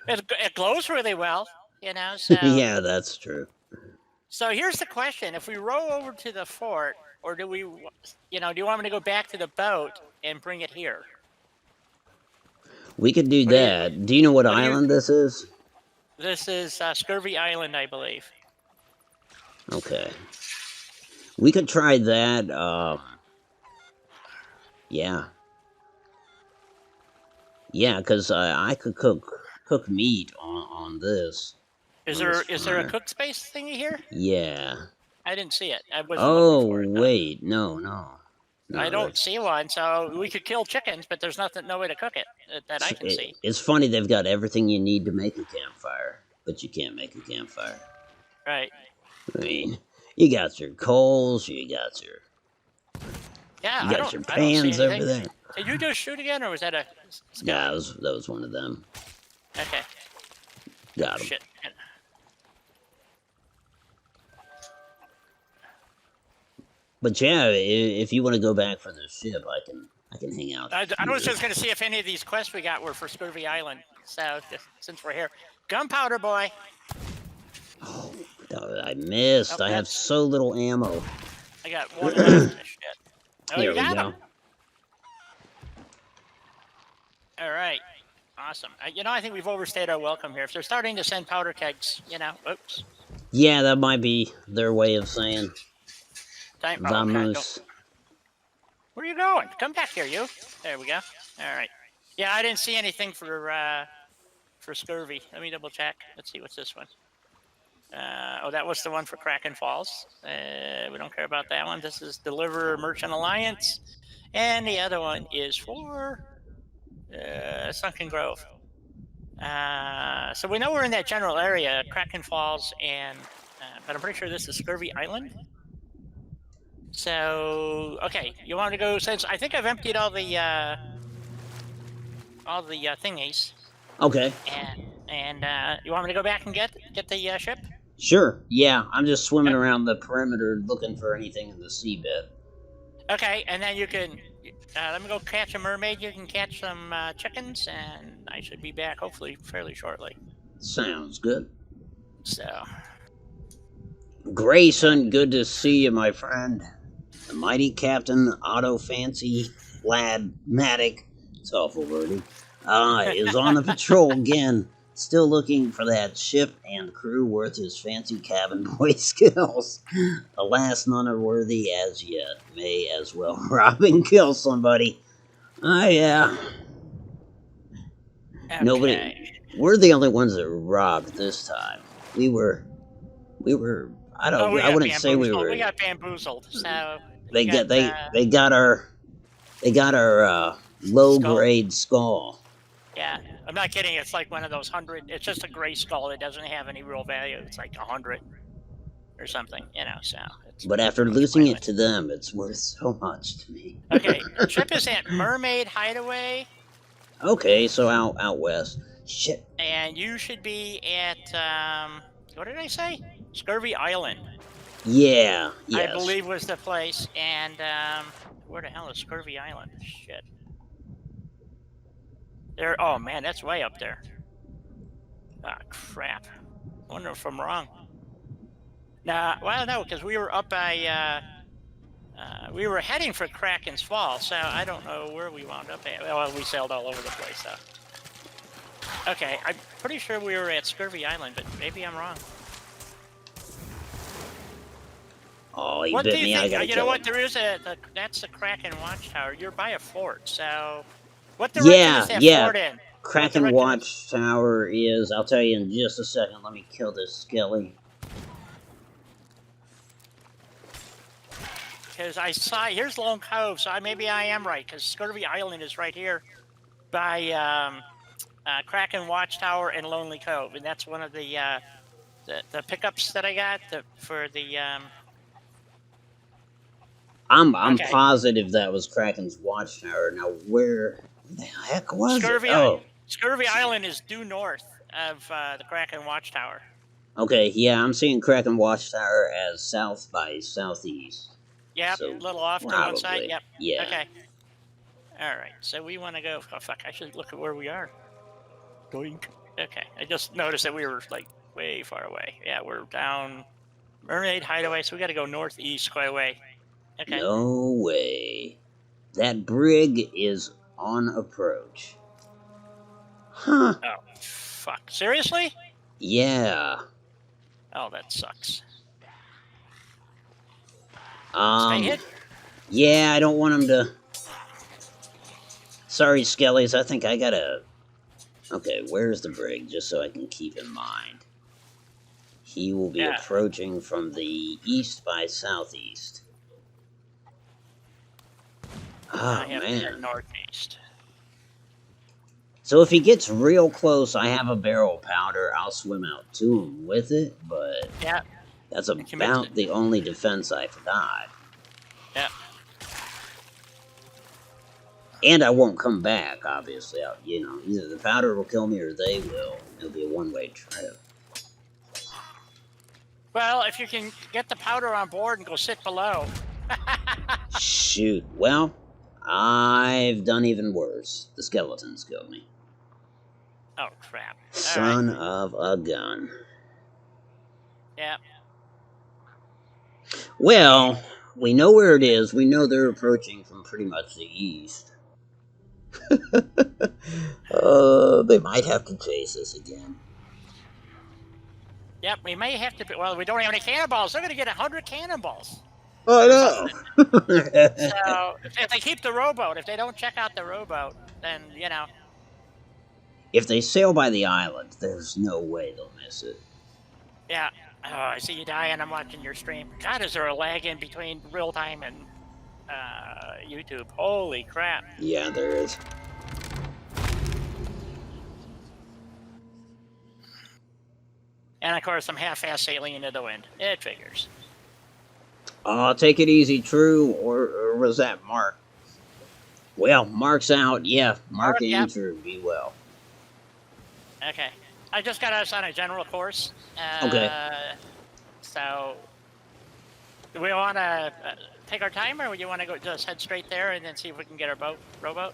It glows really well, you know, so... Yeah, that's true. So here's the question. If we row over to the fort, or do we, you know, do you want me to go back to the boat and bring it here? We could do that. Do you know what island this is? This is Scurvy Island, I believe. Okay. We could try that. Yeah. Yeah, because I could cook meat on this. Is there a cook space thingy here? Yeah. I didn't see it. I wasn't looking for it, wait, no. I don't see one, so we could kill chickens, but there's no way to cook it that I can see. It's funny, they've got everything you need to make a campfire, but you can't make a campfire. Right. I mean, you got your coals, you got your... Yeah, you got your pans over there. Did you just shoot again, or was that a... Yeah, that was one of them. Okay. Got him. Shit. But yeah, if you want to go back for the ship, I can hang out. I was just going to see if any of these quests we got were for Scurvy Island. So since we're here, Gunpowder Boy. Oh, I missed. I have so little ammo. I got one left. Shit. Oh, Here you got we go. him. All right. Awesome. You know, I think we've overstayed our welcome here. If they're starting to send powder kegs, you know, oops. Yeah, that might be their way of saying Vamos. Where are you going? Come back here, you. There we go. All right. Yeah, I didn't see anything for scurvy. Let me double check. Let's see, what's this one? Oh, that was the one for Kraken Falls. We don't care about that one. This is Deliver Merchant Alliance, and the other one is for Sunken Grove. So we know we're in that general area, Kraken Falls, and but I'm pretty sure this is Scurvy Island. So okay, you want to go, since I think I've emptied all the thingies, Okay. and you want me to go back and get the ship? Sure. Yeah, I'm just swimming Uh, around the perimeter looking for anything in the seabed. Okay, and then you can let me go catch a mermaid. You can catch some chickens, and I should be back hopefully fairly shortly. Sounds good. So, Grayson, good to see you, my friend. The mighty Captain Otto Fancy Lad Matic, it's awful wording, is on the patrol again, still looking for that ship and crew worth his fancy cabin boy skills. Alas, none are worthy as yet. May as well rob and kill somebody. Yeah. okay. Nobody. We're the only ones that robbed this time. We were. I don't. I wouldn't say we were. We got bamboozled. So They got our low grade skull. Yeah, I'm not kidding. It's like one of those 100. It's just a gray skull. It doesn't have any real value. It's like 100 or something, So. But after losing it to them, it's worth so much to me. Okay, the ship is at Mermaid Hideaway. Okay, so out west. Shit. And you should be at what did I say? Scurvy Island. Yeah. Yes. I believe was the place. And where the hell is Scurvy Island? Shit. There. Oh man, that's way up there. Ah, crap. I wonder if I'm wrong. Nah, well, no, because we were up by. We were heading for Kraken's Fall, so I don't know where we wound up at. Well, we sailed all over the place, so. Okay, I'm pretty sure we were at Scurvy Island, but maybe I'm wrong. Oh, you bit me. I gotta You kill know what? him. There is that's the Kraken Watchtower. You're by a fort, so. What direction is that fort in? Kraken Watchtower is. I'll tell you in just a second. Let me kill this skelly. Because I saw, here's Lone Cove, so maybe I am right, because Scurvy Island is right here by Kraken Watchtower and Lonely Cove, and that's one of the pickups that I got for the. I'm positive that was Kraken's Watchtower. Now where the heck was it? Oh, Scurvy Island is due north of the Kraken Watchtower. Okay, yeah, I'm seeing Kraken Watchtower as south by southeast. Yep, so a little off probably. to one side. Yep. Yeah. Okay. All right. So we want to go. Oh fuck! I should look at where we are. Doink. Okay. I just noticed that we were like way far away. Yeah, we're down Mermaid Hideaway, so we got to go northeast quite a way. Okay. No way. That brig is on approach. Huh. Oh fuck! Seriously? Yeah. Oh, that sucks. Stay hid? Yeah, I don't want him to. Sorry, Skellies. I think I gotta. Okay, where's the brig? Just so I can keep in mind. He will be approaching from the east by southeast. Oh, man. Northeast. So if he gets real close, I have a barrel powder. I'll swim out to him with it, but that's about the only defense I've got. Yeah. And I won't come back, obviously. Either the powder will kill me or they will. It'll be a one-way trip. Well, if you can get the powder on board and go sit below. Shoot. Well, I've done even worse. The skeletons killed me. Oh, crap. Son of a gun. Yeah. Well, we know where it is. We know they're approaching from pretty much the east. They might have to chase us again. Yep, we may have to. Well, we don't have any cannonballs. They're going to get 100 cannonballs. Oh, no. So, if they keep the rowboat, if they don't check out the rowboat, then, If they sail by the island, there's no way they'll miss it. Yeah. Oh, I see you dying. I'm watching your stream. God, is there a lag in between real time and YouTube? Holy crap. Yeah, there is. And of course, I'm half-ass sailing into the wind. It figures. Take it easy, True, or was that Mark? Well, Mark's out. Yeah, Mark and you, Yep. True, be well. Okay. I just got us on a general course. Okay. So, do we want to take our time, or do you want to go just head straight there and then see if we can get our rowboat?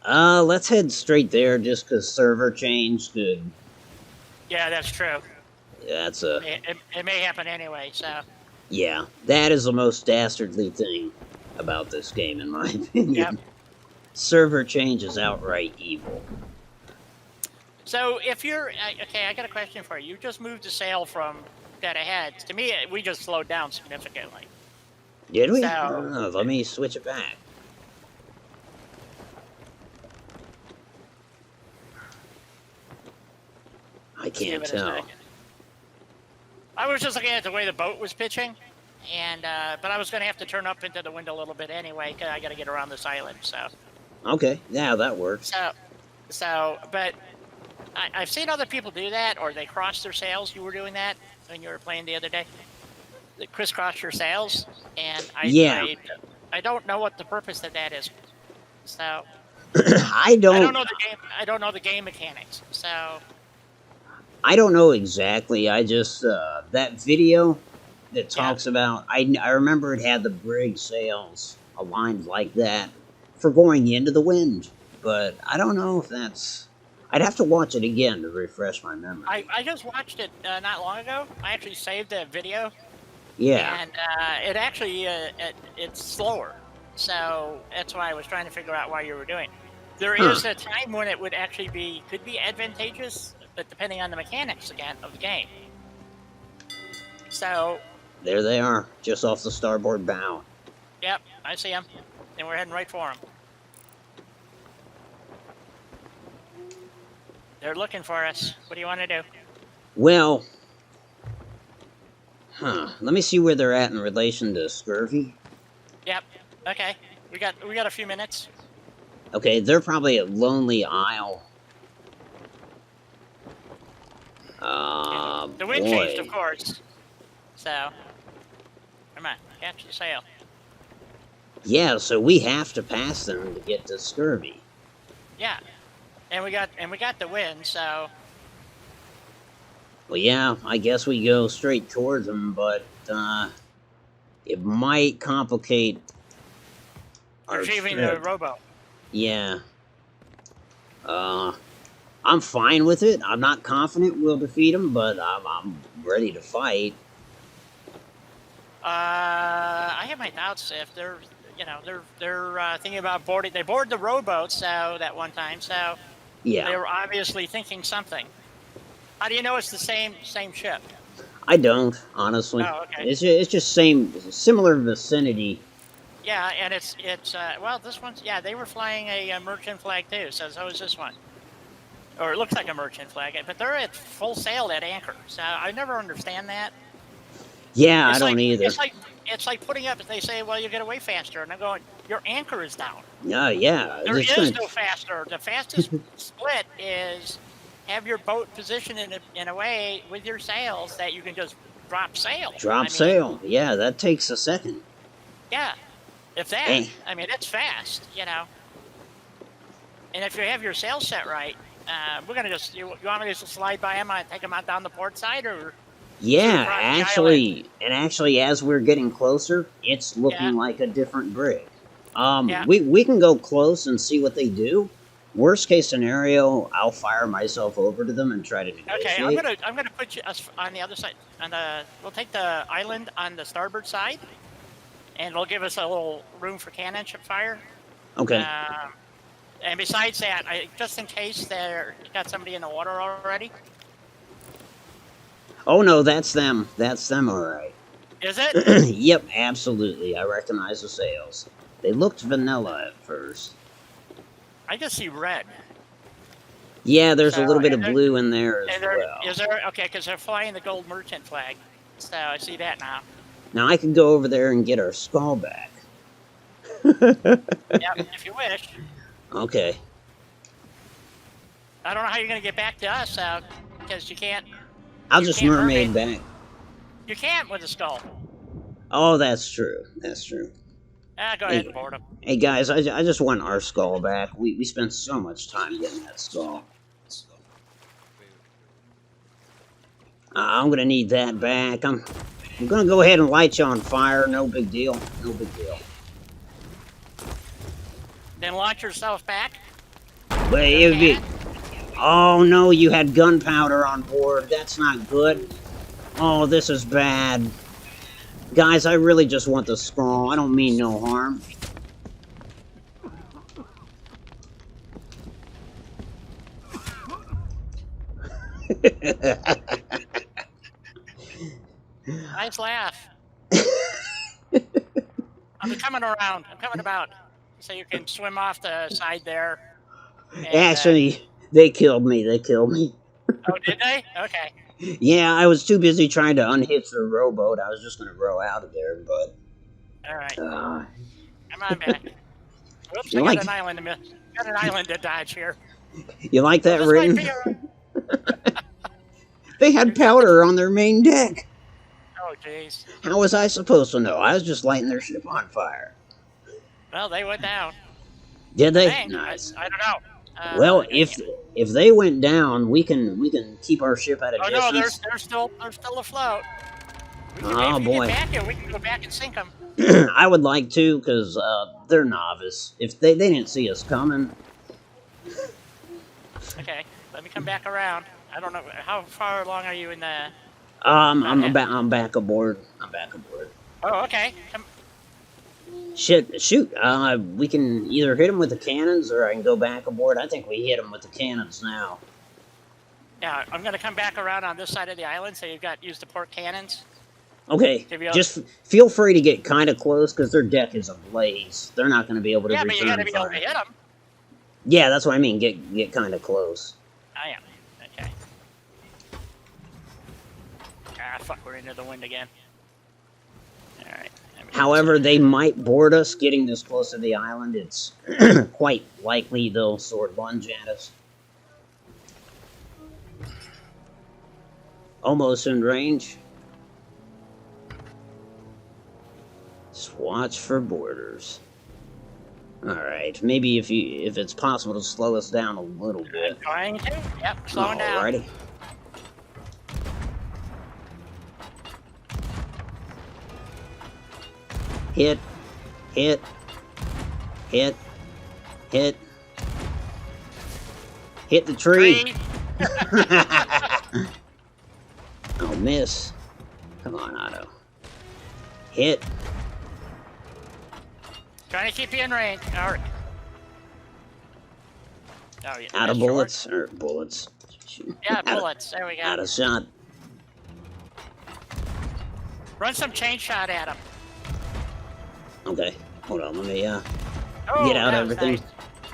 Let's head straight there, just because server change could. Yeah, that's true. That's a. It may happen anyway, so. Yeah, that is the most dastardly thing about this game, in my opinion. Yep. Server change is outright evil. So if you're okay, I got a question for you. You just moved the sail from dead ahead. To me, we just slowed down significantly. Did we? So, I don't know. Let me switch it back. I can't tell. I was just looking at the way the boat was pitching, and but I was going to have to turn up into the wind a little bit anyway, because I got to get around this island. So. Okay, yeah, that works. But I've seen other people do that, or they cross their sails. You were doing that when you were playing the other day. They crisscross your sails, and I don't know what the purpose of that is. So. I don't know the game. I don't know the game mechanics. So. I don't know exactly. I just that video that talks about. I remember it had the brig sails aligned like that for going into the wind, but I don't know if that's. I'd have to watch it again to refresh my memory. I just watched it not long ago. I actually saved the video. Yeah. And it actually it's slower, so that's why I was trying to figure out why you were doing. There is a time when it would actually could be advantageous, but depending on the mechanics again of the game. So. There they are, just off the starboard bow. Yep, I see them, and we're heading right for them. They're looking for us. What do you want to do? Well, let me see where they're at in relation to scurvy. Yep. Okay. We got a few minutes. Okay, they're probably at Lonely Isle. The wind changed, of course. So, come on, catch the sail. Yeah, so we have to pass them to get to scurvy. Yeah, and we got the wind, so. Well, yeah, I guess we go straight towards them, but it might complicate our retrieving trip. the rowboat. Yeah. I'm fine with it. I'm not confident we'll defeat them, but I'm ready to fight. I have my doubts if they're thinking about boarding. They boarded the rowboat that one time, so yeah, they were obviously thinking something. How do you know it's the same ship? I don't, honestly. Oh, okay. It's just similar vicinity. Yeah, and it's well, this one's they were flying a merchant flag too, so is this one. Or it looks like a merchant flag, but they're at full sail at anchor. So I never understand that. Yeah, I don't either. It's like putting up. They say, "Well, you get away faster," and I'm going, "Your anchor is down." Yeah. There is no faster. The fastest split is have your boat positioned in a way with your sails that you can just drop sail. Sail. Yeah, that takes a second. Yeah, if that. Hey. I mean, it's fast, And if you have your sails set right. We're gonna you want me to just slide by them and take them out down the port side, or? Yeah, actually, as we're getting closer, it's looking like a different brig. We can go close and see what they do. Worst case scenario, I'll fire myself over to them and try to negotiate. Okay, I'm gonna put us on the other side. We'll take the island on the starboard side, and it'll give us a little room for cannon ship fire. Okay. And besides that, just in case they're got somebody in the water already. Oh no, that's them. That's them, all right. Is it? Yep, absolutely. I recognize the sails. They looked vanilla at first. I just see red. Yeah, there's So, a little bit of blue in there as is there, well. is there, okay, because they're flying the gold merchant flag. So I see that now. Now I could go over there and get our skull back. Yep, if you wish. Okay. I don't know how you're going to get back to us, because you can't. I'll You just can't mermaid mermaid. back. You can't with a skull. Oh, that's true. That's true. Go ahead Hey, and board them. hey guys, I just want our skull back. We spent so much time getting that skull. I'm gonna need that back. I'm gonna go ahead and light you on fire. No big deal. No big deal. Then launch yourself back. But it would be. Oh no, you had gunpowder on board. That's not good. Oh, this is bad. Guys, I really just want the skull. I don't mean no harm. Nice laugh. I'm coming around. I'm coming about. So you can swim off the side there. And, Actually, they killed me. They killed me. oh, did they? Okay. Yeah, I was too busy trying to unhitch the rowboat. I was just gonna row out of there, but. All right. Uh, Come on back. Whoops! you I got like an island. Got an island to dodge here. you like that This might written? be a. They had powder on their main deck. Oh, jeez. How was I supposed to know? I was just lighting their ship on fire. Well, they went down. Did they? Dang, Nice. I don't know. Well, if they went down, we can keep our ship at a oh no, distance. they're still afloat. We can, Oh if we boy, get back here, we can go back and sink them. I would like to, because they're novice. If they didn't see us coming. Okay, let me come back around. I don't know how far along are you in the. I'm back aboard. I'm back aboard. Oh, okay. Come. Shoot. We can either hit them with the cannons, or I can go back aboard. I think we hit them with the cannons now. Yeah, I'm gonna come back around on this side of the island, so you've got use the port cannons. Okay, just feel free to get kind of close, because their deck is ablaze. They're not going to be able to return fire. Yeah, but you gotta be able to hit them. Yeah, that's what I mean. Get kind of close. I am. Okay. Ah, fuck, we're into the wind again. Alright. However, they might board us getting this close to the island. It's quite likely they'll sword lunge at us. Almost in range. Just watch for boarders. Alright, maybe if it's possible to slow us down a little bit. I'm trying to. Yep, slowing down. Alrighty. Hit. Hit. Hit. Hit. Hit the tree. Oh, miss. Come on, Otto. Hit. Trying to keep you in range. All right. Oh, yeah. Out of bullets or bullets. Yeah, bullets. There we go. Out of shot. Run some chain shot at him. Okay, hold on. Let me get out everything. Nice.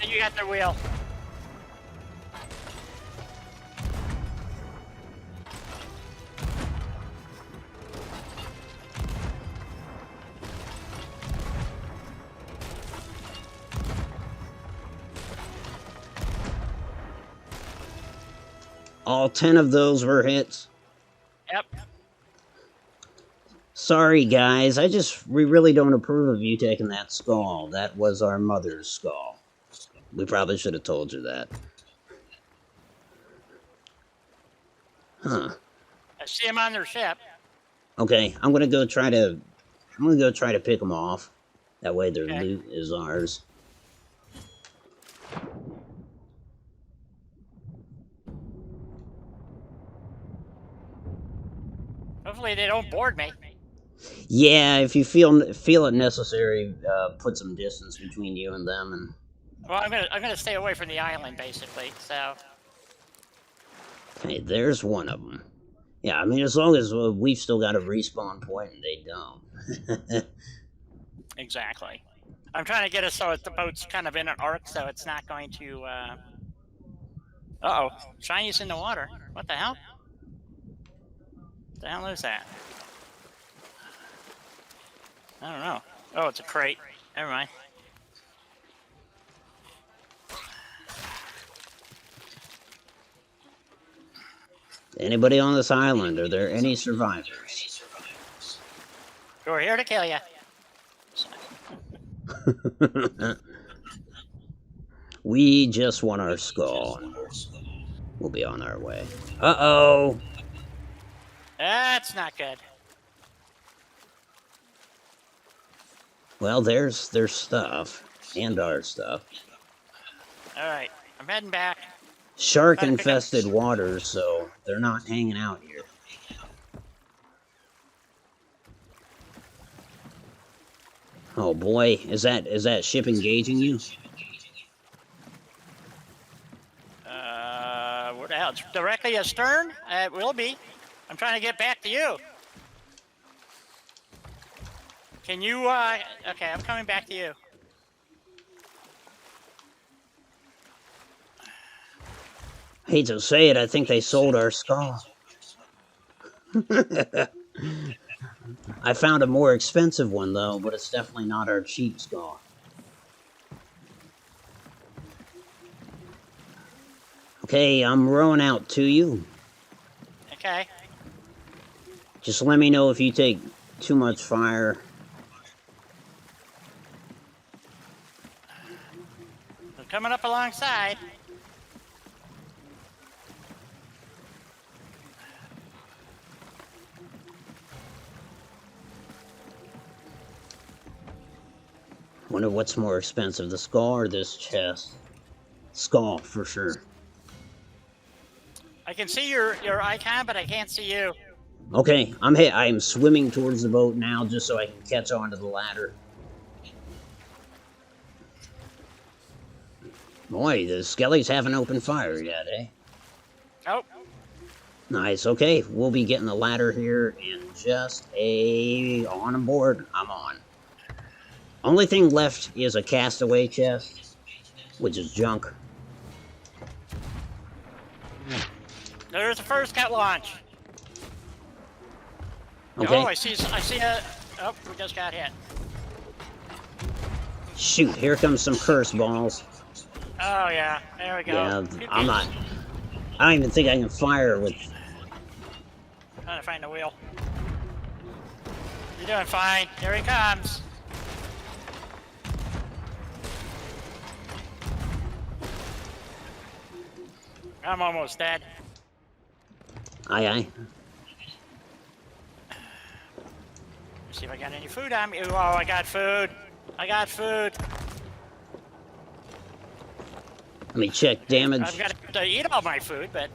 And you got the wheel. All 10 of those were hits. Yep. Sorry, guys. We really don't approve of you taking that skull. That was our mother's skull. We probably should have told you that. Huh. I see him on their ship. Okay, I'm gonna go try to pick them off. That way their loot is ours. Hopefully they don't board me. Yeah, if you feel it necessary, put some distance between you and them, and. Well, I'm gonna stay away from the island, basically. So. Okay, there's one of them. Yeah, I mean, as long as we've still got a respawn point and they don't. Exactly. I'm trying to get it so the boat's kind of in an arc, so it's not going to. Uh-oh. Shiny's in the water. What the hell? What the hell is that? I don't know. Oh, it's a crate. Never mind. Anybody on this island? Are there any survivors? We're here to kill you. We just want our skull. We'll be on our way. Uh-oh! That's not good. Well, there's their stuff. And our stuff. Alright, I'm heading back. Shark-infested waters, so they're not hanging out here. Oh boy, is that ship engaging you? Where the hell? It's directly astern? It will be. I'm trying to get back to you. Can you, okay, I'm coming back to you. Hate to say it, I think they sold our skull. I found a more expensive one, though, but it's definitely not our cheap skull. Okay, I'm rowing out to you. Okay. Just let me know if you take too much fire. I'm coming up alongside. Wonder what's more expensive, the skull or this chest? Skull, for sure. I can see your icon, but I can't see you. Okay, I'm swimming towards the boat now just so I can catch onto the ladder. Boy, the skellies haven't opened fire yet, eh? Oh. Nice, okay, we'll be getting the ladder here in just on board. I'm on. Only thing left is a castaway chest, which is junk. There's the first cat launch. Okay. Oh, I see a, oh, we just got hit. Shoot, here comes some curse balls. Oh yeah, there we go. Yeah, I don't even think I can fire with... Trying to find the wheel. You're doing fine. Here he comes. I'm almost dead. Aye, aye. Let's see if I got any food on me. Oh, I got food. I got food. Let me check damage. I've got to eat all my food, but...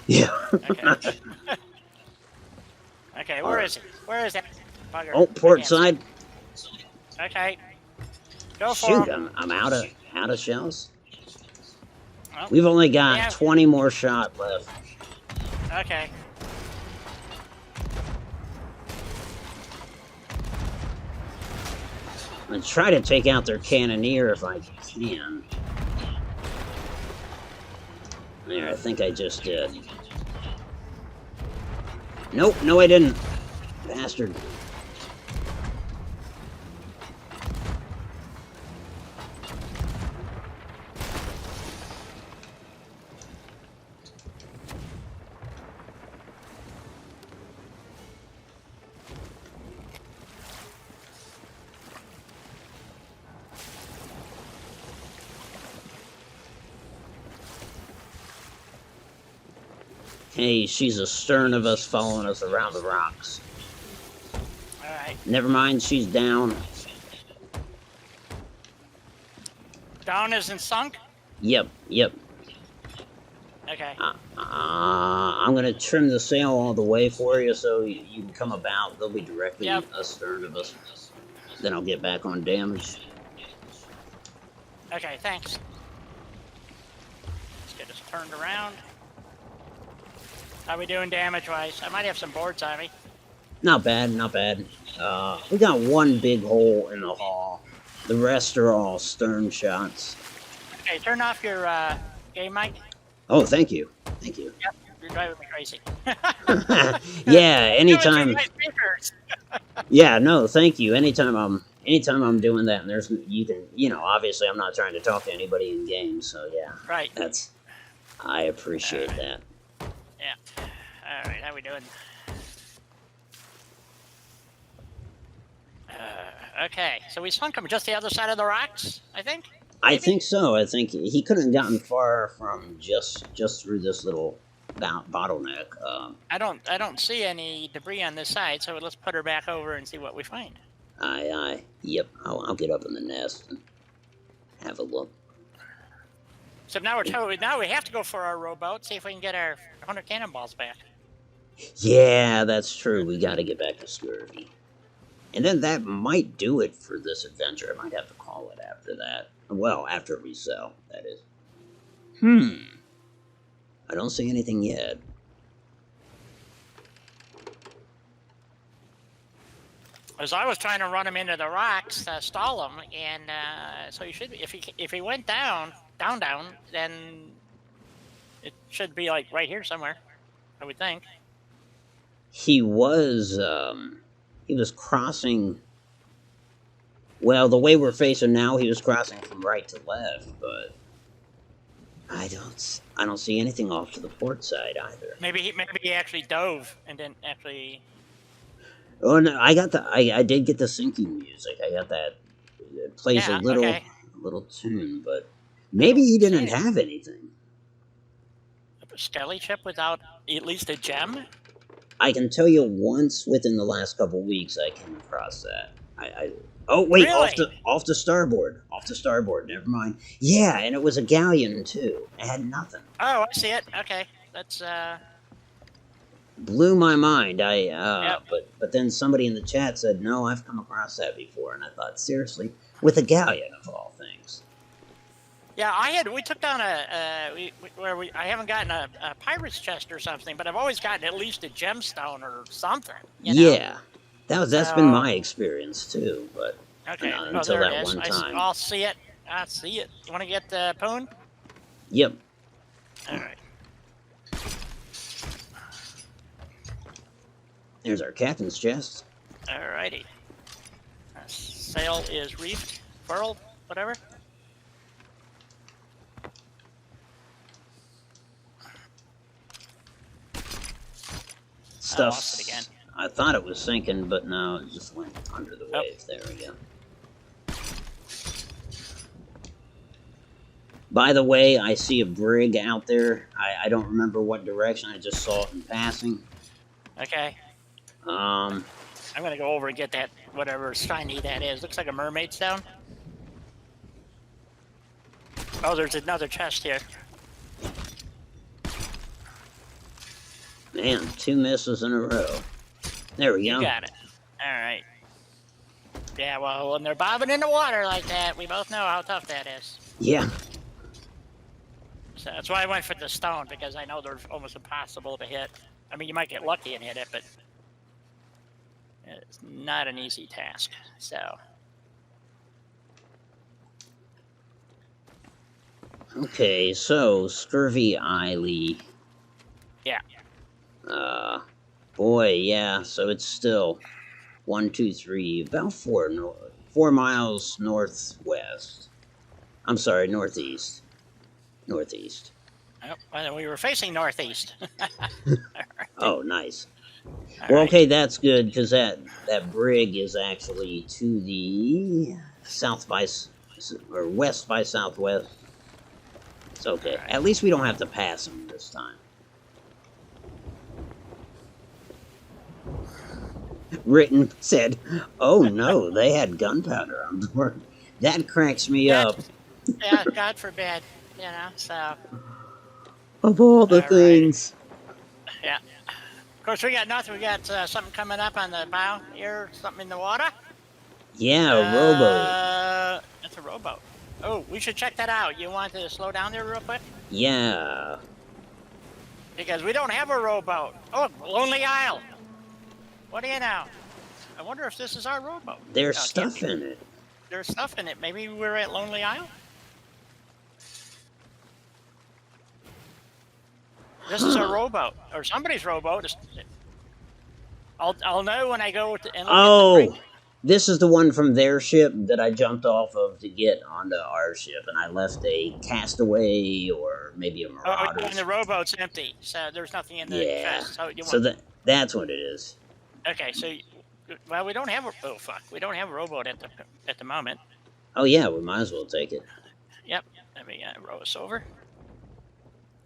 Yeah. Okay. Okay, where is it? Where is that bugger? Oh, port side. Okay. Go for Shoot, him. I'm out of shells. Oh, We've only got yeah. 20 more shot left. Okay. I'll try to take out their cannoneer if I can. There, I think I just did. Nope, no I didn't. Bastard. Hey, she's astern of us, following us around the rocks. Alright. Never mind, she's down. Down isn't sunk? Yep. Okay. I'm gonna trim the sail all the way for you so you can come about. They'll be directly astern of us. Then I'll get back on damage. Okay, thanks. Let's get us turned around. How we doing damage-wise? I might have some boards on me. Not bad, not bad. We got one big hole in the hull. The rest are all stern shots. Okay, turn off your game mic. Oh, thank you. Thank you. Yep, you're driving me crazy. Yeah, Coming through anytime. my speakers. Yeah, no, thank you. Anytime I'm doing that, and there's you can, obviously I'm not trying to talk to anybody in game, so yeah, Right. that's I appreciate that. Yeah. All right. How we doing? Okay. So we sunk him just the other side of the rocks, I think. I Maybe. think so. I think he couldn't have gotten far from just through this little bottleneck. I don't see any debris on this side, so let's put her back over and see what we find. Yep. I'll get up in the nest and have a look. So now now we have to go for our rowboat, see if we can get our 100 cannonballs back. Yeah, that's true. We got to get back to Scurvy. And then that might do it for this adventure. I might have to call it after that. Well, after we sell, that is. I don't see anything yet. As I was trying to run him into the rocks, stall him, and so you should. If he went down, then it should be like right here somewhere. I would think. He was crossing. Well, the way we're facing now, he was crossing from right to left, but I don't see anything off to the port side either. Maybe he actually dove and didn't actually. Oh no, I did get the sinking music. I got that. It plays Yeah, a little okay. tune, but maybe he didn't have anything. A skelly ship without at least a gem. I can tell you once within the last couple weeks I came across that. Oh wait, Really? off to starboard. Never mind. Yeah, and it was a galleon too. It had nothing. Oh, I see it. Okay, that's Blew my mind. Yep. But then somebody in the chat said, "No, I've come across that before," and I thought, seriously, with a galleon of all things. Yeah, we took down I haven't gotten a pirate's chest or something, but I've always gotten at least a gemstone or something. You know? Yeah, that's been my experience too. But okay, until that one time. I'll see it. I see it. You want to get the poon? Yep. All right. There's our captain's chest. All righty. Sail is reefed, furled, whatever. Stuff. I lost it again. I thought it was sinking, but no, it just went under the wave. There we go. By the way, I see a brig out there. I don't remember what direction. I just saw it in passing. Okay. Um. I'm gonna go over and get that whatever shiny that is. Looks like a mermaid stone. Oh, there's another chest here. Man, 2 misses in a row. There we go. You got it. All right. Yeah, well, when they're bobbing in the water like that, we both know how tough that is. Yeah. So that's why I went for the stone, because I know they're almost impossible to hit. I mean, you might get lucky and hit it, but it's not an easy task. So. Okay, so Scurvy Isle. Yeah. Boy, yeah. So it's still 1, 2, 3, about 4 miles northwest. I'm sorry, northeast. Northeast. Oh, well, we were facing northeast. Right. Oh, nice. All well, right. okay, that's good because that brig is actually to the west by southwest. It's okay. Right. At least we don't have to pass them this time. Written said, "Oh no, they had gunpowder on board." That cracks me up. Yeah, God forbid, you know. So. Of all the things. Right. Yeah. Of course, we got nothing. We got something coming up on the bow here. Something in the water. Yeah, a rowboat. That's a rowboat. Oh, we should check that out. You want to slow down there real quick? Yeah. Because we don't have a rowboat. Oh, Lonely Isle. What do you know? I wonder if this is our rowboat. There's stuff in it. There's stuff in it. Maybe we're at Lonely Isle? This is a Huh. rowboat, or somebody's rowboat. I'll know when I go and look at the brig. Oh, this is the one from their ship that I jumped off of to get onto our ship, and I left a castaway or maybe a Oh, yeah, and marauder's. the rowboat's empty, so there's nothing in the Yeah. chest. So you So want? that's what it is. Okay, so well, we don't have a oh fuck, we don't have a rowboat at the moment. Oh yeah, we might as well take it. Yep. Let me row us over.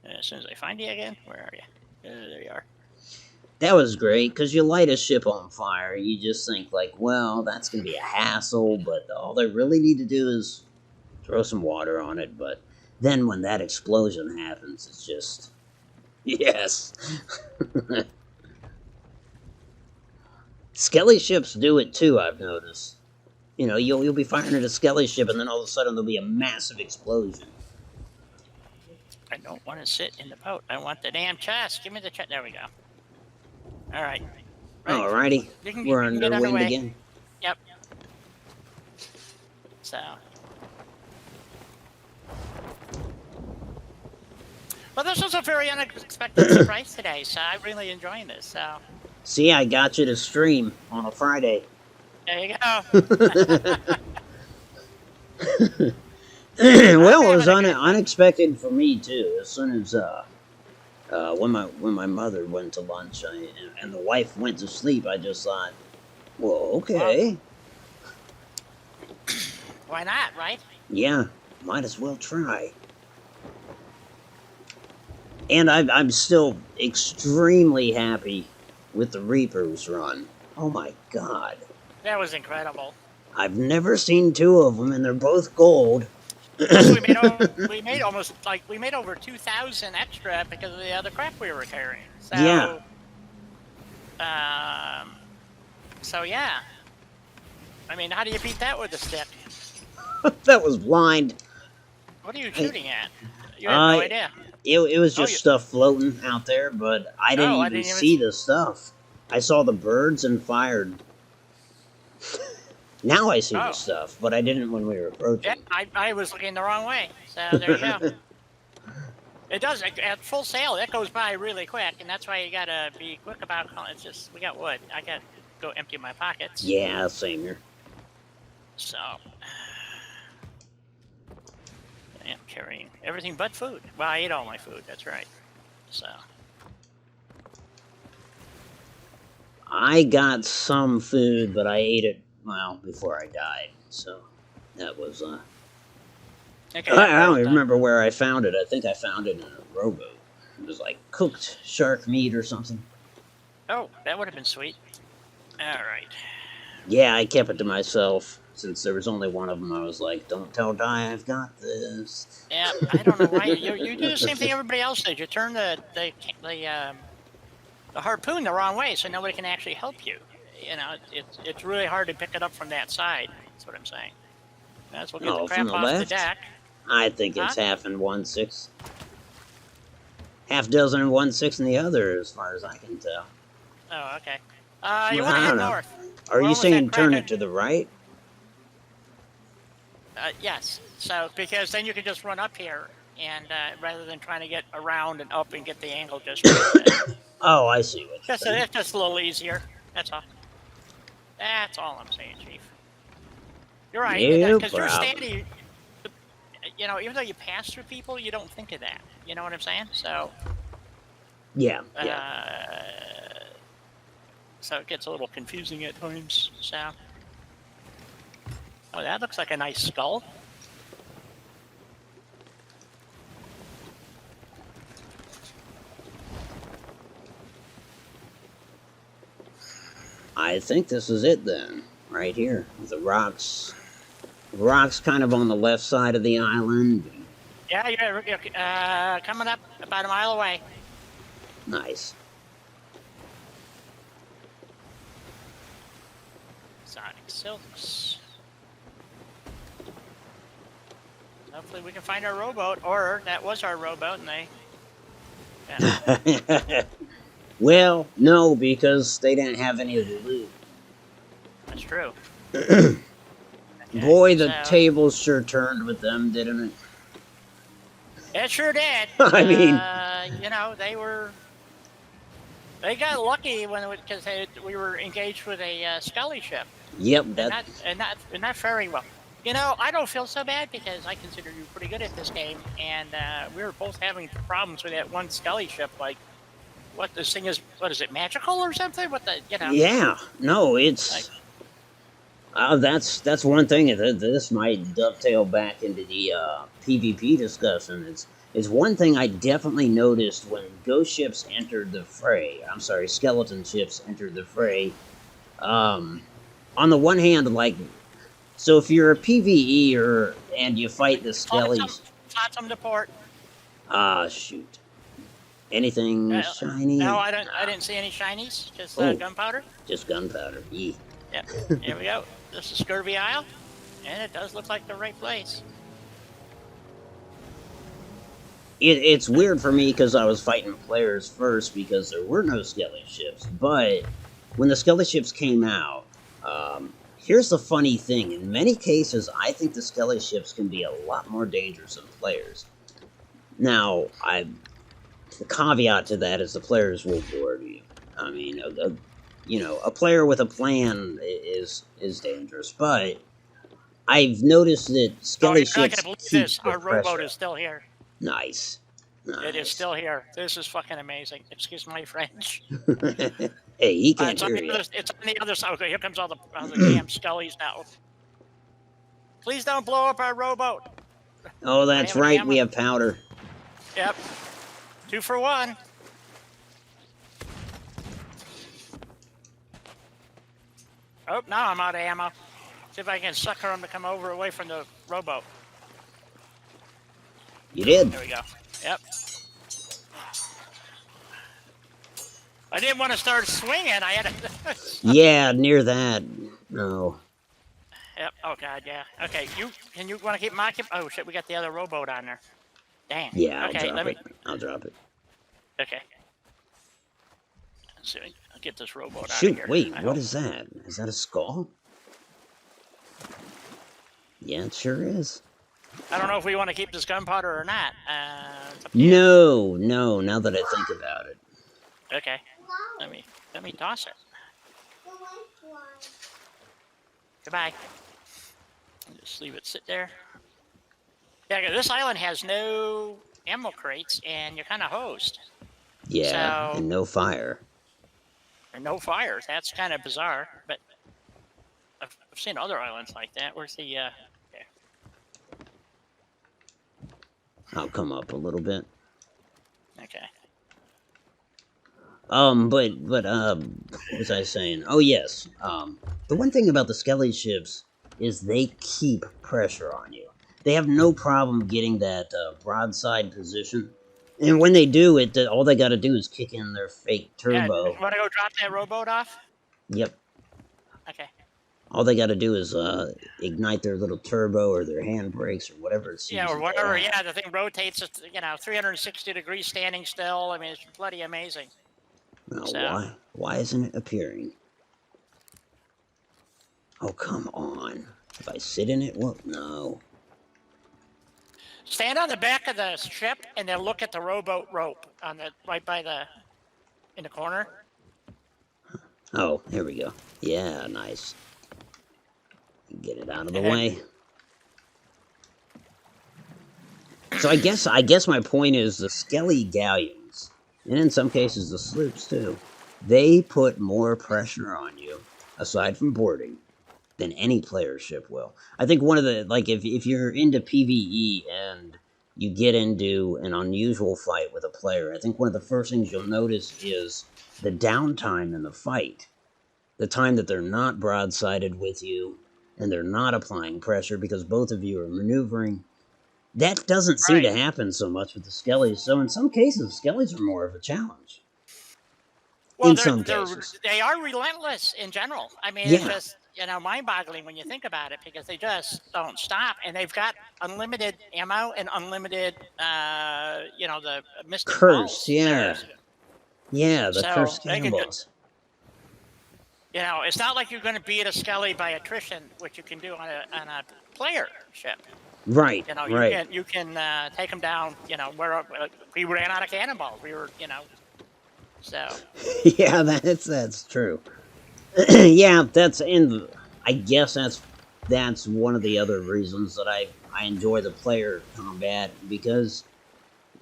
As soon as I find you again, where are you? There you are. That was great because you light a ship on fire. You just think like, well, that's gonna be a hassle, but all they really need to do is throw some water on it. But then when that explosion happens, it's just yes. Skelly ships do it too. I've noticed. You know, you'll be firing at a Skelly ship, and then all of a sudden there'll be a massive explosion. I don't want to sit in the boat. I want the damn chest. Give me the chest. There we go. All right. Alrighty, we're you can get under wind underway. again. Yep. So. Well, this was a very unexpected surprise today, so I'm really enjoying this. So. See, I got you to stream on a Friday. There you go. Well, it was unexpected for me too. As soon as when my mother went to lunch and the wife went to sleep, I just thought, well, okay, Why not, right? yeah, might as well try. And I'm still extremely happy with the Reapers run. Oh my god. That was incredible. I've never seen two of them, and they're both gold. we made over 2,000 extra because of the other crap we were carrying. So, Yeah. So yeah. I mean, how do you beat that with a stick? That was blind. What are you shooting at? You have no idea. It was just stuff floating out there, but I didn't even see the stuff. I saw the birds and fired. Now I see the stuff, but I didn't when we were approaching. Yeah, I was looking the wrong way. So there you go. It does at full sail. It goes by really quick, and that's why you gotta be quick about calling. It's just we got wood. I got to go empty my pockets. Yeah, same here. So I am carrying everything but food. Well, I ate all my food. That's right. So I got some food, but I ate it before I died. So that was okay, I don't even remember where I found it. I think I found it in a rowboat. It was like cooked shark meat or something. Oh, that would have been sweet. All right. Yeah, I kept it to myself since there was only one of them. I was like, "Don't tell Di I've got this." Yeah, I don't know why you do the same thing everybody else did. You turn the harpoon the wrong way, so nobody can actually help you. You know, it's really hard to pick it up from that side. That's what I'm saying. That's what gets the crap from the off left? the deck. I think it's half and 1/6. Half dozen and 1/6 in the other, as far as I can tell. Oh, okay. I You want to head don't know. north. Are We're you almost saying at turn Kraken. it to the right? Yes. So because then you can just run up here, and rather than trying to get around and up and get the angle just right. Oh, I see what you're saying. It's just a little easier. That's all. That's all I'm saying, Chief. You're right. No Because you're problem. standing. You know, even though you pass through people, you don't think of that. You know what I'm saying? So. Yeah. So it gets a little confusing at times. So. Oh, that looks like a nice skull. I think this is it then, right here. The rocks kind of on the left side of the island. Yeah, you're coming up about a mile away. Nice. Sonic Silks. Hopefully we can find our rowboat, or that was our rowboat, and they... Yeah. Well, no, because they didn't have any of the loot. That's true. Boy, the tables sure turned with them, didn't it? It sure did. I mean, they got lucky because we were engaged with a Scully ship, Yep, and that. not very well. I don't feel so bad because I consider you pretty good at this game, and we were both having problems with that one Scully ship. Like, what this thing is? What is it? Magical or something? What the? Yeah, no, it's. Like, That's one thing. This might dovetail back into the PvP discussion. It's one thing I definitely noticed when ghost ships entered the fray. I'm sorry, skeleton ships entered the fray. On the one hand, like, so if you're a PVE and you fight the skellies, flotsam to port. Shoot, anything shiny? No, I didn't see any shinies. Just gunpowder. Just gunpowder. Yeah. Yep. Here we go. This is Scurvy Isle, and it does look like the right place. It's weird for me because I was fighting players first because there were no skelly ships. But when the skelly ships came out, here's the funny thing. In many cases, I think the skelly ships can be a lot more dangerous than players. Now, the caveat to that is the players will board you. I mean, a player with a plan is dangerous, but I've noticed that skelly ships keep our rowboat is still here. Nice. It is still here. This is fucking amazing. Excuse my French. Hey, he can't hear you. It's on the other side. Okay, here comes all the damn skellies now. Please don't blow up our rowboat. Oh, that's right. We have powder. Yep. 2 for 1. Oh, now I'm out of ammo. See if I can sucker him to come over away from the rowboat. You did. There we go. Yep. I didn't want to start swinging. I had to... Yeah, near that. No. Yep. Oh, God, yeah. Okay, you want to keep my... Oh, shit, we got the other rowboat on there. Damn. Yeah, okay, I'll drop it. Okay. Let's see. I'll get this rowboat out of Shoot, here. wait, what is that? Is that a skull? Yeah, it sure is. I don't know if we want to keep this gunpowder or not. No, now that I think about it. Okay. Let me toss it. Goodbye. Just leave it sit there. Yeah, this island has no ammo crates, and you're kind of hosed. Yeah, and no fire. And no fires. That's kind of bizarre, but I've seen other islands like that. Where's the... Okay. I'll come up a little bit. Okay. But what was I saying? Oh, yes. The one thing about the skelly ships is they keep pressure on you. They have no problem getting that broadside position. And when they do it, all they gotta do is kick in their fake turbo. Yeah, you wanna go drop that rowboat off? Yep. Okay. All they gotta do is ignite their little turbo or their handbrakes or whatever it's or whatever. Yeah, the thing rotates, 360 degrees standing still. I mean, it's bloody amazing. Now, why isn't it appearing? Oh, come on. If I sit in it, well, no. Stand on the back of the ship and then look at the rowboat rope on the in the corner. Oh, here we go. Yeah, nice. Get it out of the way. So I guess my point is the skelly galleons, and in some cases the sloops too, they put more pressure on you, aside from boarding, than any player ship will. I think one of the, if you're into PvE and you get into an unusual fight with a player, I think one of the first things you'll notice is the downtime in the fight. The time that they're not broadsided with you, and they're not applying pressure because both of you are maneuvering. That doesn't seem to happen so much with the skellies, so in some cases, skellies are more of a challenge. Well, they are relentless in general. I mean, it's just, mind-boggling when you think about it, because they just don't stop, and they've got unlimited ammo and unlimited, the mystic curse, balls. Yeah, the cursed cannonballs. It's not like you're going to beat a skelly by attrition, which you can do on a player ship. Right, You know, right. you can take them down. You know, where we ran out of cannonballs. We were, you know, so Yeah, that's true. Yeah, that's and I guess that's one of the other reasons that I enjoy the player combat because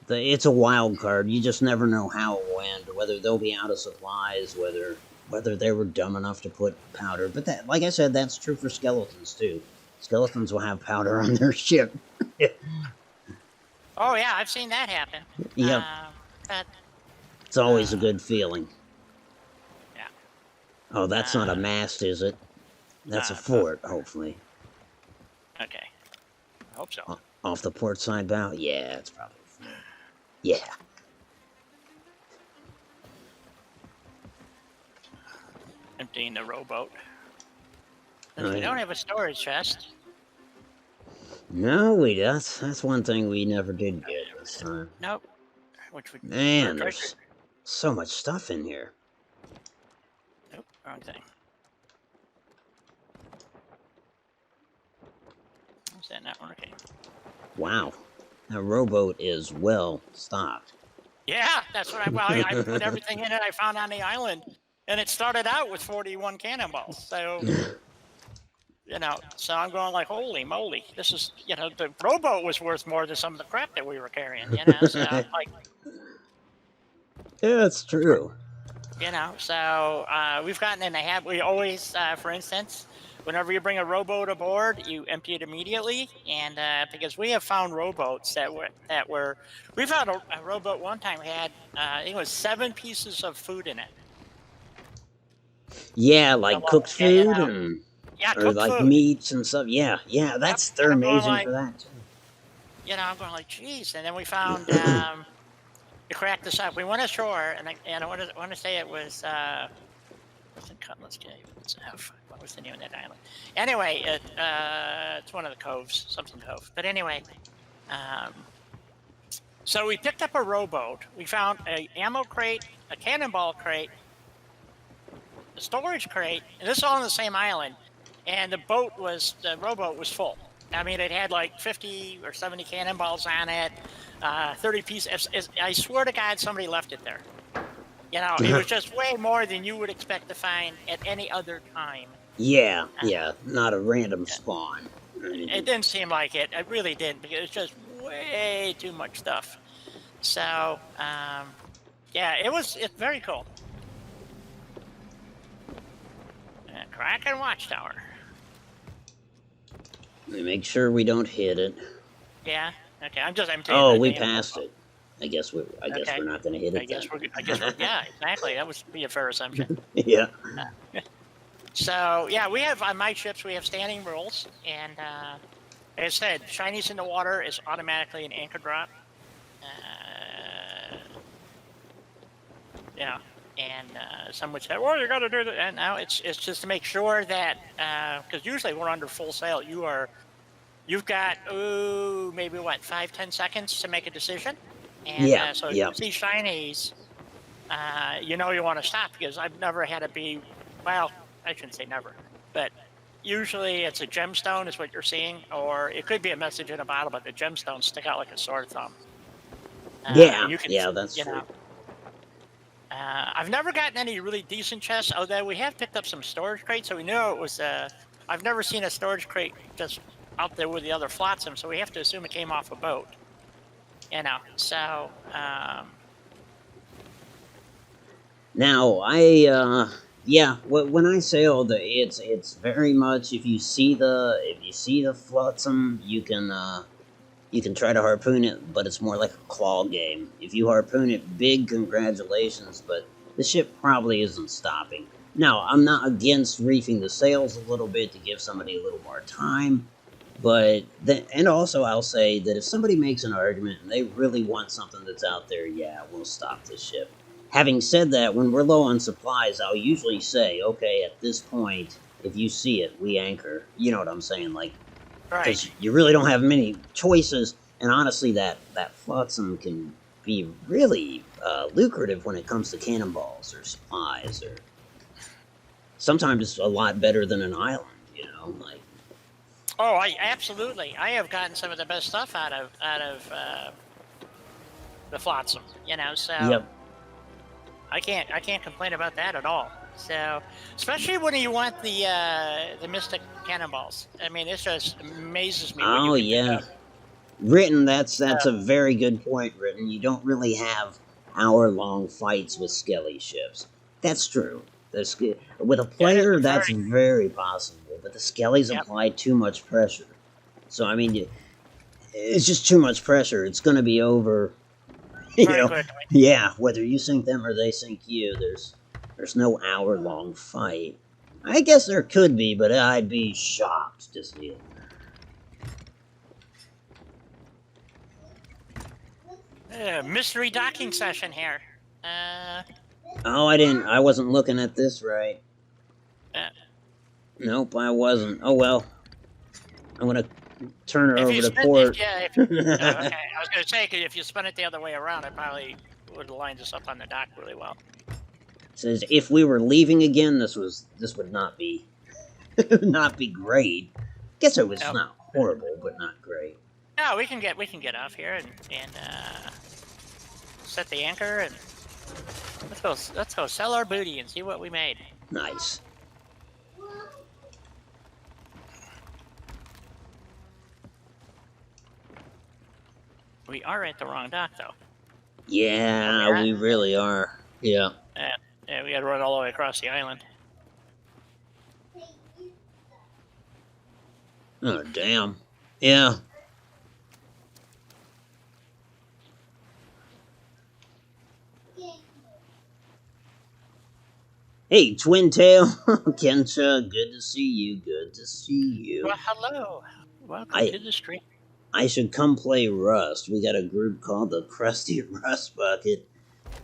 it's a wild card. You just never know how it will end, whether they'll be out of supplies, whether they were dumb enough to put powder. But that, like I said, that's true for skeletons too. Skeletons will have powder on their ship. oh yeah, I've seen that happen. Yep, But it's always a uh, good feeling. yeah, Oh, that's not a uh, mast, is it? That's a no, fort, hopefully. okay, I hope so. Off the port side bow? Yeah, it's probably a fort. Yeah. Emptying the rowboat. Since we Right. don't have a storage chest, No, that's one thing we never did get this time. nope. Which would for a Man, treasure. there's so much stuff in here. Nope, wrong thing. Is that not one? Okay. Wow. That rowboat is well stocked. Yeah, that's what I put everything in it I found on the island, and it started out with 41 cannonballs. So you know, so I'm going like, holy moly, this is, you know, the rowboat was worth more than some of the crap that we were carrying. You know, so like, Yeah, it's true. you know, so we've gotten in the habit. We always, for instance, whenever you bring a rowboat aboard, you empty it immediately, and because we have found rowboats that were we found a rowboat one time had I think it was 7 pieces of food in it. Yeah, So, like cooked yeah, you food know, and yeah, or cooked like food. meats and stuff. Yeah, yeah, Yep, that's they're and I'm going amazing like, for that you know, I'm going like, geez, and then we found. too. To crack this up, we went ashore, and I want to say it was wasn't Cutlass Cave. What was the name of that island? Anyway, it's one of the coves, something cove. But anyway, um, so we picked up a rowboat. We found a ammo crate, a cannonball crate, a storage crate, and this is all on the same island. And the rowboat was full. I mean, it had like 50 or 70 cannonballs on it, 30 pieces. I swear to God, somebody left it there. You know, it was just way more than you would expect to find at any other time. Yeah, Uh, yeah, not a random spawn or it anything. didn't seem like it. It really didn't, because it's just way too much stuff. So, yeah, it's very cool. Kraken Watchtower. Let me make sure we don't hit it. Yeah. Okay. I'm just emptying Oh, the we damn passed rowboat. it. I guess Okay. we're not going to hit I it guess then. yeah, exactly. That would be a fair assumption. Yeah. So yeah, we have on my ships we have standing rules, and like I said, shinies in the water is automatically an anchor drop. Yeah, and some would say, well, you got to do that. And now it's just to make sure that because usually we're under full sail, you've got maybe what 5-10 seconds to make a decision, and Yeah, so if yeah. you see shinies, you know you want to stop, because I've never had it be, well, I shouldn't say never, but usually it's a gemstone is what you're seeing, or it could be a message in a bottle, but the gemstones stick out like a sore thumb. Yeah, And you can, yeah, that's you true. know, I've never gotten any really decent chests, although we have picked up some storage crates, so we knew it was. I've never seen a storage crate just out there with the other flotsam, so we have to assume it came off a boat. You know, so Now, yeah, when I sailed, it's very much if you see the flotsam, you can try to harpoon it, but it's more like a claw game. If you harpoon it, big congratulations, but the ship probably isn't stopping. Now, I'm not against reefing the sails a little bit to give somebody a little more time, but and also I'll say that if somebody makes an argument and they really want something that's out there, yeah, we'll stop the ship. Having said that, when we're low on supplies, I'll usually say, okay, at this point, if you see it, we anchor. You know what I'm saying? Like, right. because you really don't have many choices. And honestly, that flotsam can be really lucrative when it comes to cannonballs or supplies, or sometimes it's a lot better than an island. You know, like Oh, I absolutely. I have gotten some of the best stuff out of the flotsam. So Yep. I can't complain about that at all. So, especially when you want the mystic cannonballs. I mean, it just amazes me what you Oh can pick yeah. up. Written, that's Uh, a very good point, Written. You don't really have hour-long fights with skelly ships. That's true. With a yeah, it is player, that's very. very possible, but the skellies Yep, apply too much pressure. So, I mean, it's just too much pressure. It's going to be over, you very know. quickly. Yeah, whether you sink them or they sink you, there's no hour-long fight. I guess there could be, but I'd be shocked to see it. Mystery docking session here. Oh, I wasn't looking at this right. Uh, Nope, I wasn't. Oh well. I'm gonna turn her if over you to spin, if port. yeah, if okay, It I was going to say 'cause if you spun it the other way around, it probably would line us up on the dock really well. says if we were leaving again, this would not be not be great. Guess it was No, not horrible, but not great. no, we can get off here and set the anchor and let's go sell our booty and see what we made. Nice. We are at the wrong dock though. Yeah, we really are. Yeah. Yeah, we got to run all the way across the island. Oh damn. Yeah. Hey, Twin Tail, Kensha, good to see you. Good to see you. Well, hello, welcome I to the stream. I should come play Rust. We got a group called the Krusty Rust Bucket.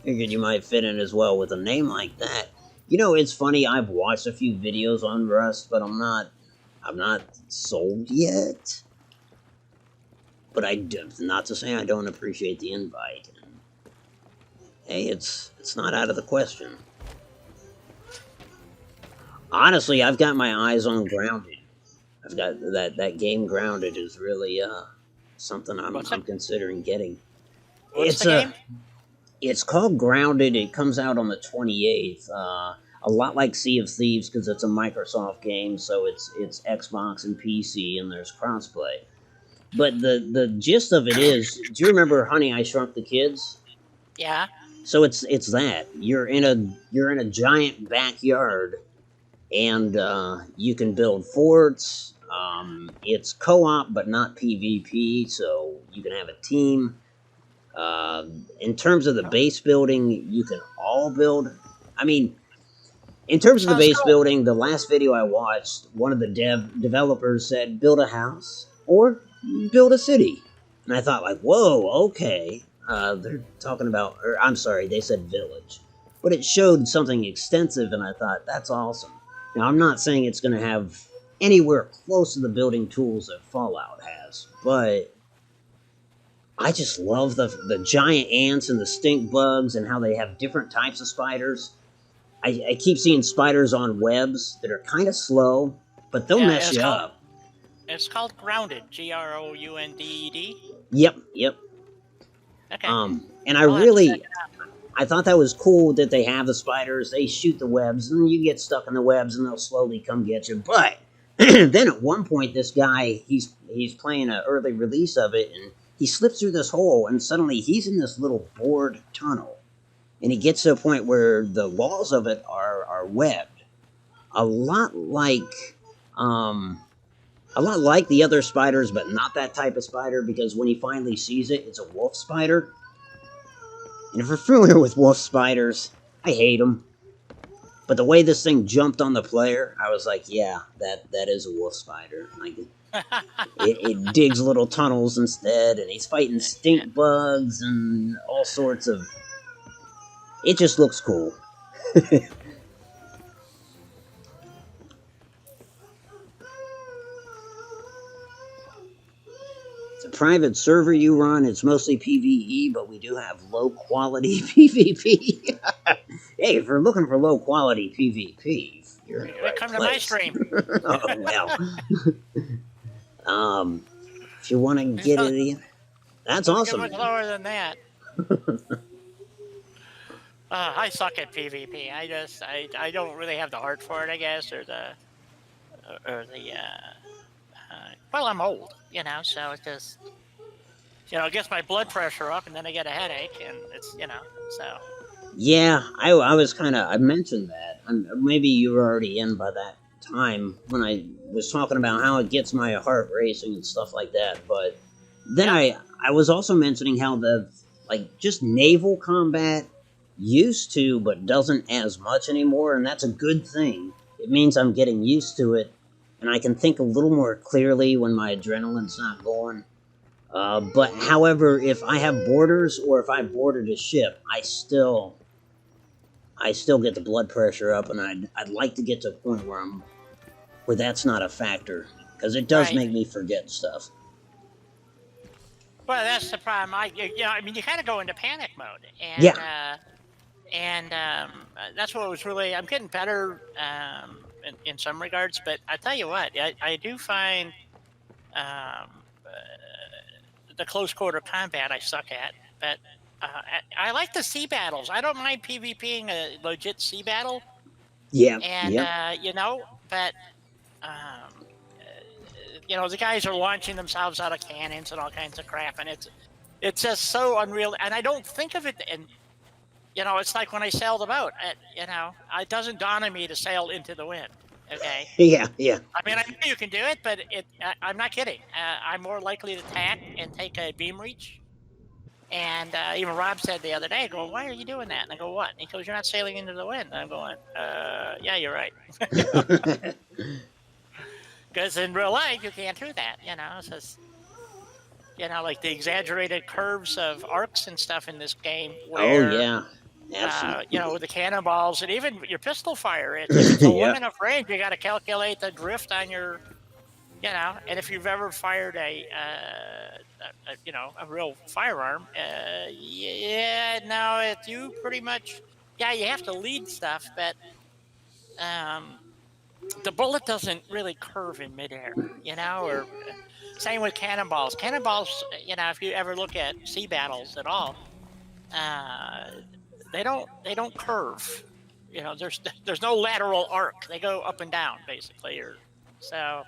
Figured you might fit in as well with a name like that. You know, it's funny. I've watched a few videos on Rust, but I'm not sold yet. But not to say I don't appreciate the invite. And, hey, it's not out of the question. Honestly, I've got my eyes on Grounded. I've got that game. Grounded is really something I'm considering getting. What's the game? It's called Grounded. It comes out on the 28th. A lot like Sea of Thieves because it's a Microsoft game, so it's Xbox and PC, and there's crossplay. But the gist of it is, do you remember Honey, I Shrunk the Kids? Yeah. So it's that you're in a giant backyard, and you can build forts. It's co-op, but not PvP, so you can have a team. In terms of the base building, you can all build. I mean, in terms of the base building, the last video I watched, one of the developers said, build a house or build a city. And I thought, like, whoa, okay. They're talking about, or I'm sorry, they said village. But it showed something extensive, and I thought, that's awesome. Now, I'm not saying it's going to have anywhere close to the building tools that Fallout has, but I just love the giant ants and the stink bugs and how they have different types of spiders. I keep seeing spiders on webs that are kind of slow, but they'll mess you up. It's called Grounded. Grounded. Yep. Okay. And I thought that was cool that they have the spiders. They shoot the webs, and you get stuck in the webs, and they'll slowly come get you. But then at one point, this guy he's playing an early release of it, and he slips through this hole, and suddenly he's in this little bored tunnel. And he gets to a point where the walls of it are webbed. A lot like the other spiders, but not that type of spider, because when he finally sees it, it's a wolf spider. And if you're familiar with wolf spiders, I hate them. But the way this thing jumped on the player, I was like, yeah, that is a wolf spider. Like, it digs little tunnels instead, and he's fighting stink bugs and all sorts of... It just looks cool. It's a private server you run. It's mostly PvE, but we do have low-quality PvP. Hey, if you're looking for low-quality PvP, you're in the right come place. to my stream. Oh, well. Um, if you want to It get it in, that's doesn't get awesome, much man. lower than that. I suck at PvP. I don't really have the heart for it, I guess, or the. Well, I'm old, so it just it gets my blood pressure up, and then I get a headache, and so. Yeah, I was kind of I mentioned that. Maybe you were already in by that time when I was talking about how it gets my heart racing and stuff like that. But then Yep. I was also mentioning how the like just naval combat used to but doesn't as much anymore, and that's a good thing. It means I'm getting used to it, and I can think a little more clearly when my adrenaline's not going. But however, if I have borders or if I boarded a ship, I still get the blood pressure up, and I'd like to get to a point where that's not a factor because it does Right. make me forget stuff. Well, that's the problem. I mean, you kind of go into panic mode, Yeah, and that's what was really. I'm getting better in some regards, but I tell you what, I do find the close quarter combat I suck at, but I like the sea battles. I don't mind PvPing a legit sea battle, yeah, and yeah, but the guys are launching themselves out of cannons and all kinds of crap, and it's just so unreal. And I don't think of it, and it's like when I sailed a boat. It doesn't dawn on me to sail into the wind. Okay, yeah, yeah. I mean, I know you can do it, but I'm not kidding. I'm more likely to tack and take a beam reach. And even Rob said the other day, I go, "Why are you doing that?" And I go, "What?" And he goes, "You're not sailing into the wind." And I'm going, "Yeah, you're right." Because in real life, you can't do that. It's just, like the exaggerated curves of arcs and stuff in this game, Oh where yeah, absolutely. with the cannonballs and even your pistol fire. If it's a long Yeah, enough range, you got to calculate the drift on your, and if you've ever fired a real firearm, yeah, no, you pretty much, yeah, you have to lead stuff, but um, the bullet doesn't really curve in midair, or same with cannonballs. Cannonballs, if you ever look at sea battles at all, uh, they don't curve. There's no lateral arc. They go up and down basically, or so.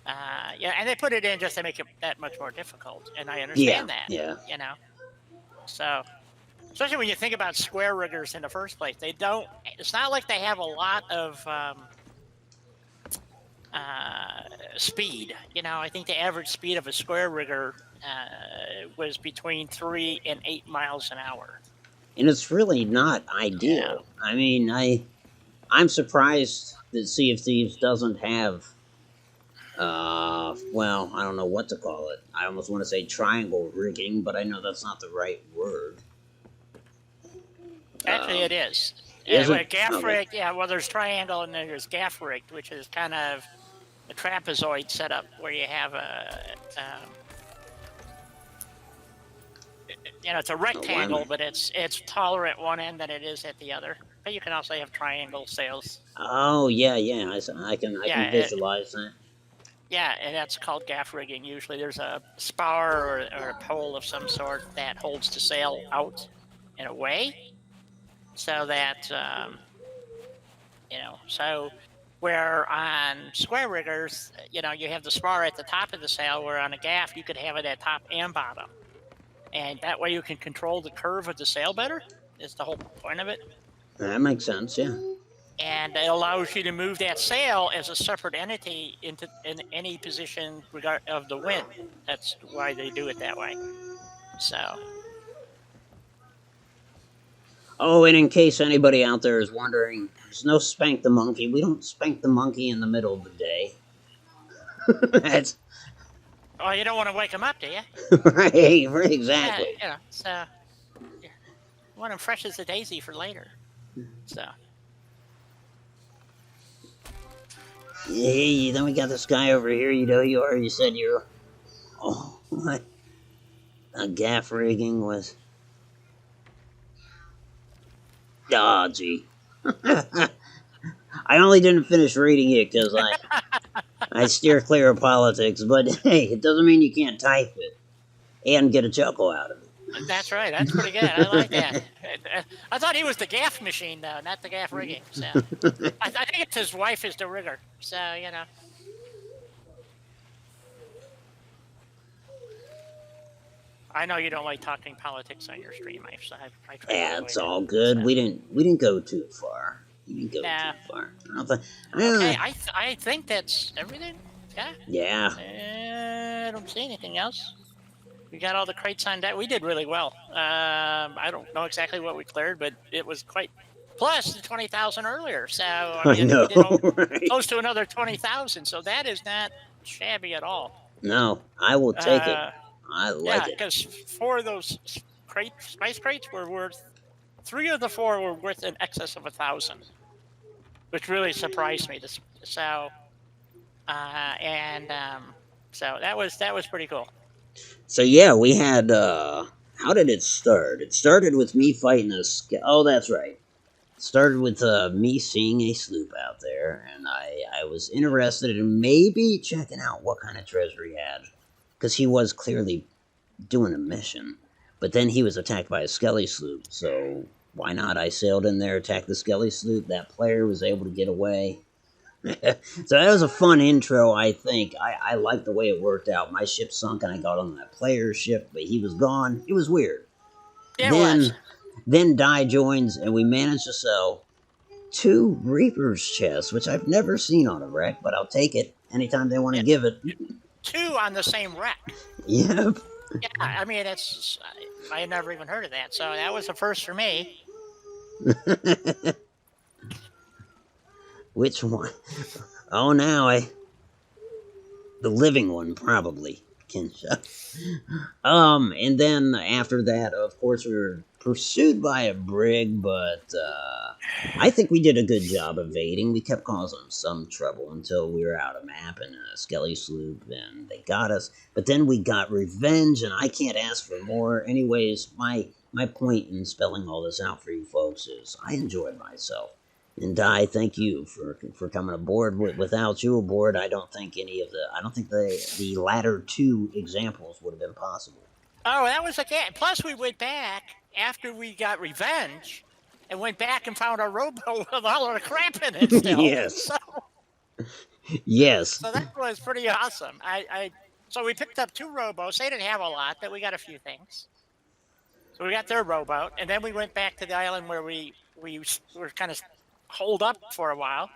Yeah, and they put it in just to make it that much more difficult, and I yeah, understand that. yeah. You know, so especially when you think about square riggers in the first place, they don't. It's not like they have a lot of uh, speed. I think the average speed of a square rigger was between 3 and 8 miles an hour. And it's really not Yeah. ideal. I mean, I'm surprised that Sea of Thieves doesn't have well, I don't know what to call it. I almost want to say triangle rigging, but I know that's not the right word. Actually, Um, it is. is Well, it? gaff Okay. rigged, yeah. Well, there's triangle and then there's gaff rigged, which is kind of a trapezoid setup where you have it's a Oh, why am rectangle, I? but it's taller at one end than it is at the other. But you can also have triangle sails. Oh, yeah, yeah. I can Yeah, visualize that. yeah, and that's called gaff rigging. Usually, there's a spar or a pole of some sort that holds the sail out in a way, so that so where on square riggers, you have the spar at the top of the sail, where on a gaff you could have it at top and bottom, and that way you can control the curve of the sail better. Is the whole point of it, That makes sense. Yeah. and it allows you to move that sail as a separate entity in any position regard of the wind. That's why they do it that way. So Oh, and in case anybody out there is wondering, there's no spank the monkey. We don't spank the monkey in the middle of the day. That's oh, you don't want to wake them up, do you? right. Right. Yeah, Exactly. so yeah, you want them fresh as a daisy for later. So Hey, then we got this guy over here. You know, you already said you're. Oh, what? A gaff rigging was. Oh, gee. I only didn't finish reading it because I steer clear of politics, but hey, it doesn't mean you can't type it and get a chuckle out of That's right. That's pretty good. I like that. it. I thought he was the gaff machine, though, not the gaff rigging. So I think it's his wife is the rigger. So I know you don't like talking politics on your stream. I try to Yeah, it's avoid it. all good. So We didn't go too far. We didn't go nah. too far. I don't think. Okay. Uh, I think that's everything. Yeah. yeah. I don't see anything else. We got all the crates on deck. We did really well. I don't know exactly what we cleared, but it was quite. Plus the 20,000 earlier. So I I mean, know, we did right? close to another 20,000. So that is not shabby at all. No, I will take it. Uh, I yeah, like it. because 4 of those spice crates were worth. 3 of the 4 were worth in excess of 1,000, which really surprised me. So and so that was pretty cool. So yeah, we had. How did it start? It started with me fighting a. Oh, that's right. Started with me seeing a sloop out there, and I was interested in maybe checking out what kind of treasure he had, because he was clearly doing a mission. But then he was attacked by a skelly sloop, so why not? I sailed in there, attacked the skelly sloop. That player was able to get away. So that was a fun intro, I think. I liked the way it worked out. My ship sunk, and I got on that player's ship, but he was gone. It was weird. Yeah, it was. Then Die joins, and we managed to sell 2 Reaper's chests, which I've never seen on a wreck, but I'll take it anytime they want to give it. 2 on the same wreck. Yep. Yeah, I mean, I had never even heard of that, so that was a first for me. Which one? Oh, now the living one, probably. And then after that, of course, we were pursued by a brig, but I think we did a good job evading. We kept causing them some trouble until we were out of map and a skelly sloop, and they got us. But then we got revenge, and I can't ask for more. Anyways, my point in spelling all this out for you folks is I enjoyed myself. And Di, thank you for coming aboard. Without you aboard, I don't think the latter 2 examples would have been possible. Oh, that was again. Plus, we went back after we got revenge, and went back and found our rowboat with all of the crap in it still. Yes. Yes. So that was pretty awesome. So we picked up 2 rowboats. They didn't have a lot, but we got a few things. So we got their rowboat, and then we went back to the island where we were kind of holed up for a while,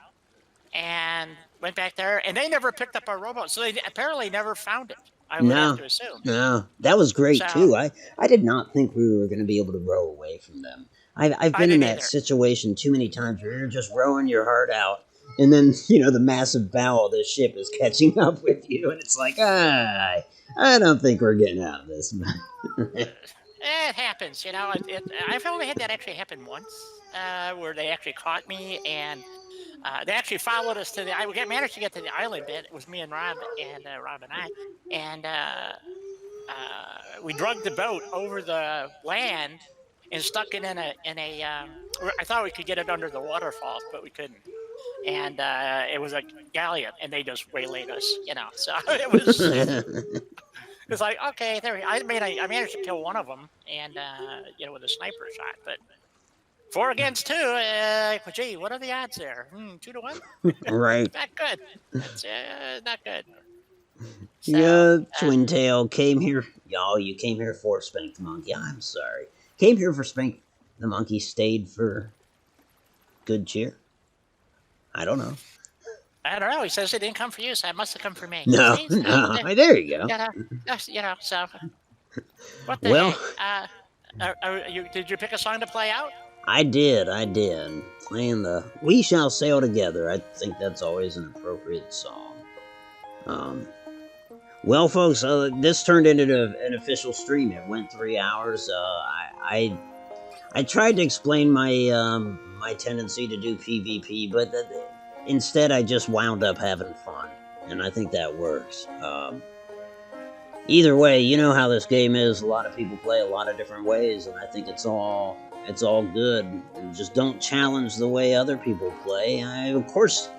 and went back there, and they never picked up our rowboat, so they apparently never found it. I would have to assume. No, that was great too. I did not think we were going to be able to row away from them. I've been in that situation too many times where you're just rowing your heart out, and then the massive bow of the ship is catching up with you, and it's like, I don't think we're getting out of this. It happens, I've only had that actually happen once, where they actually caught me, and they actually followed us to we managed to get to the island bit. It was me and Rob and I, and we drugged the boat over the land and stuck it in a. I thought we could get it under the waterfalls, but we couldn't. And it was a galleon, and they just waylaid us, So it was. It's like, okay, there. I managed to kill one of them, and with a sniper shot. But 4 against 2. Gee, what are the odds there? 2 to 1. Right. Not good. That's not good. So, Twin Tail came here. Y'all, you came here for Spank the Monkey. I'm sorry. Came here for Spank the Monkey. Stayed for good cheer. I don't know. I don't know. He says it didn't come for you, so it must have come for me. No. There you go. So. What the heck? Did you pick a song to play out? I did. Playing the We Shall Sail Together. I think that's always an appropriate song. Well, folks, this turned into an official stream. It went 3 hours. I tried to explain my my tendency to do PvP, but instead I just wound up having fun, and I think that works. Either way, you know how this game is. A lot of people play a lot of different ways, and I think it's all good. And just don't challenge the way other people play. Of course,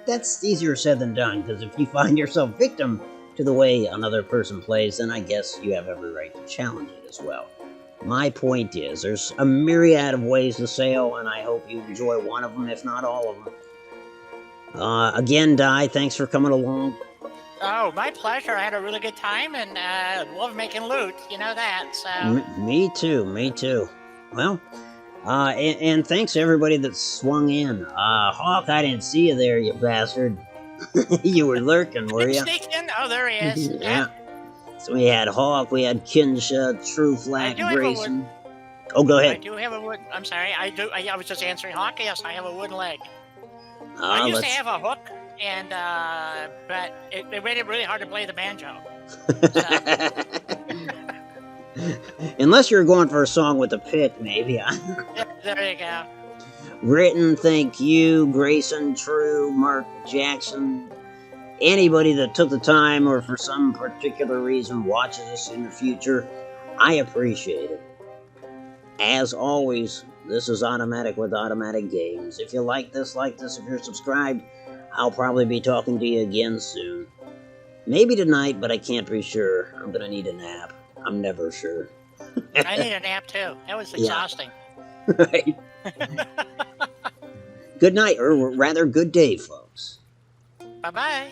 that's easier said than done, because if you find yourself victim to the way another person plays, then I guess you have every right to challenge it as well. My point is, there's a myriad of ways to sail, and I hope you enjoy one of them, if not all of them. Again, Di, thanks for coming along. Oh, my pleasure. I had a really good time and love making loot. You know that. So. Me too. Me too. Well, and thanks to everybody that swung in. Hawk, I didn't see you there, you bastard. You were lurking, were you? Sneak in. Oh, there he is. Yeah. So we had Hawk, we had Kinsha, True Flat, Grayson. Oh, go ahead. I do have a wood. I'm sorry. I do. I was just answering Hawk. Yes, I have a wooden leg. I used to have a hook, and but it made it really hard to play the banjo. Unless you're going for a song with a pick, maybe. Yeah, there you go. Written, thank you, Grayson, True, Mark Jackson. Anybody that took the time or for some particular reason watches us in the future, I appreciate it. As always, this is Automatic with Automatic Games. If you like this, if you're subscribed, I'll probably be talking to you again soon. Maybe tonight, but I can't be sure. I'm gonna need a nap. I'm never sure. I need a nap too. That was exhausting. Yeah. Right. Good night, or rather good day, folks. Bye-bye.